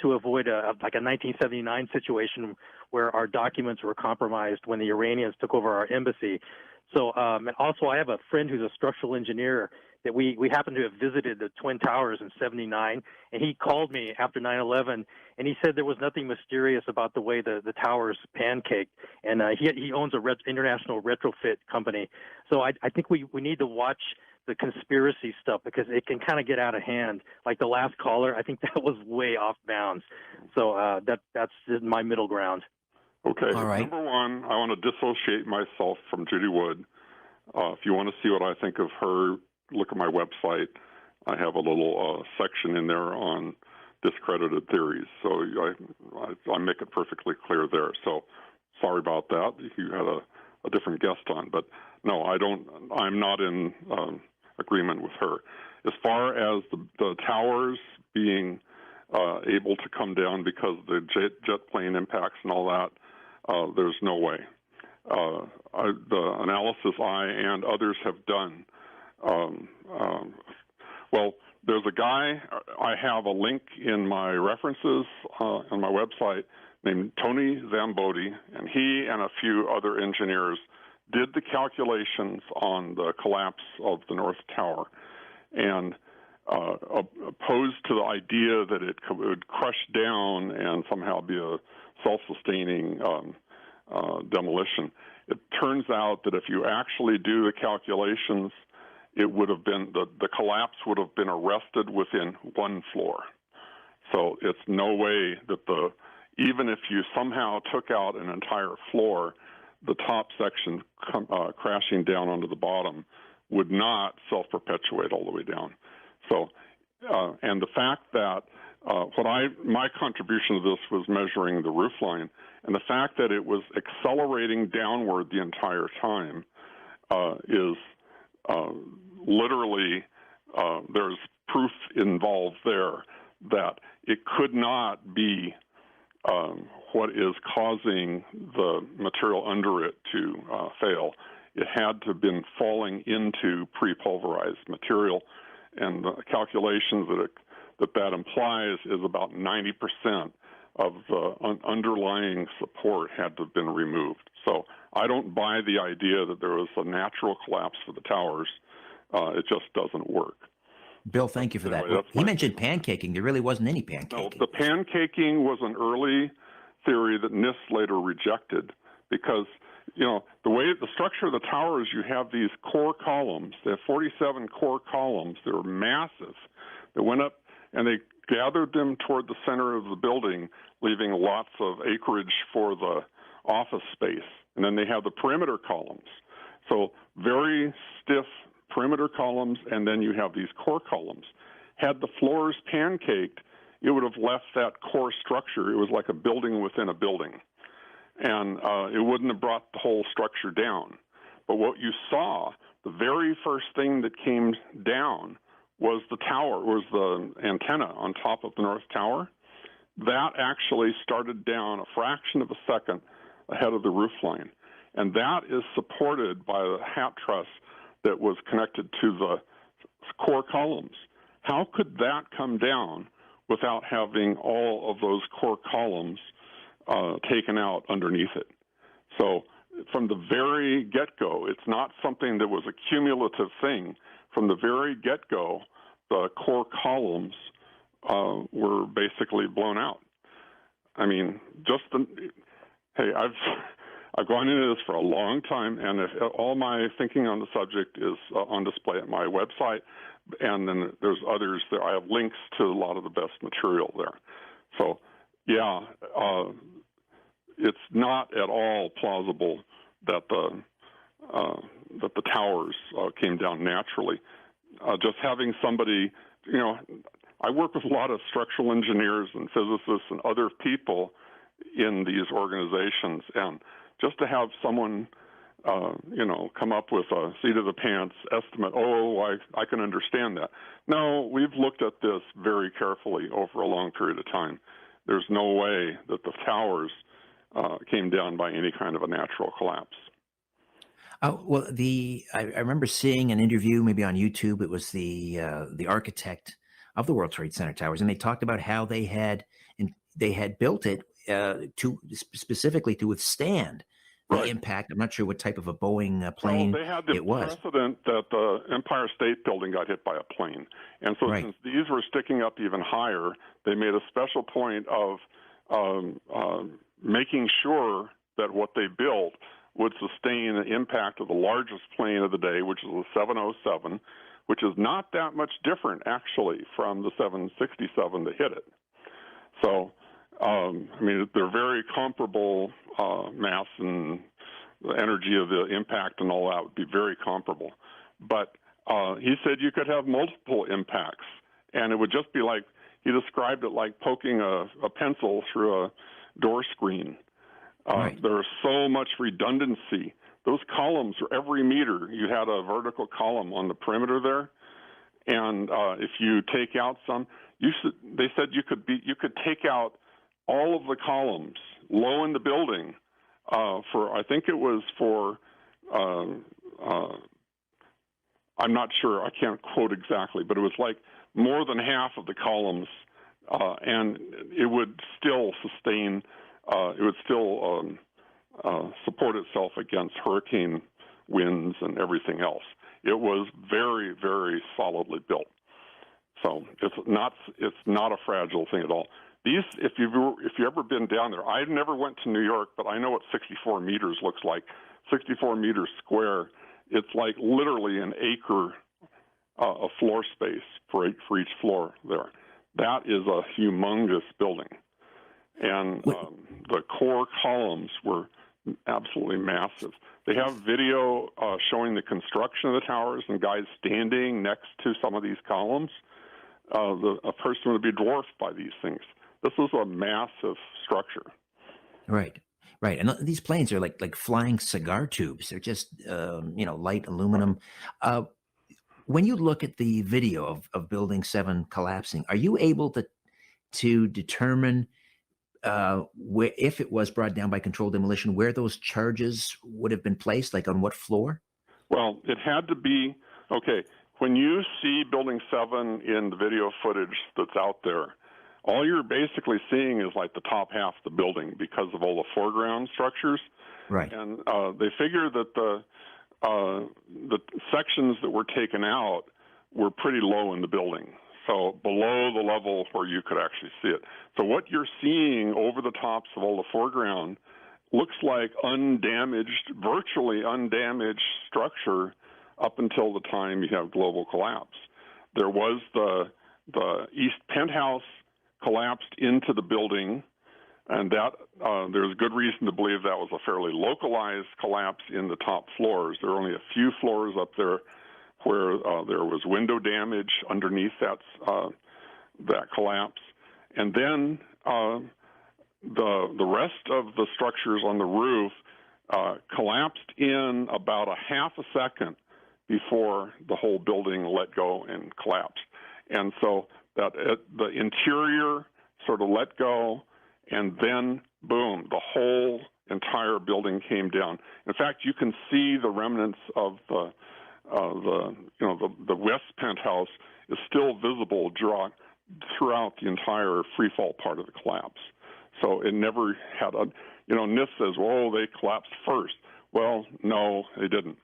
to avoid a 1979 situation where our documents were compromised when the Iranians took over our embassy. So, and also I have a friend who's a structural engineer that we happened to have visited the Twin Towers in '79, and he called me after 9/11, and he said there was nothing mysterious about the way the towers pancaked, and he owns a international retrofit company. So I think we need to watch the conspiracy stuff because it can kind of get out of hand. Like the last caller, I think that was way off bounds. So that's my middle ground. Okay. All right. Number one, I want to dissociate myself from Judy Wood. If you want to see what I think of her, look at my website. I have a little section in there on discredited theories. So I make it perfectly clear there. So sorry about that. You had a different guest on. But no, I'm not in agreement with her. As far as the towers being able to come down because of the jet plane impacts and all that, there's no way. The analysis I and others have done, well, there's a guy, I have a link in my references on my website named Tony Zambodi, and he and a few other engineers did the calculations on the collapse of the North Tower and opposed to the idea that it would crush down and somehow be a self-sustaining demolition. It turns out that if you actually do the calculations, it would have been the collapse would have been arrested within one floor. So it's no way that even if you somehow took out an entire floor, the top section crashing down onto the bottom would not self-perpetuate all the way down. So, and the fact that my contribution to this was measuring the roof line, and the fact that it was accelerating downward the entire time is literally, there's proof involved there that it could not be what is causing the material under it to fail. It had to have been falling into pre-pulverized material, and the calculations that implies is about 90% of the underlying support had to have been removed. So I don't buy the idea that there was a natural collapse for the towers. It just doesn't work. Bill, thank you for that. Anyway, he mentioned pancaking. There really wasn't any pancaking. No, the pancaking was an early theory that NIST later rejected because, the way the structure of the towers, you have these core columns. They have 47 core columns. They were massive. They went up and they gathered them toward the center of the building, leaving lots of acreage for the office space. And then they have the perimeter columns. So very stiff perimeter columns, and then you have these core columns. Had the floors pancaked, it would have left that core structure. It was like a building within a building. And it wouldn't have brought the whole structure down. But what you saw, the very first thing that came down was the tower, was the antenna on top of the North Tower. That actually started down a fraction of a second ahead of the roof line. And that is supported by the hat truss that was connected to the core columns. How could that come down without having all of those core columns taken out underneath it? So from the very get-go, it's not something that was a cumulative thing. From the very get-go, the core columns were basically blown out. I mean, I've gone into this for a long time, and all my thinking on the subject is on display at my website, and then there's others there. I have links to a lot of the best material there. So, yeah, it's not at all plausible that the towers came down naturally. Just having somebody, I work with a lot of structural engineers and physicists and other people in these organizations, and just to have someone, come up with a seat of the pants estimate, I can understand that. No, we've looked at this very carefully over a long period of time. There's no way that the towers came down by any kind of a natural collapse. Well, I remember seeing an interview, maybe on YouTube. It was the architect of the World Trade Center towers, and they talked about how they had built it specifically to withstand the impact. I'm not sure what type of a Boeing plane they had the it was. precedent that the Empire State Building got hit by a plane, and so since these were sticking up even higher, they made a special point of making sure that what they built would sustain the impact of the largest plane of the day, which is the 707, which is not that much different, actually, from the 767 that hit it. So, they're very comparable mass, and the energy of the impact and all that would be very comparable. But he said you could have multiple impacts, and it would just be like, he described it like poking a pencil through a door screen. There was so much redundancy. Those columns were every meter. You had a vertical column on the perimeter there, and if you take out some, they said you could take out all of the columns low in the building I think it was for I'm not sure, I can't quote exactly, but it was like more than half of the columns, and it would still sustain. It would still support itself against hurricane winds and everything else. It was very, very solidly built. So it's not a fragile thing at all. These, if you've ever been down there, I never went to New York, but I know what 64 meters looks like. 64 meters square. It's like literally an acre of floor space for each floor there. That is a humongous building. And the core columns were absolutely massive. They have video showing the construction of the towers and guys standing next to some of these columns. A person would be dwarfed by these things. This is a massive structure. Right. And these planes are like flying cigar tubes. They're just light aluminum. When you look at the video of Building 7 collapsing, are you able to determine where, if it was brought down by controlled demolition, where those charges would have been placed, like on what floor? Well, it had to be, okay, when you see Building 7 in the video footage that's out there, all you're basically seeing is like the top half of the building because of all the foreground structures. Right. And they figure that the sections that were taken out were pretty low in the building, so below the level where you could actually see it. So what you're seeing over the tops of all the foreground looks like undamaged, virtually undamaged structure up until the time you have global collapse. There was the east penthouse collapsed into the building, and that there's good reason to believe that was a fairly localized collapse in the top floors. There are only a few floors up there where there was window damage underneath that collapse. And then the rest of the structures on the roof collapsed in about a half a second before the whole building let go and collapsed. And so that the interior sort of let go, and then boom, the whole entire building came down. In fact, you can see the remnants of the west penthouse is still visible throughout the entire freefall part of the collapse. So it never had NIST says, well, they collapsed first. Well, no, they didn't.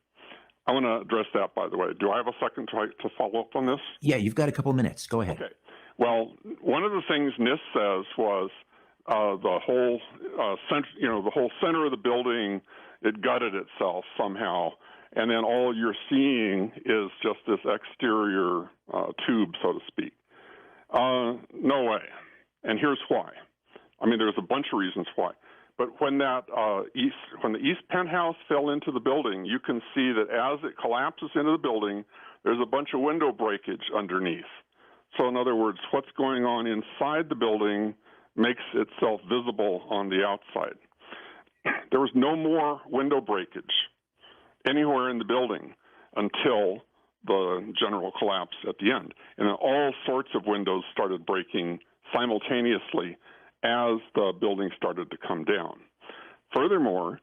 I want to address that, by the way. Do I have a second to follow up on this? Yeah, you've got a couple of minutes. Go ahead. Okay. Well, one of the things NIST says was the whole center of the building, it gutted itself somehow, and then all you're seeing is just this exterior tube, so to speak. No way. And here's why. I mean, there's a bunch of reasons why. But when the east penthouse fell into the building, you can see that as it collapses into the building, there's a bunch of window breakage underneath. So in other words, what's going on inside the building makes itself visible on the outside. There was no more window breakage anywhere in the building until the general collapse at the end. And then all sorts of windows started breaking simultaneously as the building started to come down. Furthermore,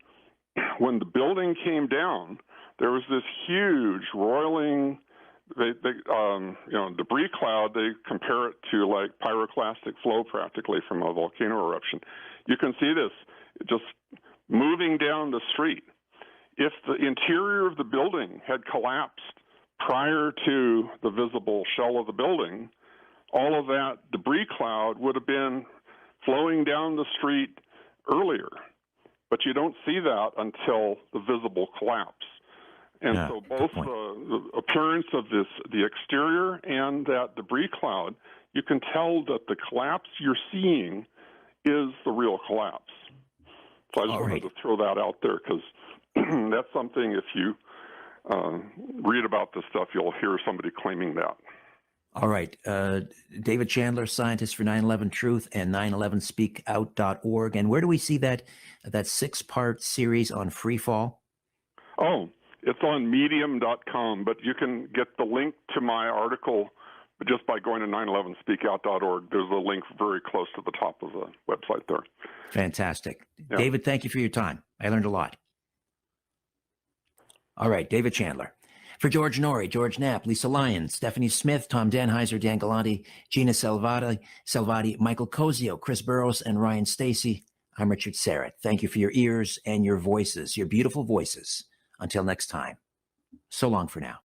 when the building came down, there was this huge roiling debris cloud. They compare it to like pyroclastic flow practically from a volcano eruption. You can see this just moving down the street. If the interior of the building had collapsed prior to the visible shell of the building, all of that debris cloud would have been flowing down the street earlier. But you don't see that until the visible collapse. And so both the appearance of the exterior and that debris cloud, you can tell that the collapse you're seeing is the real collapse. So I just wanted to throw that out there because that's something, if you read about this stuff, you'll hear somebody claiming that. All right. David Chandler, scientist for 9/11 Truth and 9/11speakout.org. And where do we see that 6-part series on freefall? Oh, it's on medium.com, but you can get the link to my article just by going to 911speakout.org. There's a link very close to the top of the website there. Fantastic. Yeah. David, thank you for your time. I learned a lot. All right, David Chandler. For George Norrie, George Knapp, Lisa Lyons, Stephanie Smith, Tom Danheiser, Dan Galante, Gina Salvati, Michael Cozio, Chris Burrows, and Ryan Stacy, I'm Richard Serrett. Thank you for your ears and your voices, your beautiful voices. Until next time, so long for now.